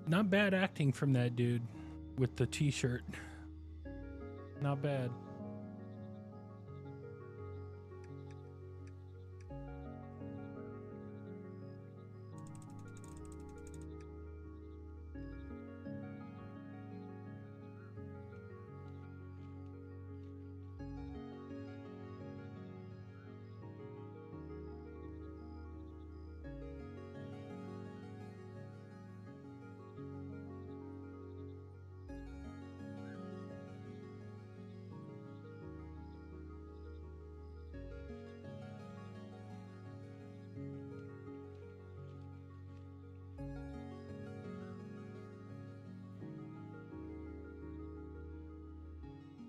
Not bad acting from that dude with the t-shirt. Not bad.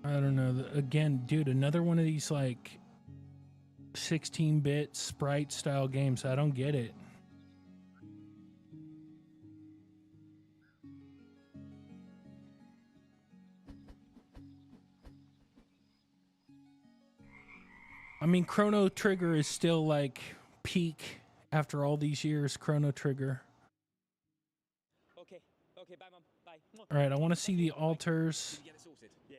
I don't know. Again, dude, another one of these like 16-bit sprite style games. I don't get it. I mean, Chrono Trigger is still like peak after all these years. Chrono Trigger. Okay, bye, Mum. Bye. All right, I want to see the altars. Yeah,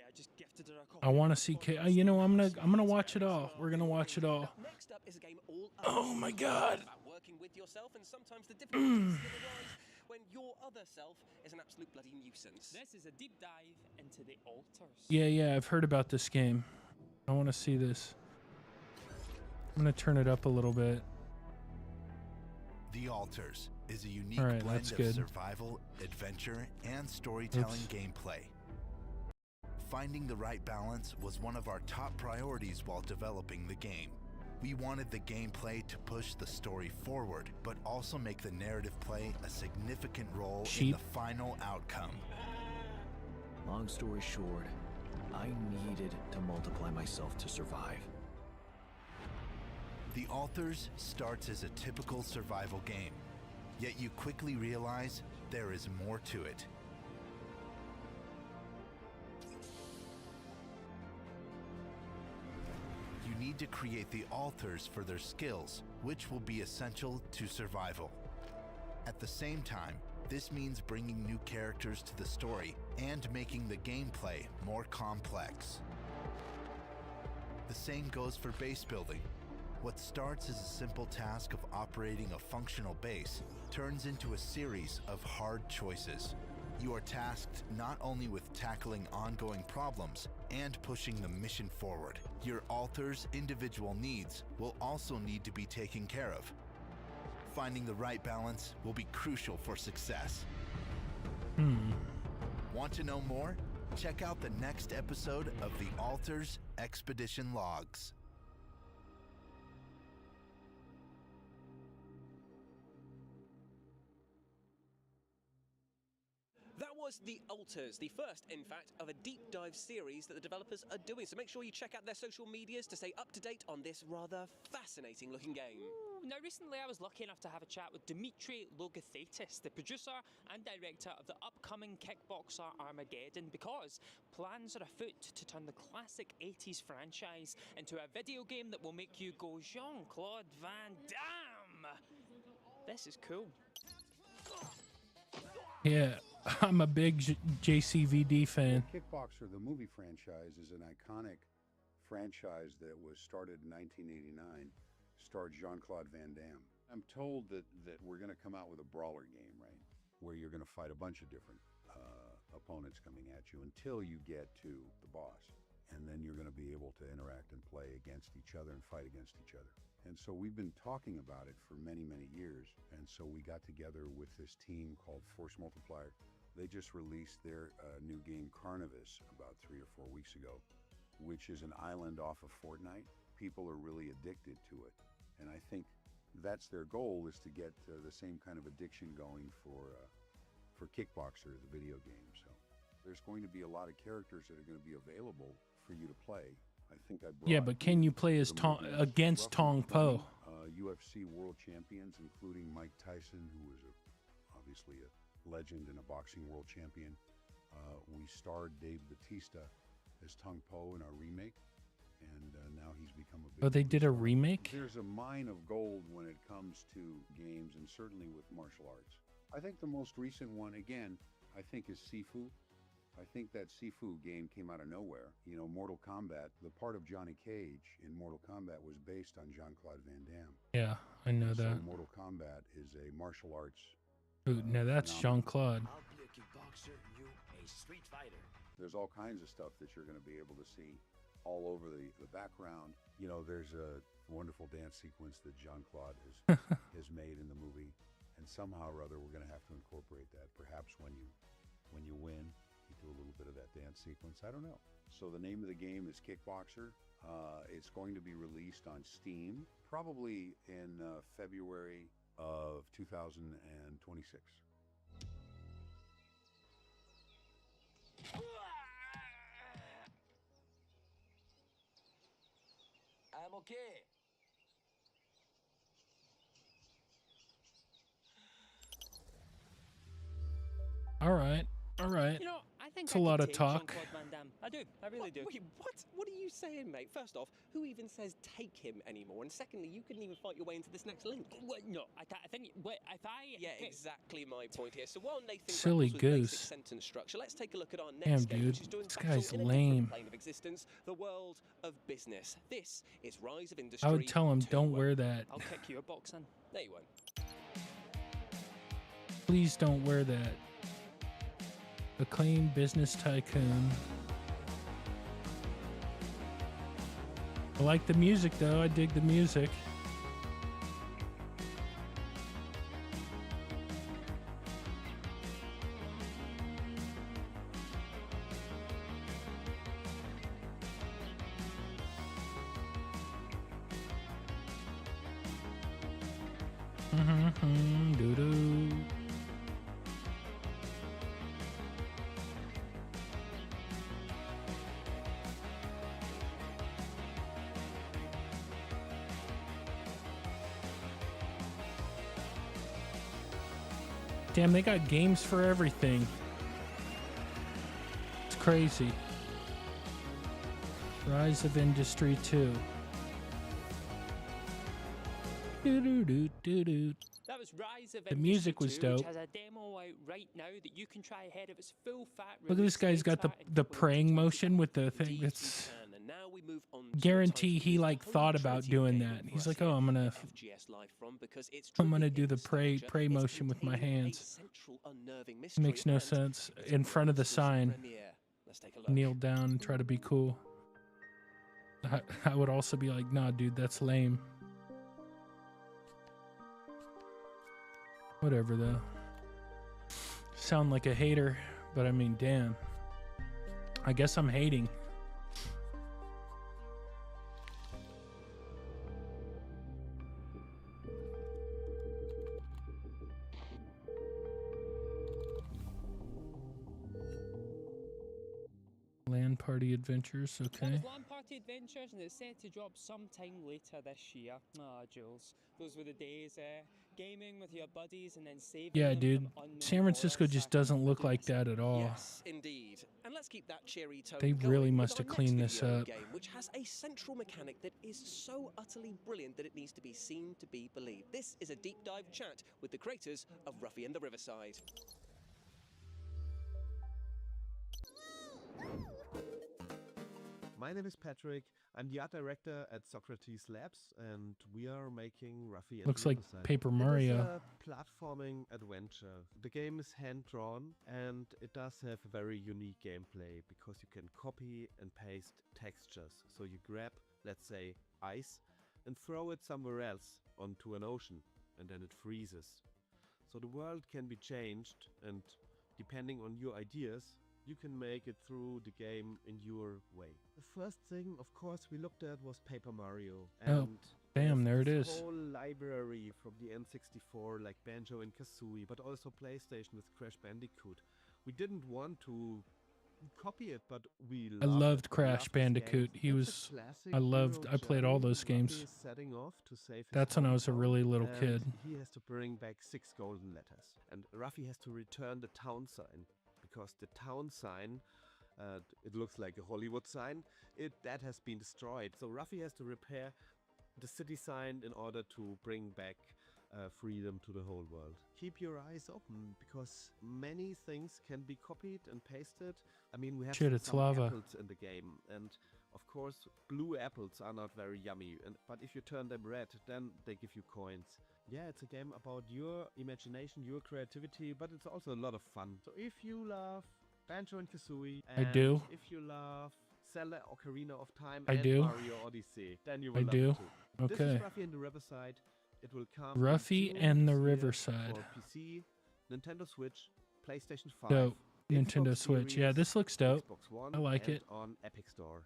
I just gifted her a copy. I want to see. You know, I'm gonna watch it all. We're gonna watch it all. Next up is a game all Oh my God. about working with yourself, and sometimes the difficulties that arise when your other self is an absolute bloody nuisance. This is a deep dive into the altars. Yeah, I've heard about this game. I want to see this. I'm gonna turn it up a little bit. The Altars is a unique All right, blend that's of good. survival, adventure, and storytelling gameplay. Finding the right balance was one of our top priorities while developing the game. We wanted the gameplay to push the story forward, but also make the narrative play a significant role in the final outcome. Long story short, I needed to multiply myself to survive. The Altars starts as a typical survival game, yet you quickly realize there is more to it. You need to create the altars for their skills, which will be essential to survival. At the same time, this means bringing new characters to the story and making the gameplay more complex. The same goes for base building. What starts as a simple task of operating a functional base turns into a series of hard choices. You are tasked not only with tackling ongoing problems and pushing the mission forward. Your altar's individual needs will also need to be taken care of. Finding the right balance will be crucial for success. Want to know more? Check out the next episode of The Altars Expedition Logs. That was The Altars, the first, in fact, of a deep dive series that the developers are doing. So make sure you check out their social medias to stay up to date on this rather fascinating looking game. Now, recently I was lucky enough to have a chat with Dimitri Logothetis, the producer and director of the upcoming Kickboxer Armageddon, because plans are afoot to turn the classic 80s franchise into a video game that will make you go Jean-Claude Van Damme. This is cool. Yeah, I'm a big JCVD fan. Kickboxer, the movie franchise, is an iconic franchise that was started in 1989, starred Jean-Claude Van Damme. I'm told that we're going to come out with a brawler game, right? Where you're going to fight a bunch of different opponents coming at you until you get to the boss. And then you're going to be able to interact and play against each other and fight against each other. And so we've been talking about it for many, many years. And so we got together with this team called Force Multiplier. They just released their new game Carnivis about 3 or 4 weeks ago, which is an island off of Fortnite. People are really addicted to it. And I think that's their goal, is to get the same kind of addiction going for Kickboxer, the video game. So there's going to be a lot of characters that are going to be available for you to play. I think I brought, Yeah, but can you play as against Tong Po? UFC world champions, including Mike Tyson, who was obviously a legend and a boxing world champion. We starred Dave Bautista as Tong Po in our remake, and now he's become a big... Oh, they did a remake? There's a mine of gold when it comes to games, and certainly with martial arts. I think the most recent one, again, I think is Sifu. I think that Sifu game came out of nowhere. You know, Mortal Kombat, the part of Johnny Cage in Mortal Kombat was based on Jean-Claude Van Damme. Yeah, I know that. So Mortal Kombat is a martial arts... Ooh, now that's Jean-Claude. I'll be a kickboxer, you a street fighter. There's all kinds of stuff that you're going to be able to see all over the background. You know, there's a wonderful dance sequence that Jean-Claude has made in the movie. And somehow or other, we're going to have to incorporate that. Perhaps when you win, you do a little bit of that dance sequence. I don't know. So the name of the game is Kickboxer. It's going to be released on Steam, probably in February of 2026. okay. All right. All right. You know, I think It's a I lot could of take talk. Jean-Claude Van Damme. I do. I really do. Wait, what? What are you saying, mate? First off, who even says take him anymore? And secondly, you couldn't even fight your way into this next link. What? No, I can't. I think. Wait, if I. Yeah, exactly my point here. So while Nathan Silly grapples with basic goose. sentence structure, let's take a look at our Damn, next game, dude. which is doing This battle guy's in a lame. different plane of existence, the world of business. This is Rise of Industry. I would tell him, 2. don't wear that. I'll kick you a boxing. No, you won't. Please don't wear that. Acclaimed business tycoon. I like the music though. I dig the music. Doo-doo. Damn, they got games for everything. It's crazy. Rise of Industry 2. Doo-doo-doo-doo-doo. That was Rise of The music was Industry 2, dope. which has a demo out right now that you can try ahead of its full fat Look at this guy's got the praying motion with the thing. It's And now we move on to guarantee he like thought about doing that. He's like, oh, I'm gonna do the pray motion with my hands. Makes no sense. In front of the sign, kneel down and try to be cool. I would also be like, nah, dude, that's lame. Whatever though. Sound like a hater, but I mean, damn. I guess I'm hating. Land Party Adventures, That okay. was Land Party Adventures, and it's set to drop sometime later this year. Ah, Jules, those were the days, gaming with your buddies and then saving Yeah, them dude. from unknown San Francisco horrors. just doesn't look like that at all. Yes, indeed. And let's keep that cheery tone They going really with must our have cleaned next this video up. game, which has a central mechanic that is so utterly brilliant that it needs to be seen to be believed. This is a deep dive chat with the creators of Ruffy and the Riverside. My name is Patrick. I'm the art director at Socrates Labs, and we are making Ruffy and Looks the like Riverside. Paper It Mario. is a platforming adventure. The game is hand-drawn, and it does have a very unique gameplay because you can copy and paste textures. So you grab, let's say, ice and throw it somewhere else onto an ocean, and then it freezes. So the world can be changed, and depending on your ideas, you can make it through the game in your way. The first thing, of course, we looked at was Paper Mario. Oh, damn, there it this is. whole library from the N64, like Banjo and Kazooie, but also PlayStation with Crash Bandicoot. We didn't want to copy it, but we I loved it. We Crash loved this Bandicoot. game. He It's a was, classic I played all hero those journey. games. Ruffy is setting off to save his That's when I was a hometown, really little and kid. He has to bring back 6 golden letters. And Ruffy has to return the town sign, because the town sign, it looks like a Hollywood sign, that has been destroyed. So Ruffy has to repair the city sign in order to bring back freedom to the whole world. Keep your eyes open, because many things can be copied and pasted. I mean, we have Shit, it's some lava. apples in the game, and of course, blue apples are not very yummy, but if you turn them red, then they give you coins. Yeah, it's a game about your imagination, your creativity, but it's also a lot of fun. So if you love Banjo and Kazooie, I and do. if you love Zelda Ocarina of Time I and do. Mario Odyssey, then you will I love do. it too. This Okay. is Ruffy and the Riverside. It will come in Ruffy June and the this year Riverside. for PC, Nintendo Switch, PlayStation 5, Dope. Xbox Nintendo Switch. Yeah, Series, this looks dope. Xbox One, I like and it. on Epic Store.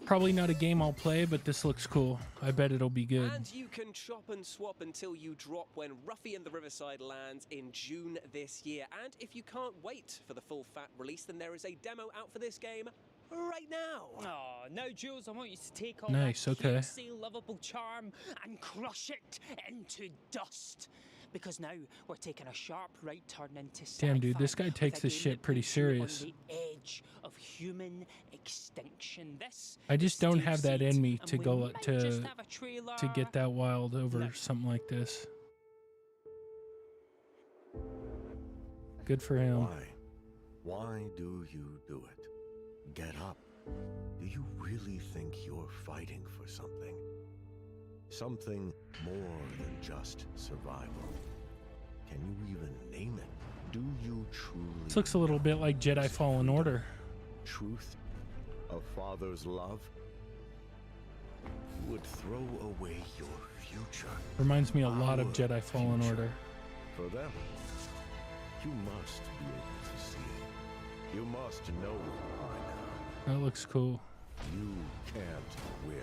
Probably not a game I'll play, but this looks cool. I bet it'll be good. And you can chop and swap until you drop when Ruffy and the Riverside lands in June this year. And if you can't wait for the full fat release, then there is a demo out for this game right now. Oh, now, Jules, I want you to take all Nice, that okay. cutesy, lovable charm and crush it into dust. Because now we're taking a sharp right turn into Damn, dude, this sci-fi guy with takes a this game shit that pretty puts you on serious. the edge of human extinction. This I is just don't Steel have that Seed, in me and to we go might just have a trailer. to get that wild over No. something like this. Good for him. Why do you do it? Get up. Do you really think you're fighting for something? Something more than just survival. Can you even name it? Do you truly? This looks a little bit like Jedi Fallen Order. Truth? A father's love? You would throw away your future. Reminds me a lot of Jedi Fallen Order. For them, you must be able to see it. You must know it by now. That looks cool. You can't win.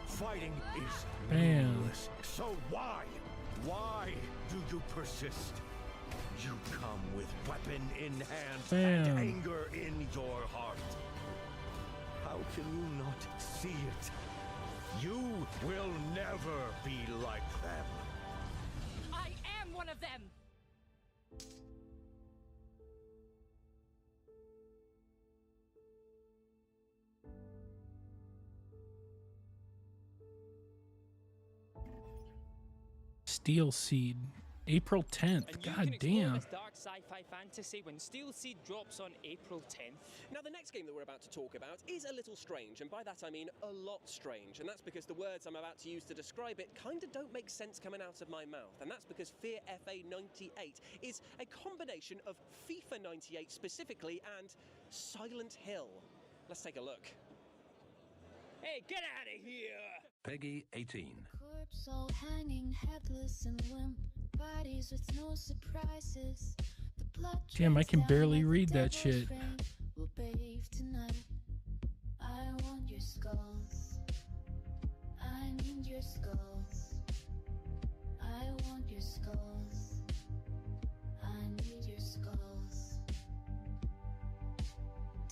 Fighting is Bam. meaningless. So why? Why do you persist? You come with weapon in hand Bam. and anger in your heart. How can you not see it? You will never be like them. I am one of them. Steel Seed, April 10th. And you God can explore damn. this dark sci-fi fantasy when Steel Seed drops on April 10th. Now, the next game that we're about to talk about is a little strange, and by that I mean a lot strange, and that's because the words I'm about to use to describe it kind of don't make sense coming out of my mouth, and that's because Fear FA 98 is a combination of FIFA 98 specifically and Silent Hill. Let's take a look. Hey, get out of here! Peggy 18. Corpse all hanging headless and limp, bodies with no surprises. The blood Damn, I can drains barely down like read the that devil's shit. rain. We'll bathe tonight. I want your skulls. I need your skulls. I want your skulls. I need your skulls.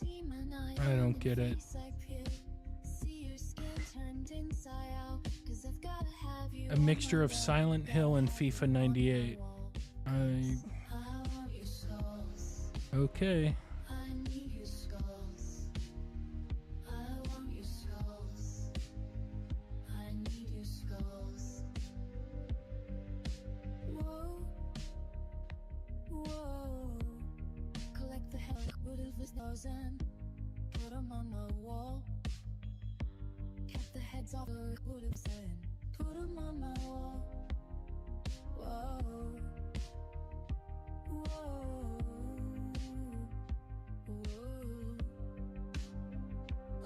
Demon eye I don't on get your it. face I peer. See your skin turned inside out, 'cause I've gotta have you A on mixture my of Silent Hill and FIFA 98. I want your skulls. Okay. I need your skulls. I want your skulls. I need your skulls. Whoa, whoa. Collect the hell out of his nose and put 'em on my wall. Cut the heads off the wood of sin. Put 'em on my wall. Whoa, whoa.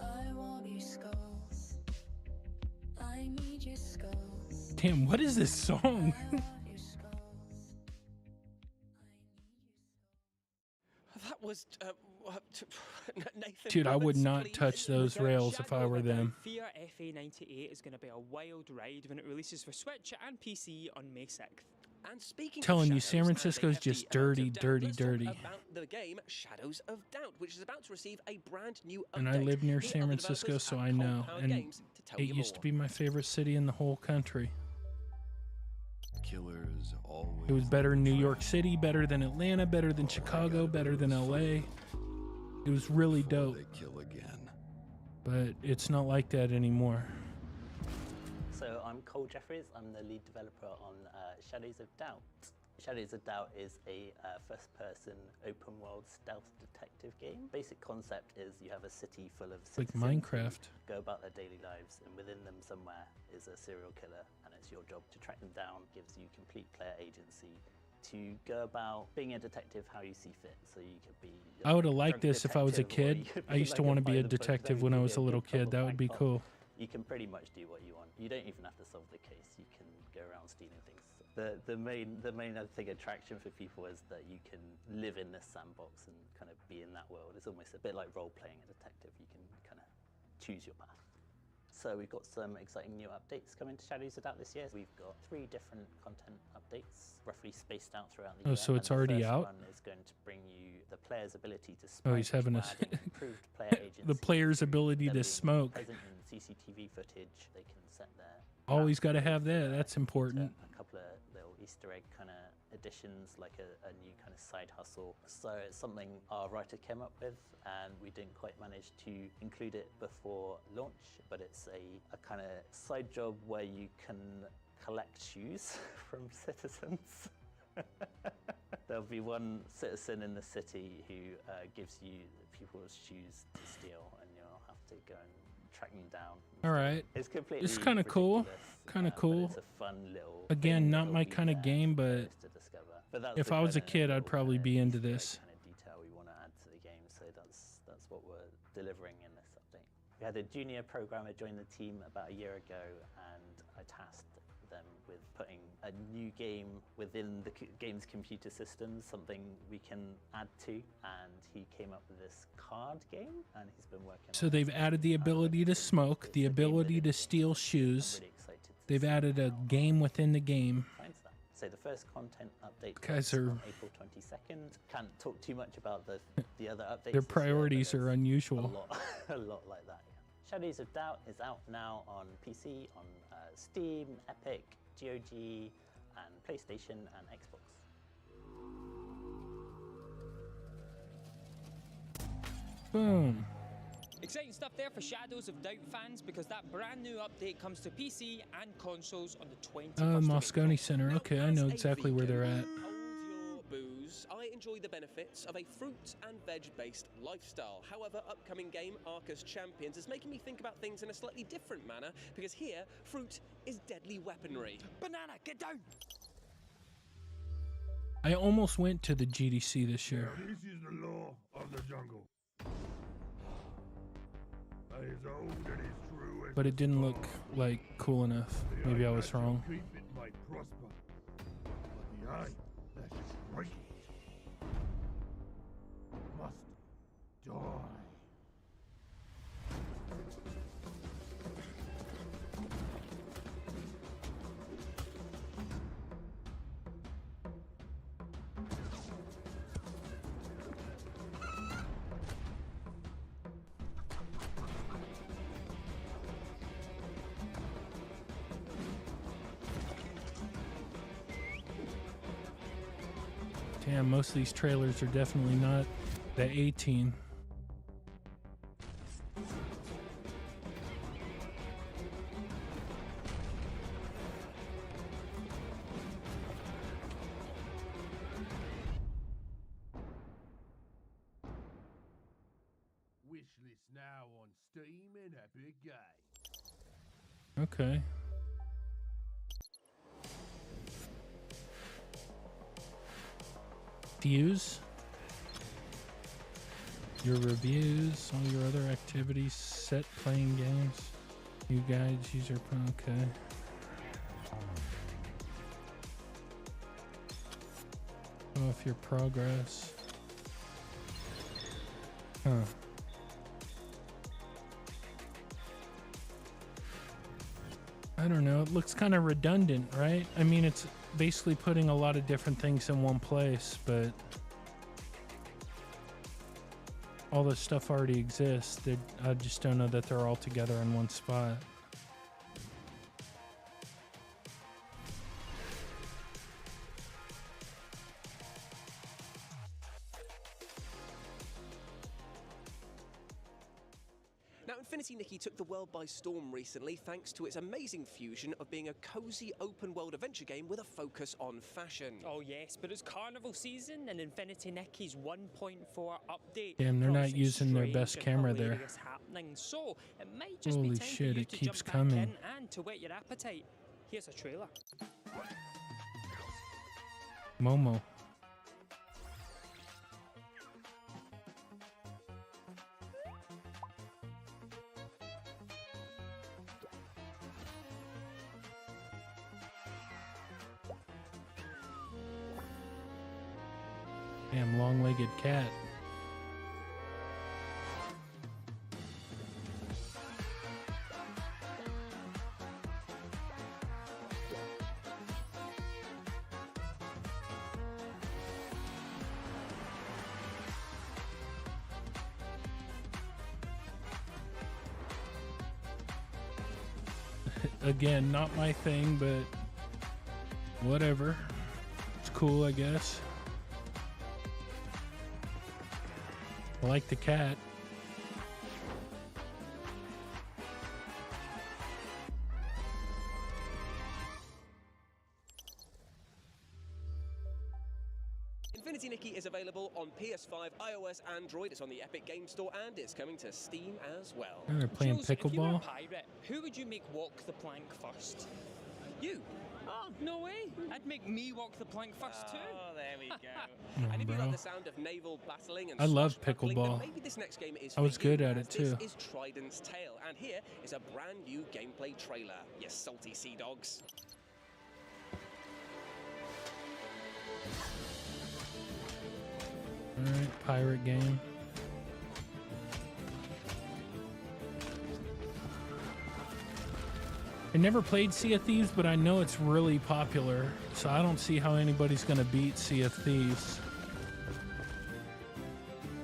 I want your skulls. I need your skulls. Damn, what is this song? That was, Nathan. Dude, I would Roberts, not please. touch those rails if I were them. Fear FA 98 is going to be a wild ride when it releases for Switch and PC on May 6th. And speaking Telling of you, shadows San and Francisco's a just hefty amount dirty, of doubt, dirty, let's talk dirty. about the game Shadows of Doubt, which is about to receive a brand new update. And I live near Here San are the Francisco, developers so at I know. Cold Power And Games to tell it you used to more. be my favorite city in the whole country. Killers always. It was better in New York City, better than Atlanta, better than Chicago, better than LA. It was really dope. They kill again. But it's not like that anymore. So I'm Cole Jeffries. I'm the lead developer on Shadows of Doubt. Shadows of Doubt is a first-person open-world stealth detective game. Basic concept is you have a city full of Like citizens Minecraft. who go about their daily lives, and within them somewhere is a serial killer, and it's your job to track them down. Gives you complete player agency to go about being a detective how you see fit. So you could be. I would have liked drunk this if I was a detective, or you kid. could I be used to like want to be a by-the-book detective when zombie, I was a be little kid. That would be troublemaker. cool. You can pretty much do what you want. You don't even have to solve the case. You can go around stealing things. The main I think attraction for people is that you can live in this sandbox and kind of be in that world. It's almost a bit like role playing a detective. You can kind of choose your path. So we've got some exciting new updates coming to Shadows of Doubt this year. We've got 3 different content updates, roughly spaced out throughout the year. So it's and already the first out? one is going to bring you the player's ability to smoke. Oh, he's having improved player agency. the player's ability to smoke. Present in CCTV footage, they can set their Always got to have that. That's important. a couple of little Easter egg kind of additions, like a new kind of side hustle. So it's something our writer came up with, and we didn't quite manage to include it before launch, but it's a kind of side job where you can collect shoes from citizens. There'll be one citizen in the city who gives you people's shoes to steal, and you'll have to go and track them down. All right. It's completely It's kind of cool. Kind of cool. It's a fun little Again, not my kind of game, but that's if the I was a kinda kid, I'd little probably kinda be into Easter egg this. kind of detail we want to add to the game. So that's what we're delivering in this update. We had a junior programmer join the team about a year ago, and I tasked them with putting a new game within the game's computer systems, something we can add to, and he came up with this card game, and he's been working So they've added the ability to smoke, the ability to steal shoes. They've added a game within the game. So the first content update Guys was are- on April 22nd. Can't talk too much about the other updates. Their this year, but priorities are there's unusual. a lot like that. Yeah. Shadows of Doubt is out now on PC, on Steam, Epic, GOG, and PlayStation and Xbox. Boom. Exciting stuff there for Shadows of Doubt fans, because that brand new update comes to PC and consoles on the 21st of Moscone Center. Okay, I know exactly where they're at. Hold your booze. I enjoy the benefits of a fruit and veg-based lifestyle. However, upcoming game Arcus Champions is making me think about things in a slightly different manner, because here, fruit is deadly weaponry. Banana, get down! I almost went to the GDC this year. This is the law of the jungle. As old and as true as But it didn't look like cool enough. Maybe I was wrong. keep it might prosper. But the eye that strikes must die. Damn, most of these trailers are definitely not the A-Team. Wish list now on Steam and Epic Games. Okay. Views, your reviews, all your other activities, set playing games, new guides, user, okay. Show off your progress. Huh. I don't know, it looks kind of redundant, right? I mean, it's basically putting a lot of different things in one place, but all this stuff already exists. I just don't know that they're all together in one spot. Now, Infinity Nikki took the world by storm recently thanks to its amazing fusion of being a cozy open-world adventure game with a focus on fashion. Oh yes, but it's carnival season, and Infinity Nikki's 1.4 update. Damn, they're not promises using their strange best and camera there. hilarious happenings. So it might just Holy be time shit, for you it to keeps jump coming. back in and to whet your appetite. Here's a trailer. Momo. Damn, long-legged cat. again, not my thing, but whatever. It's cool, I guess. I like the cat. Infinity Nikki is available on PS5, iOS, Android. It's on the Epic Game Store and it's coming to Steam as well. And they're playing Jules, if you were a pickleball. pirate, who would you make walk the plank first? You. Oh, no way. I'd make me walk the plank first too. Oh, there we go. Oh, And if you bro. love the sound of naval battling and I love swashbuckling, then pickleball. maybe this next game is I was for good you, at as it, too. This is Trident's Tale, and here is a brand new gameplay trailer. You salty sea dogs. Alright, pirate game. I never played Sea of Thieves, but I know it's really popular, so I don't see how anybody's gonna beat Sea of Thieves.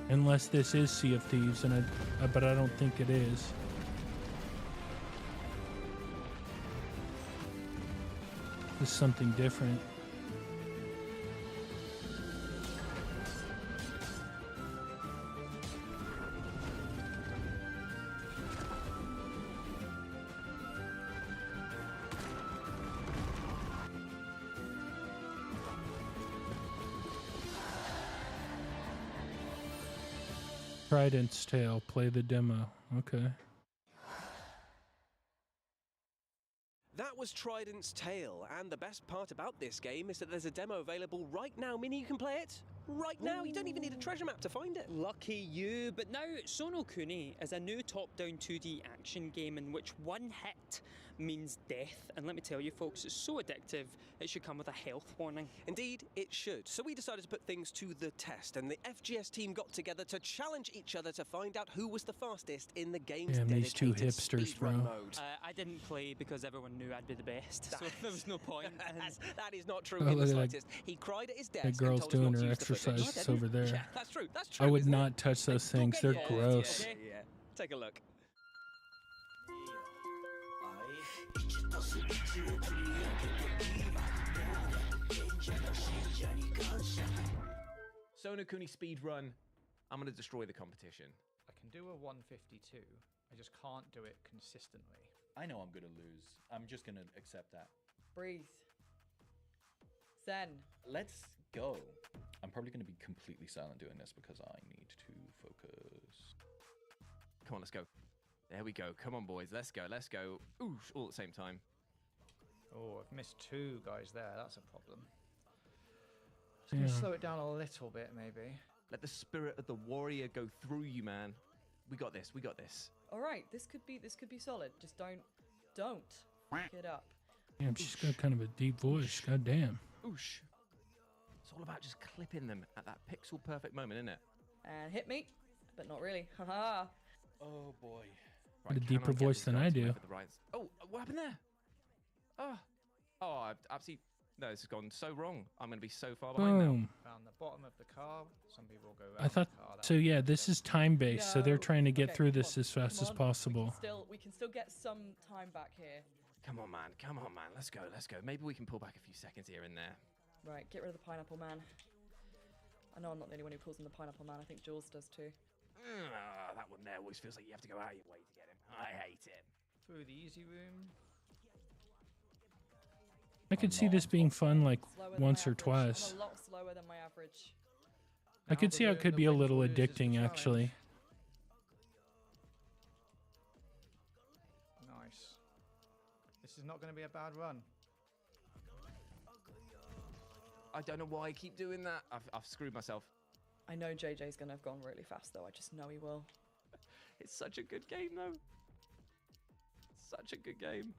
Unless this is Sea of Thieves, and but I don't think it is. This is something different. Trident's Tale, play the demo. Okay. That was Trident's Tale, and the best part about this game is that there's a demo available right now. Meaning you can play it right now. You don't even need a treasure map to find it. Lucky you, but now Sono Kuni is a new top-down 2D action game in which one hit means death. And let me tell you folks, it's so addictive, it should come with a health warning. Indeed, it should. So we decided to put things to the test, and the FGS team got together to challenge each other to find out who was the fastest in the game's Damn, these two dedicated hipsters, speedrun bro. mode. I didn't play because everyone knew I'd be the best, so there was no point. That is not true Oh, in the look at that- slightest. He cried at his desk That girl's and told us doing not to her use the footage. exercises over there. Yeah, that's true. That's true. I would isn't it? not touch those things. They're Yeah, gross. Yeah. Take a look. Sono Kuni speedrun. I'm going to destroy the competition. I can do a 152. I just can't do it consistently. I know I'm going to lose. I'm just going to accept that. Breathe. Zen. Let's go. I'm probably going to be completely silent doing this because I need to focus. Come on, let's go. There we go. Come on, boys. Let's go. Let's go. Ooh, all at the same time. Oh, I've missed two guys there. That's a problem. Just gonna slow it down a little bit, maybe. Let the spirit of the warrior go through you, man. We got this. We got this. All right, this could be solid. Just don't fuck it up. Damn, she's got kind of a deep voice. God damn. Oosh. It's all about just clipping them at that pixel perfect moment, isn't it? And hit me, but not really. Haha. Oh boy. Got a deeper voice than I do. Oh, what happened there? Oh, absolutely. No, this has gone so wrong. I'm going to be so far behind now. Boom. Found the bottom of the car. Some people go. I thought so. Yeah, this is time based, so they're trying to get through this as fast as possible. We can still get some time back here. Come on, man. Come on, man. Let's go. Let's go. Maybe we can pull back a few seconds here and there. Right, get rid of the pineapple man. I know I'm not the only one who calls him the pineapple man. I think Jules does too. That one there always feels like you have to go out of your way to get him. I hate it. Through the easy room. I could see this being fun like Slower than once my or average. twice. I'm a lot slower than my average. I could see how it could be a little addicting, actually. Nice. This is not going to be a bad run. I don't know why I keep doing that. I've screwed myself. I know JJ's going to have gone really fast, though. I just know he will. It's such a good game, though. Such a good game.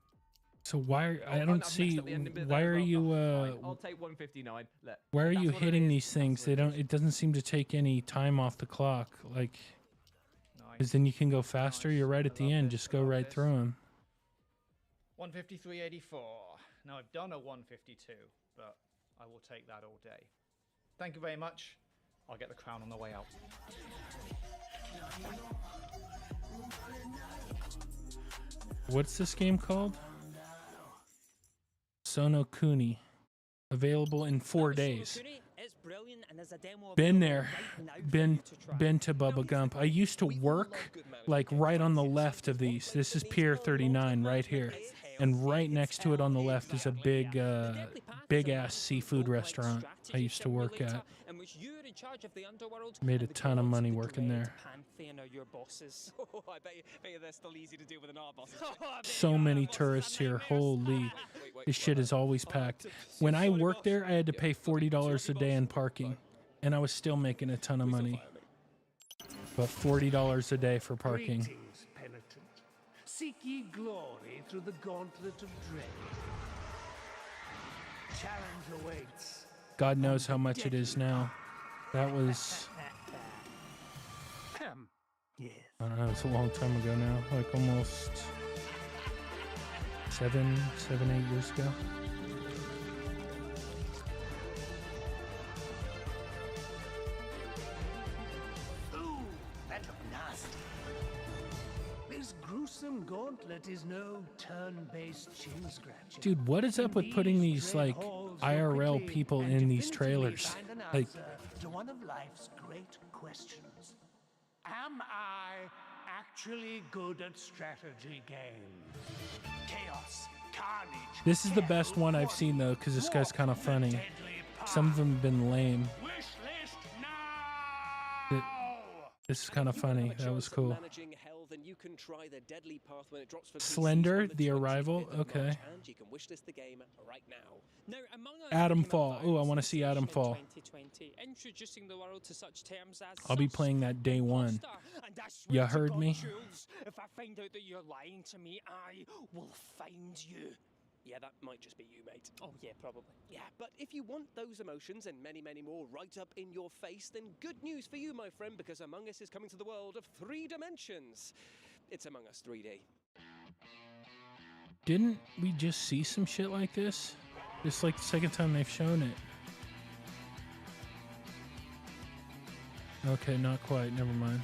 So why I don't see why are you I'll take 159. why are you hitting these things? They don't. It doesn't seem to take any time off the clock. Like, because then you can go faster. You're right at the end. Just go right through them. 153.84. Now I've done a 152, but I will take that all day. Thank you very much. I'll get the crown on the way out. What's this game called? Sonokuni. Available in 4 days. Sonokuni is brilliant and there's a demo Been available there. right now for Been you to try. been to Bubba Gump. I used to work like right on the left of these. This is Pier 39 right here. And right next to it on the left is a big big ass seafood restaurant I used to work at. In which you're in charge of the underworld. Made a and the ton of gods money the working dread there. Pantheon are your bosses. Oh, I bet you they're still easy to deal with than our bosses. So many tourists here. Holy. This shit is always packed. When I worked there, I had to pay $40 a day in parking. And I was still making a ton of money. But $40 a day for parking. Greetings, penitent. Seek ye glory through the gauntlet of dread. Challenge awaits. God knows how much it is now. That was... Yes. I don't know, it's a long time ago now. Like almost 7, 8 years ago. Ooh, that looked nasty. This gruesome gauntlet is no turn-based chin scratcher. Dude, what is up with putting these like IRL people in these trailers? Like, To one of life's great questions. Am I actually good at strategy games? Chaos, carnage. this is the best one I've seen though, because this guy's kind of funny. Some of them have been lame. This is kind of funny. That was cool. Managing hell, then you can try the deadly path when it drops for Slender, The Arrival. Okay. and you can wishlist the game right now. Now, among us Adam Fall. Oh, I want to see Adam Fall. 2020, introducing the world to such terms as I'll be playing that day one. and I swear You to heard God, me? Jules, if I find out that you're lying to me, I will find you. Yeah, that might just be you, mate. Oh yeah, probably. Yeah, but if you want those emotions and many, many more right up in your face, then good news for you, my friend, because Among Us is coming to the world of 3 dimensions. It's Among Us 3D. Didn't we just see some shit like this? This is like the second time they've shown it. Okay, not quite. Never mind.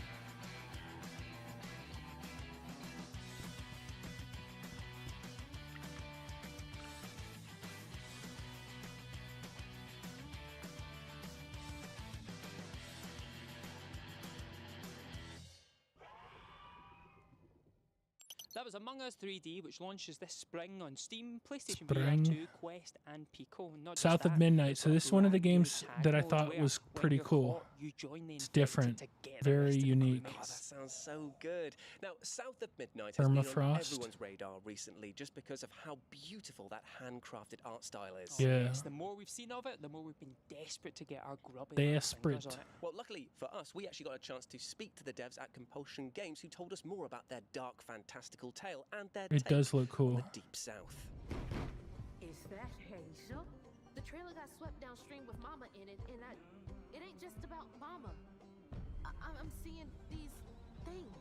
That was Among Us 3D, which launches this spring on Steam, PlayStation Spring. VR 2, Quest, and Pico. Not just South of that, Midnight. we've So got this is one of the brand new games tag that I mode thought where was when pretty you're cool. caught, you join the It's infected different, to get the very rest of the unique. crewmates. Oh, that sounds so good. Now, South of Midnight has been on Permafrost. everyone's radar recently just because of how beautiful that handcrafted art style is. Oh, Yeah. yes, the more we've seen of it, the more we've been desperate to get our grubby fingers Desperate. on it. Well, luckily for us, we actually got a chance to speak to the devs at Compulsion Games who told us more about their dark, fantastical tale and their It take does look on cool. the Deep South. Is that Hazel? The trailer got swept downstream with Mama in it, and it ain't just about Mama. I'm seeing these things.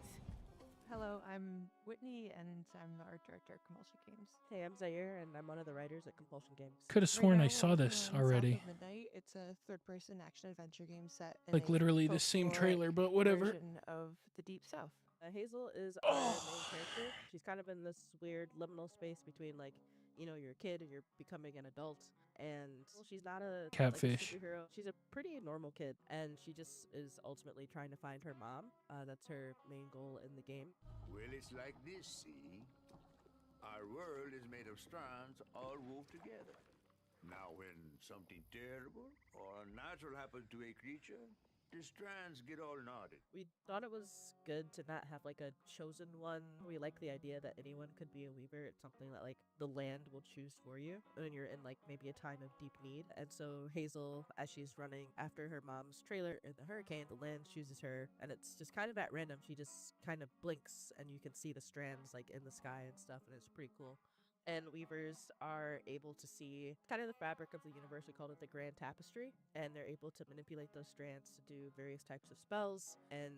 Hello, I'm Whitney, and I'm the art director at Compulsion Games. Hey, I'm Zaire, and I'm one of the writers at Compulsion Games. Could have sworn I saw this already. South of Midnight. It's a third-person action-adventure game set in Like a literally the same folkloric trailer, but whatever. version of the Deep South. Hazel is our main character. She's kind of in this weird liminal space between, like, you know, you're a kid and you're becoming an adult. And she's not a Catfish. Like, superhero. She's a pretty normal kid, and she just is ultimately trying to find her mom. That's her main goal in the game. Well, it's like this, see? Our world is made of strands all wove together. Now, when something terrible or unnatural happens to a creature, the strands get all knotted. We thought it was good to not have like a chosen one. We like the idea that anyone could be a weaver. It's something that like the land will choose for you when you're in like maybe a time of deep need. And so Hazel, as she's running after her mom's trailer in the hurricane, the land chooses her, and it's just kind of at random. She just kind of blinks and you can see the strands like in the sky and stuff, and it's pretty cool. And weavers are able to see kind of the fabric of the universe. We call it the grand tapestry. And they're able to manipulate those strands to do various types of spells. And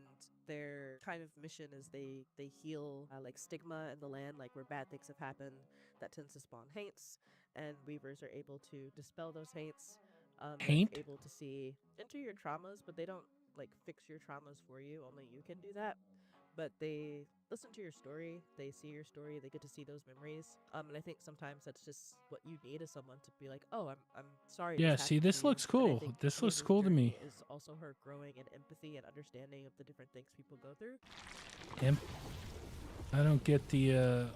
their kind of mission is they heal like stigma in the land, like where bad things have happened that tends to spawn haints. And weavers are able to dispel those haints. Haint? They're able to see into your traumas, but they don't like fix your traumas for you. Only you can do that. but they listen to your story, they see your story, they get to see those memories. And I think sometimes that's just what you need is someone to be like, oh, I'm sorry. Yeah, see, this looks cool. This looks cool to me. Is also her growing in empathy and understanding of the different things people go through. I don't get the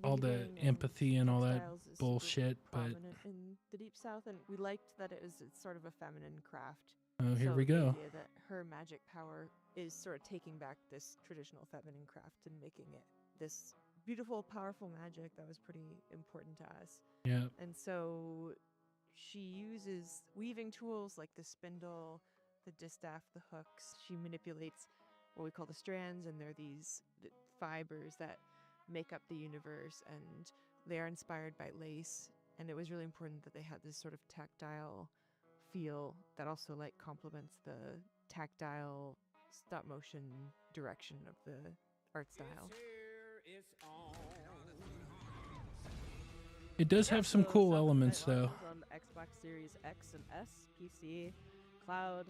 all the empathy and all that bullshit, but in the Deep South, and we liked that it's sort of a feminine craft. oh, here we the go. idea that her magic power is sort of taking back this traditional feminine craft and making it this beautiful, powerful magic that was pretty important to us. Yeah. And so she uses weaving tools like the spindle, the distaff, the hooks. She manipulates what we call the strands, and they're these fibers that make up the universe, and they are inspired by lace. And it was really important that they had this sort of tactile feel that also like complements the tactile stop motion direction of the art style. It does have some cool elements though. On Xbox Series X and S, PC, Cloud,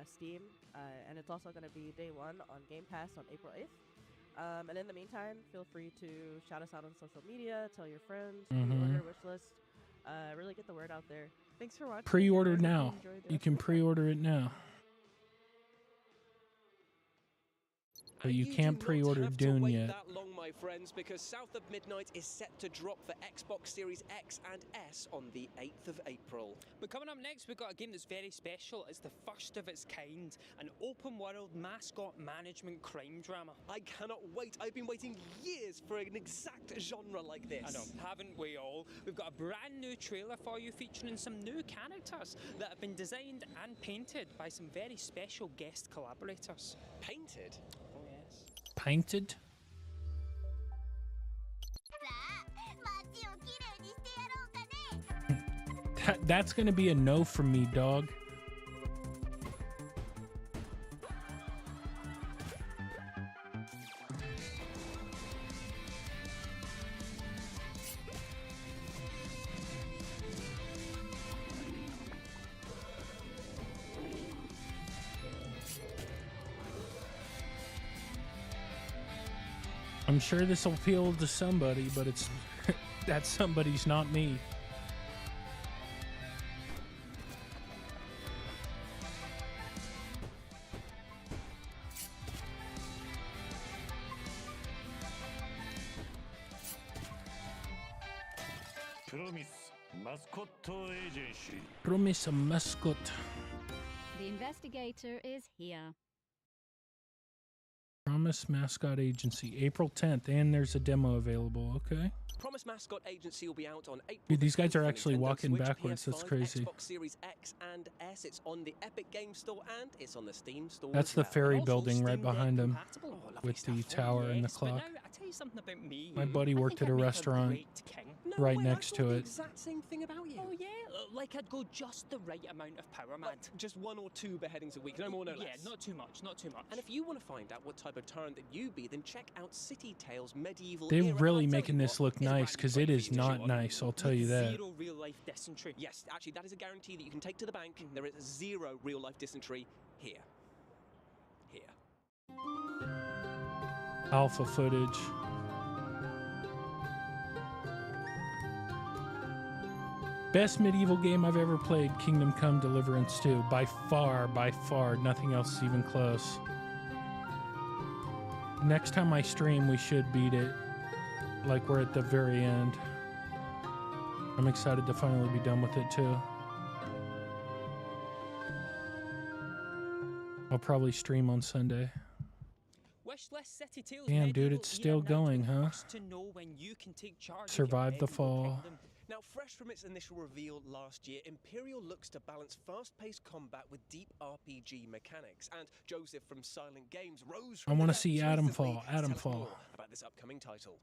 Steam, and it's also going to be day one on Game Pass on April 8th. And in the meantime, feel free to shout us out on social media, tell your friends, pre-order wish list, really get the word out there. Thanks for watching. Pre-order now. You can pre-order it now. But you can't pre-order Dune yet. That long, my friends, because South of Midnight is set to drop for Xbox Series X and S on the 8th of April. But coming up next, we've got a game that's very special. It's the first of its kind, an open-world mascot management crime drama. I cannot wait. I've been waiting years for an exact genre like this. I know, haven't we all? We've got a brand new trailer for you featuring some new characters that have been designed and painted by some very special guest collaborators. Painted? Painted? That's gonna be a no from me, dog. I'm sure this will appeal to somebody, but it's that somebody's not me. Promise mascot. The investigator is here. Promise Mascot Agency, April 10th, and there's a demo available, okay? Promise Mascot Agency will be out on April. Dude, these guys are for actually Nintendo walking Switch, backwards, that's PS5, crazy. Xbox Series X and S. It's on the Epic Game Store and it's on the Steam Store. That's as the well. ferry Also building right Steam Deck behind them compatible. with the tower and the Yes, but clock. now, I tell you something about me. My buddy worked at a restaurant right next to The it. exact same thing about you. Oh yeah, like I'd go just the right amount of power, man. Just 1 or 2 beheadings a week, no more, no less. Yeah, not too much, not too much. And if you want to find out what type of tyrant that you be, then check out City Tales Medieval They're Era. really And I'll tell making you this what, look nice because it is not nice, I'll tell you that. Zero real life dysentery. Yes, actually, that is a guarantee that you can take to the bank. There is 0 real life dysentery here. Here. Alpha footage. Best medieval game I've ever played, Kingdom Come Deliverance 2. By far, nothing else is even close. Next time I stream, we should beat it. Like we're at the very end. I'm excited to finally be done with it too. I'll probably stream on Sunday. Wishlist City Tales Damn, dude, Medieval it's still Era going, now huh? first to know when you can take charge of Survive your the medieval fall. kingdom. Now, fresh from its initial reveal last year, Imperial looks to balance fast-paced combat with deep RPG mechanics, and Joseph from Silent Games rose from I want the to see depths Adam recently fall. to Adam tell us fall. more about this upcoming title.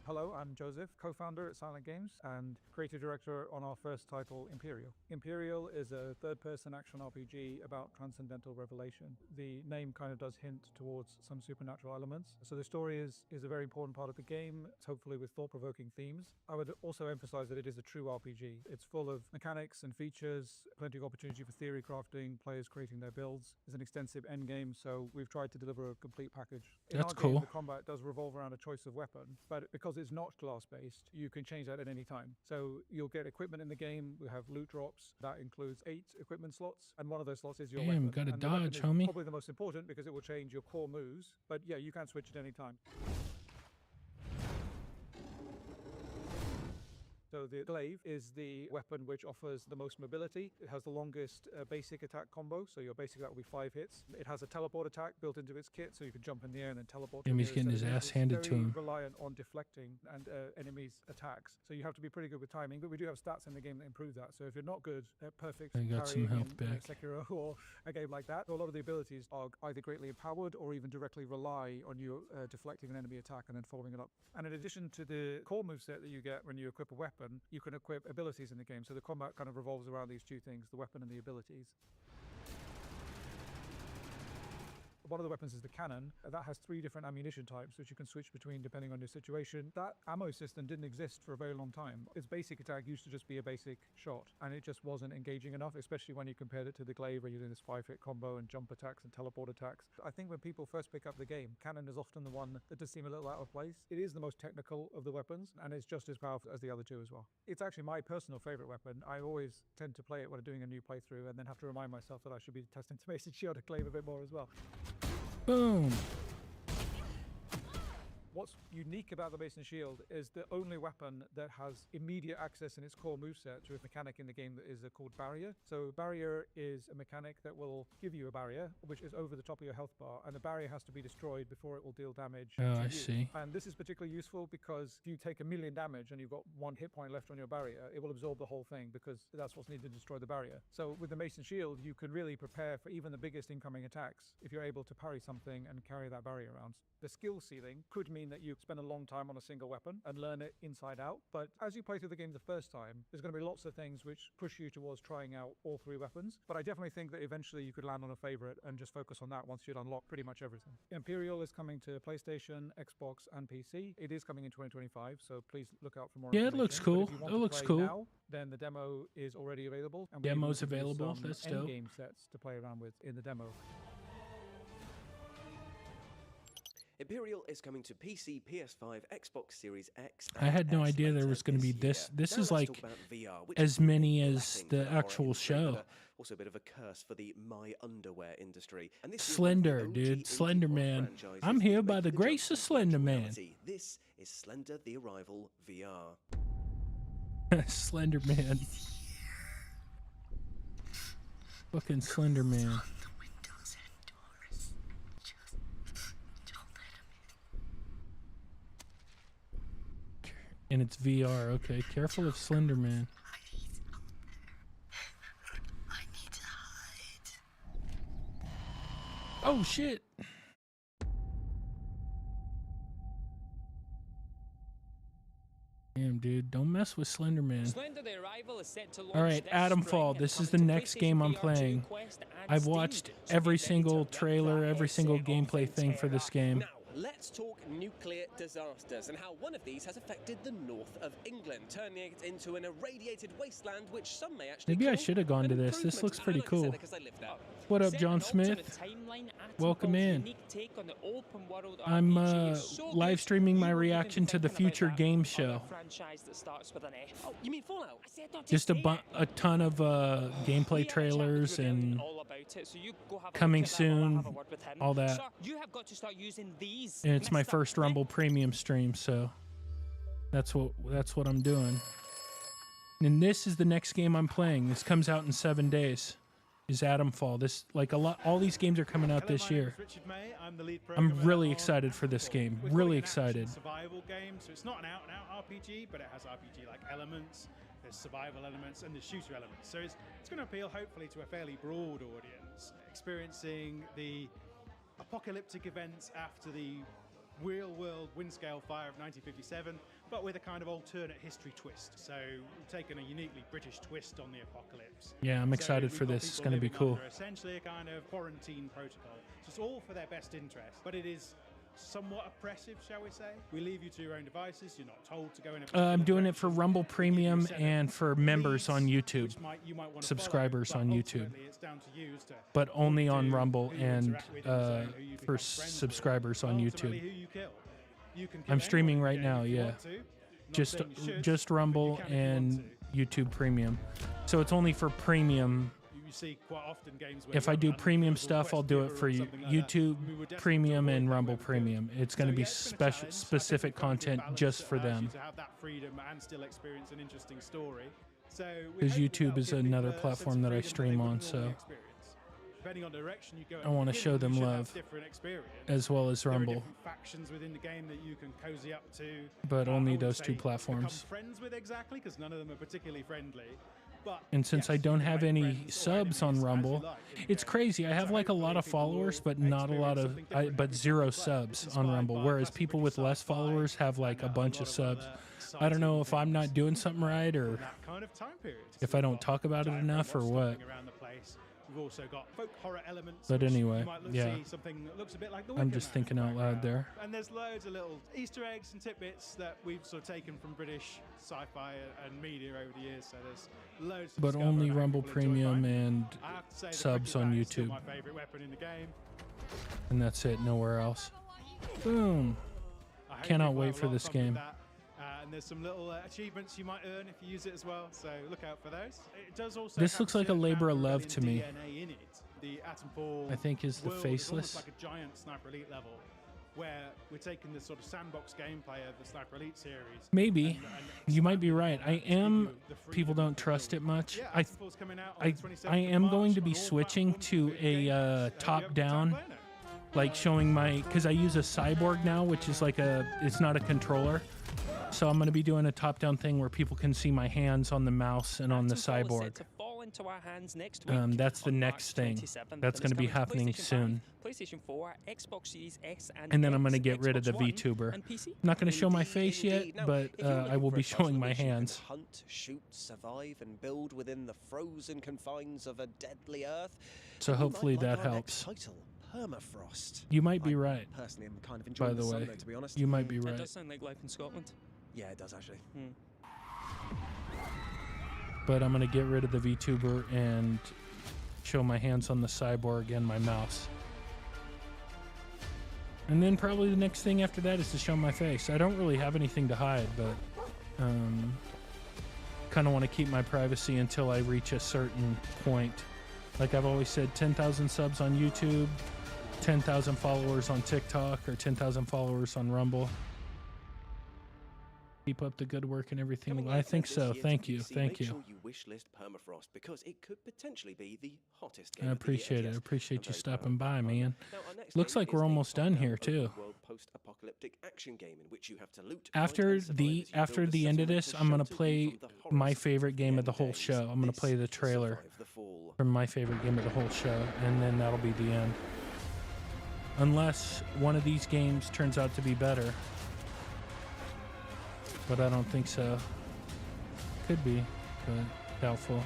Hello, I'm Joseph, co-founder at Silent Games and creative director on our first title, Imperial. Imperial is a third-person action RPG about transcendental revelation. The name kind of does hint towards some supernatural elements. So the story is a very important part of the game, hopefully with thought-provoking themes. I would also emphasize that it is a true RPG. It's full of mechanics and features, plenty of opportunity for theory crafting, players creating their builds. There's an extensive end game, so we've tried to deliver a complete package. In That's our game, cool. the combat does revolve around a choice of weapon, but because it's not class-based, you can change that at any time. So you'll get equipment in the game. We have loot drops. That includes 8 equipment slots, and one of those slots is your weapon. Damn, gotta And the weapon dodge, is homie. probably the most important because it will change your core moves, but yeah, you can switch at any time. So the glaive is the weapon which offers the most mobility. It has the longest basic attack combo, so your basic attack will be 5 hits. It has a teleport attack built into its kit, so you can jump in the air and then teleport. Damn, he's to getting nearest his enemy. ass It's handed to very him. reliant on deflecting and enemies' attacks, so you have to be pretty good with timing. But we do have stats in the game that improve that. So if you're not good at perfect I got some parrying health in back. Sekiro or a game like that, a lot of the abilities are either greatly empowered or even directly rely on you deflecting an enemy attack and then following it up. And in addition to the core moveset that you get when you equip a weapon, you can equip abilities in the game. So the combat kind of revolves around these two things, the weapon and the abilities. One of the weapons is the cannon. That has 3 different ammunition types, which you can switch between depending on your situation. That ammo system didn't exist for a very long time. Its basic attack used to just be a basic shot, and it just wasn't engaging enough, especially when you compared it to the glaive, where you're doing this 5-hit combo and jump attacks and teleport attacks. I think when people first pick up the game, cannon is often the one that does seem a little out of place. It is the most technical of the weapons, and it's just as powerful as the other 2 as well. It's actually my personal favorite weapon. I always tend to play it when I'm doing a new playthrough, and then have to remind myself that I should be testing to Mason Shield and glaive a bit more as well. Boom. What's unique about the Mason Shield is the only weapon that has immediate access in its core moveset to a mechanic in the game that is called Barrier. So Barrier is a mechanic that will give you a barrier, which is over the top of your health bar, and the barrier has to be destroyed before it will deal damage Oh, to I you. see. And this is particularly useful because if you take 1,000,000 damage and you've got 1 hit point left on your barrier, it will absorb the whole thing because that's what's needed to destroy the barrier. So with the Mason Shield, you can really prepare for even the biggest incoming attacks if you're able to parry something and carry that barrier around. The skill ceiling could mean that you spend a long time on a single weapon and learn it inside out, but as you play through the game the first time, there's going to be lots of things which push you towards trying out all 3 weapons, but I definitely think that eventually you could land on a favorite and just focus on that once you'd unlock pretty much everything. Imperial is coming to PlayStation, Xbox, and PC. It is coming in 2025, so please look out for more Yeah, it looks information. But cool. if you want It to looks play cool. now, then the demo is already available. And we Demo's even introduced available. some That's dope. endgame sets to play around with in the demo. Imperial is coming to PC, PS5, Xbox Series X. I had no idea there was going to be this. This is like as many as the actual show. Also a bit of a curse for the my underwear industry. And this Slender, dude. Slender Man. I'm here by the grace of Slender Man. This is Slender the Arrival VR. Slender Man. Fucking Slender Man. And it's VR. Okay, careful of Slender Man. Oh shit! Damn, dude, don't mess with Slender Man. Slender the Arrival is set to launch All right, this Adam spring Fall. and This is coming the to next PlayStation game I'm VR, playing. Quest, and I've Steam. watched So every get ready to single rip trailer, that every single headset off gameplay and thing for tear this up. game. Now, let's talk nuclear disasters and how one of these has affected the north of England, turning it into an irradiated wasteland, which some may actually Maybe I call should have gone an to this. This improvement. looks pretty And I say that cool. because I live there. What up, Set John an alternate Smith? timeline, Atom Welcome Ball's in. unique take on the open world I'm RPG is so live good, streaming my you won't even be reaction to the thinking about future that game other show. franchise that starts with an F. Oh, you mean Fallout? I said not to Just say it. a ton of gameplay trailers and all about it, so you go have a coming look at that while I soon, have a word with him. all that. Sir, you have got to start using these. And it's my Mr. first Rumble Premium stream, so that's what I'm doing. And this is the next game I'm playing. This comes out in 7 days. Is Atom Fall. This all these games are coming out this year. I'm really excited for this game. Really excited. Survival game, so it's not an out-and-out RPG, but it has RPG-like elements. There's survival elements and the shooter elements. So it's going to appeal hopefully to a fairly broad audience, experiencing the apocalyptic events after the real-world wind-scale fire of 1957, but with a kind of alternate history twist. So we've taken a uniquely British twist on the apocalypse. Yeah, I'm excited So for we've got this. It's people going to be living cool. under essentially a kind of quarantine protocol. So it's all for their best interest, but it is somewhat oppressive, shall we say. We leave you to your own devices. You're not told to go in a I'm doing it for Rumble Premium and for members on YouTube, subscribers on YouTube, but only on Rumble and for subscribers on YouTube. I'm streaming right now, yeah. Just Rumble and YouTube Premium. So it's only for premium. You see quite often games where If I do premium stuff, I'll do it for YouTube Premium and Rumble Premium. It's going to be specific content just for them. to have that freedom and still experience an interesting story. So Because YouTube is another platform that I stream on, so depending on the direction you go, I want to show them love as well as There are Rumble, different factions within the game that you can cozy up to. but I only would those say two become platforms. friends with exactly, because none of them are particularly friendly. But And since I don't have any subs on Rumble, it's crazy. I have like a lot of followers, but not a lot of, but 0 subs on Rumble. Whereas people with less followers have like a bunch of subs. I don't know if I'm not doing something right or kind of time period. if I don't talk about it enough or what. Around the place. We've also got folk horror elements. But which anyway, you might yeah. see something that looks a bit like the I'm Wicker just Man thinking out loud there. And there's loads of little Easter eggs and tidbits that we've sort of taken from British sci-fi and media over the years. So there's loads. To But discover only and I Rumble hope you'll enjoy Premium mine. and I have to say the subs Wicker on Man is still YouTube. my favorite weapon in the game. And that's it, nowhere else. Boom. I hope Cannot people wait have a for lot of this fun with game. that. And there's some little achievements you might earn if you use it as well. So look out for those. It does also This have looks like a certain labor of Rebellion love to me. DNA in it. The Atomfall I think is the world faceless. Is almost like a giant Sniper Elite level, where we're taking the sort of sandbox gameplay of the Sniper Elite series. Maybe. You might be right. People don't trust it much. I am going to be switching to a top-down, like showing my, because I use a cyborg now, which is like it's not a controller. So I'm going to be doing a top-down thing where people can see my hands on the mouse and on the cyborg. Into our hands next week. That's the next thing. That's going to be happening soon. PlayStation 4, Xbox Series S, And then I'm going to get rid of the VTuber. I'm not going to show my face yet, but I will be showing my hands. Hunt, shoot, survive, and build within the frozen confines of a deadly Earth. So hopefully that helps. Title, Permafrost. You might be right. Personally, I'm kind of By enjoying the way, solo, to be honest. you might be It right. does sound like life in Scotland. Yeah, it does actually. But I'm going to get rid of the VTuber and show my hands on the cyborg and my mouse. And then probably the next thing after that is to show my face. I don't really have anything to hide, but kind of want to keep my privacy until I reach a certain point. Like I've always said, 10,000 subs on YouTube, 10,000 followers on TikTok, or 10,000 followers on Rumble. Keep up the good work and everything. I think so. Thank you. Thank you. Make sure you wishlist Permafrost because it could potentially be the hottest game I of the year. appreciate it. I Yes, appreciate I'm you very stopping proud by, of man. Now, our next Looks game like is we're a almost done here top-down too. open-world post-apocalyptic action game in which you have to loot, fight, After and survive as you after build a the end of settlement this, to I'm gonna shelter you play from the my horrors favorite game of the whole days. show. I'm gonna play the trailer survive the fall. from my favorite game of the whole show, and then that'll be the end. Unless one of these games turns out to be better, but I don't think so. Could be, but doubtful.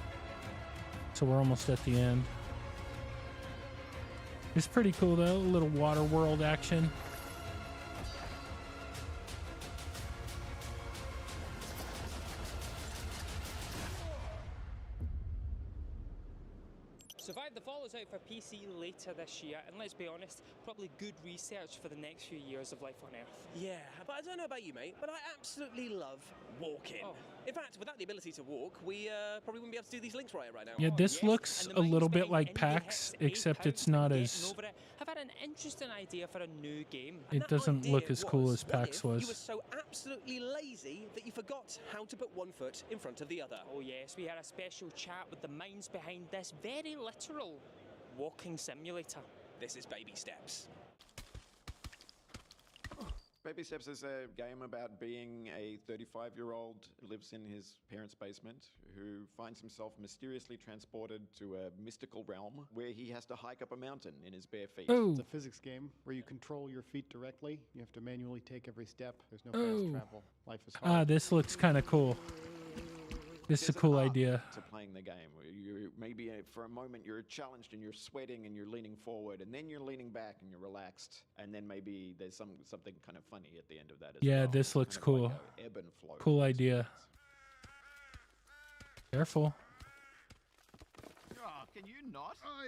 So we're almost at the end. It's pretty cool though, a little water world action. Survive the Fall is out for PC later this year, and let's be honest, probably good research for the next few years of life on Earth. Yeah, but I don't know about you, mate, but I absolutely love walking. Oh. In fact, without the ability to walk, we probably wouldn't be able to do these links right now. Yeah, this looks a little bit like PAX, except it's not as. I've had an interesting idea for a new game. It doesn't look as cool as PAX You were was. so absolutely lazy that you forgot how to put one foot in front of the other. Oh yes, we had a special chat with the minds behind this very literal walking simulator. This is baby steps. Baby Steps is a game about being a 35-year-old who lives in his parents' basement, who finds himself mysteriously transported to a mystical realm where he has to hike up a mountain in his bare feet. It's a physics game where you control your feet directly. You have to manually take every step. There's no fast travel. Life is hard. Ah, this looks kind of cool. This is a cool idea. To playing the game, you maybe for a moment you're challenged and you're sweating and you're leaning forward, and then you're leaning back and you're relaxed, and then maybe there's something kind of funny at the end of that as well. Yeah, this looks Kind of cool. like a ebb and flow. Cool idea. Careful. Oh, can you not? I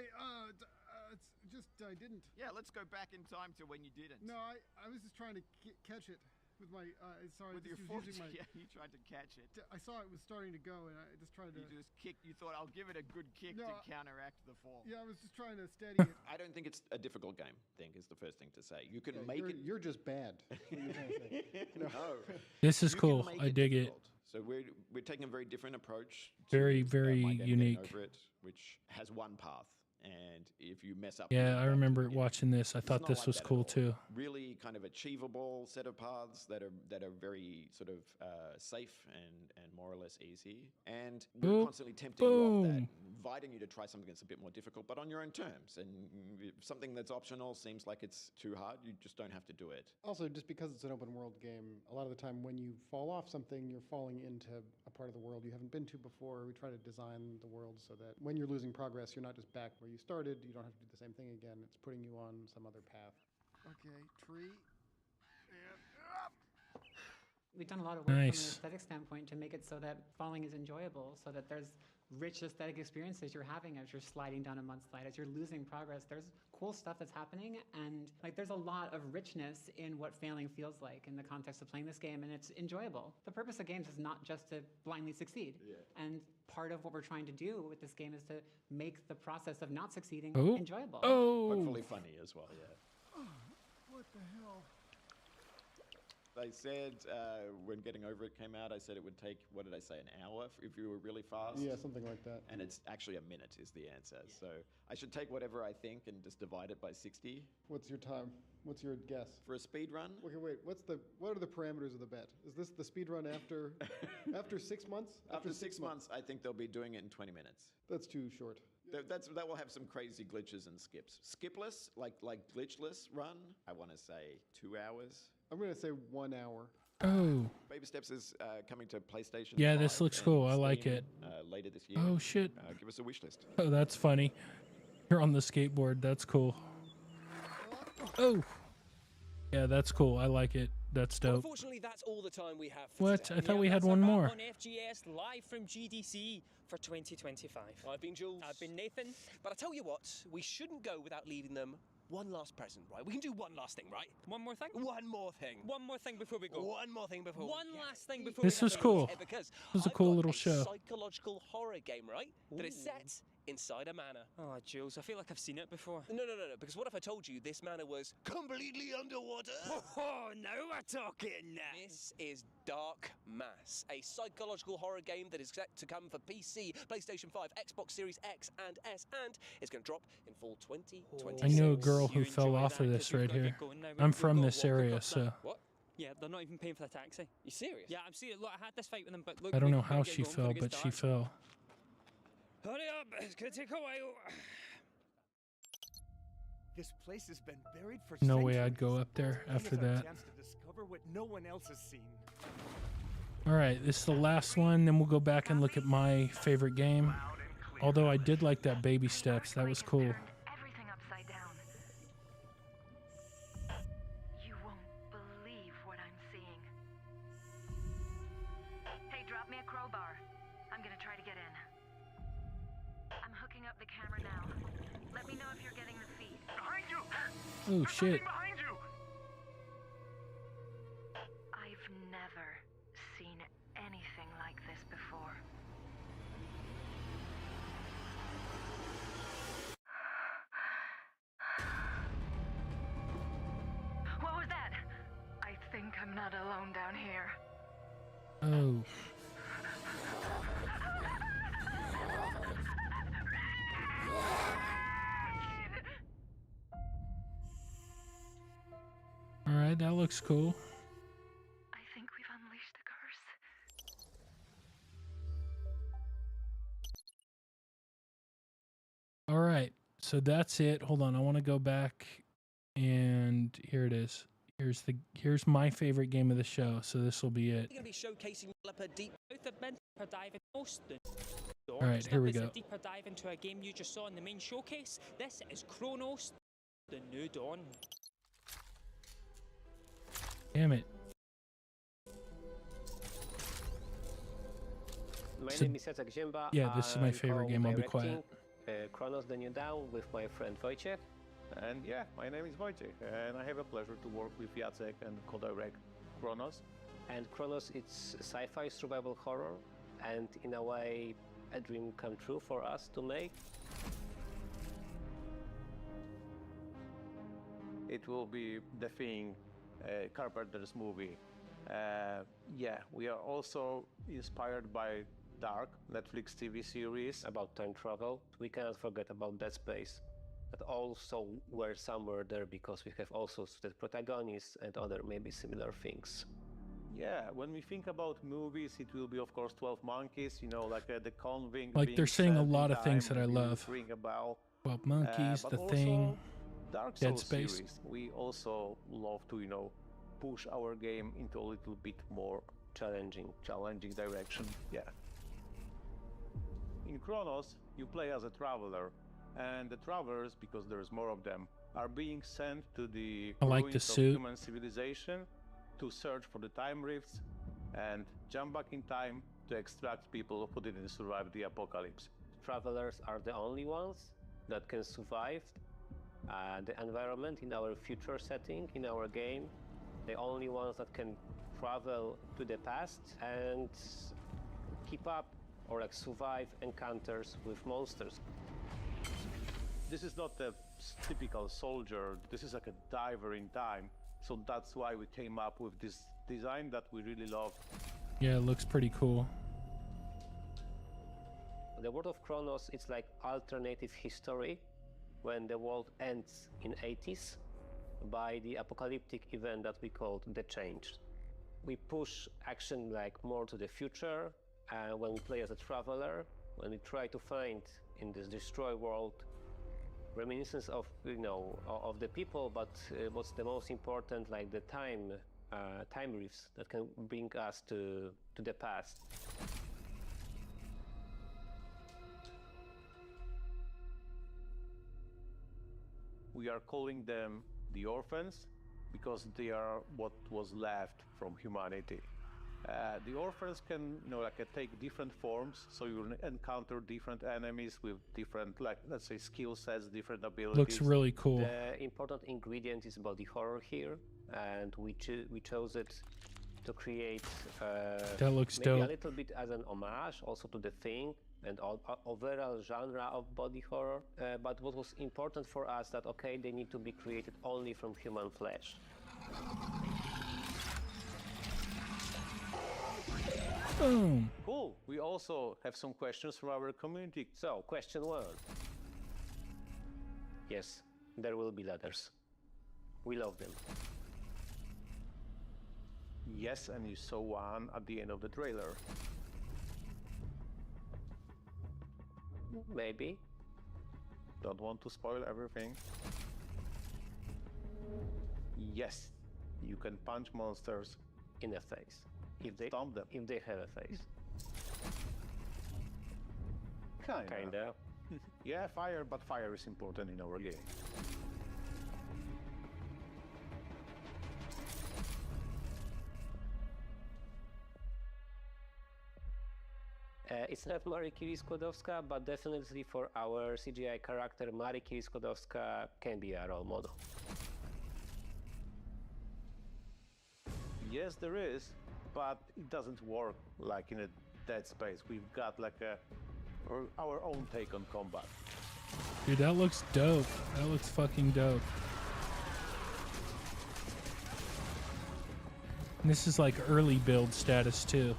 didn't. Yeah, let's go back in time to when you didn't. No, I was just trying to catch it with my, sorry. With your foot, yeah, you tried to catch it. I saw it was starting to go, and I just tried to... You just kicked, you thought, I'll give it a good kick to counteract the fall. Yeah, I was just trying to steady it. I don't think it's a difficult game, I think, is the first thing to say. You can Yeah, make it... You're just bad. What are you trying to say? No. This is You can cool. make I dig it. difficult. So we're taking a very different approach. Very, to, very My Game Getting unique. Over It, which has one path. And if you mess up... Yeah, I remember watching this. I thought this was cool too. Really kind of achievable set of paths that are very sort of safe and more or less easy. And we're constantly tempting you off that, inviting you to try something that's a bit more difficult, but on your own terms. And if something that's optional seems like it's too hard, you just don't have to do it. Also, just because it's an open world game, a lot of the time when you fall off something, you're falling into a part of the world you haven't been to before. We try to design the world so that when you're losing progress, you're not just back where you started. You don't have to do the same thing again. It's putting you on some other path. Okay, tree. We've done a lot of work Nice. from an aesthetic standpoint to make it so that falling is enjoyable, so that there's rich aesthetic experiences you're having as you're sliding down a mudslide, as you're losing progress. There's cool stuff that's happening, and like there's a lot of richness in what failing feels like in the context of playing this game, and it's enjoyable. The purpose of games is not just to blindly succeed. And part of what we're trying to do with this game is to make the process of not succeeding enjoyable. Hopefully funny as well, yeah. What the hell? They said when Getting Over It came out, I said it would take, what did I say, an hour if you were really fast? Yeah, something like that. And it's actually a minute is the answer. So I should take whatever I think and just divide it by 60. What's your time? What's your guess? For a speed run? Okay, wait. What are the parameters of the bet? Is this the speed run after 6 months? After 6 months, I think they'll be doing it in 20 minutes. That's too short. That will have some crazy glitches and skips. Skipless, like glitchless run, I want to say 2 hours. I'm going to say 1 hour. Oh. Baby Steps is coming to PlayStation. Yeah, 5 this looks and cool. I like Steam, it. Later this year. Oh, shit. Give us a wish list. Oh, that's funny. You're on the skateboard. That's cool. Oh. Yeah, that's cool. I like it. That's dope. Unfortunately, that's all the time we have for What? today. I thought we Yeah, had that's one a wrap more. On FGS, live from GDC for 2025. I've been Jules. I've been Nathan. But I tell you what, we shouldn't go without leaving them one last present, right? We can do one last thing, right? One more thing? One more thing. One more thing before we go. One more thing before. One last thing before This we was have to cool. go. Because It was a I've cool got little a show. psychological horror game, right? That is Ooh. set inside a manor. Oh, Jules, I feel like I've seen it before. No. Because what if I told you this manor was completely underwater? Oh, now we're talking. This is Dark Mass, a psychological horror game that is set to come for PC, PlayStation 5, Xbox Series X and S, and it's going to drop in fall 2026. I knew a girl who fell off of this right here. I'm from this area, so What? Yeah, they're not even paying for the taxi. You serious? Yeah, I'm serious. Look, I had this fight with them, but look. I don't we know can how get she going fell, before it but gets she dark. fell. Hurry up! It's gonna take a while. This place has been buried for No centuries. way I'd go up there after Here's our that. chance to discover what no one else has seen. All right, this is the last one. Then we'll go back and look at my favorite game. Although I did like that Baby Steps. That was cool. Everything upside down. You won't believe what I'm seeing. Hey, drop me a crowbar. I'm gonna try to get in. I'm hooking up the camera now. Let me know if you're getting the feed. Behind you! Oh, shit. Behind you! I've never seen anything like this before. What was that? I think I'm not alone down here. Oh. All right, that looks cool. All right, so that's it. Hold on, I want to go back, and here it is. Here's my favorite game of the show. So this will be it. We're going to be showcasing developer Deep Deeper dive in most. All right, here we It's go. a deeper dive into a game you just saw in the main showcase. This is Chronos: The New Dawn. Damn it. My So- name is ZOTAC Ziemba. yeah, this is my I'm favorite game. I'll be co-directing, quiet. Chronos: The New Dawn with my friend Wojciech. And yeah, my name is Wojciech, and I have a pleasure to work with Jacek and co-direct Chronos. And Chronos, it's sci-fi survival horror, and in a way, a dream come true for us to make. It will be The Thing, Carpenter's movie. Yeah, we are also inspired by Dark, Netflix TV series. About time travel. We cannot forget about Dead Space. But also we're somewhere there because we have also the protagonists and other maybe similar things. Yeah, when we think about movies, it will be of course 12 Monkeys, you know, like The Convict. Like, being they're saying a set in lot of things time, that I we love. Ring a bell. 12 Monkeys, But The also Thing, Dark Dead Souls Space. series. We also love to, you know, push our game into a little bit more challenging direction. Yeah. In Chronos, you play as a traveler, and the travelers, because there's more of them, are being sent to the I like the ruins of suit. human civilization to search for the time rifts and jump back in time to extract people who didn't survive the apocalypse. Travelers are the only ones that can survive the environment in our future setting, in our game. The only ones that can travel to the past and keep up or like survive encounters with monsters. This is not a typical soldier, this is like a diver in time. So that's why we came up with this design that we really love. Yeah, it looks pretty cool. The world of Chronos is like alternative history when the world ends in 80s by the apocalyptic event that we called the Change. We push action like more to the future when we play as a traveler, when we try to find in this destroyed world reminiscence of, you know, of the people, but what's the most important, like the time rifts that can bring us to the past. We are calling them the orphans because they are what was left from humanity. The orphans can, you know, like take different forms, so you'll encounter different enemies with different, like, let's say, skill sets, different abilities. Looks really cool. The important ingredient is body horror here, and we chose it to create That looks maybe dope. a little bit as an homage also to The Thing and overall genre of body horror. But what was important for us that, okay, they need to be created only from human flesh. Boom. Cool. We also have some questions from our community. So, question 1. Yes, there will be ladders. We love them. Yes, and you saw one at the end of the trailer. Maybe. Don't want to spoil everything. Yes, you can punch monsters in the face. If they stomp them. If they have a face. Kinda. Yeah, fire, but fire is important in our game. It's not Mari Curie-Skłodowska, but definitely for our CGI character, Mari Curie-Skłodowska can be a role model. Yes, there is, but it doesn't work like in a Dead Space. We've got like our own take on combat. Dude, that looks dope. That looks fucking dope. And this is like early build status too.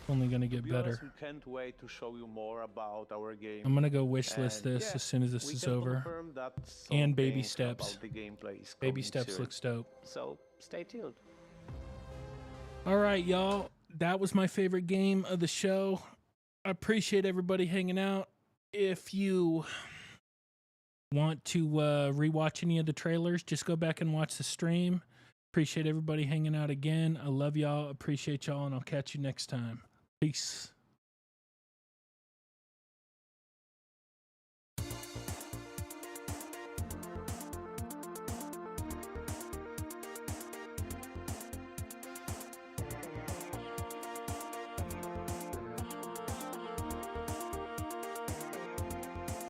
Only gonna get To be honest, better. we can't wait to show you more about our game. I'm gonna go wishlist And this yeah, as soon as this we is can over. confirm that And baby something about steps. the gameplay is Baby coming steps soon. looks dope. So stay tuned. All right, y'all. That was my favorite game of the show. I appreciate everybody hanging out. If you Want to rewatch any of the trailers, just go back and watch the stream. Appreciate everybody hanging out again. I love y'all. Appreciate y'all, and I'll catch you next time. Peace.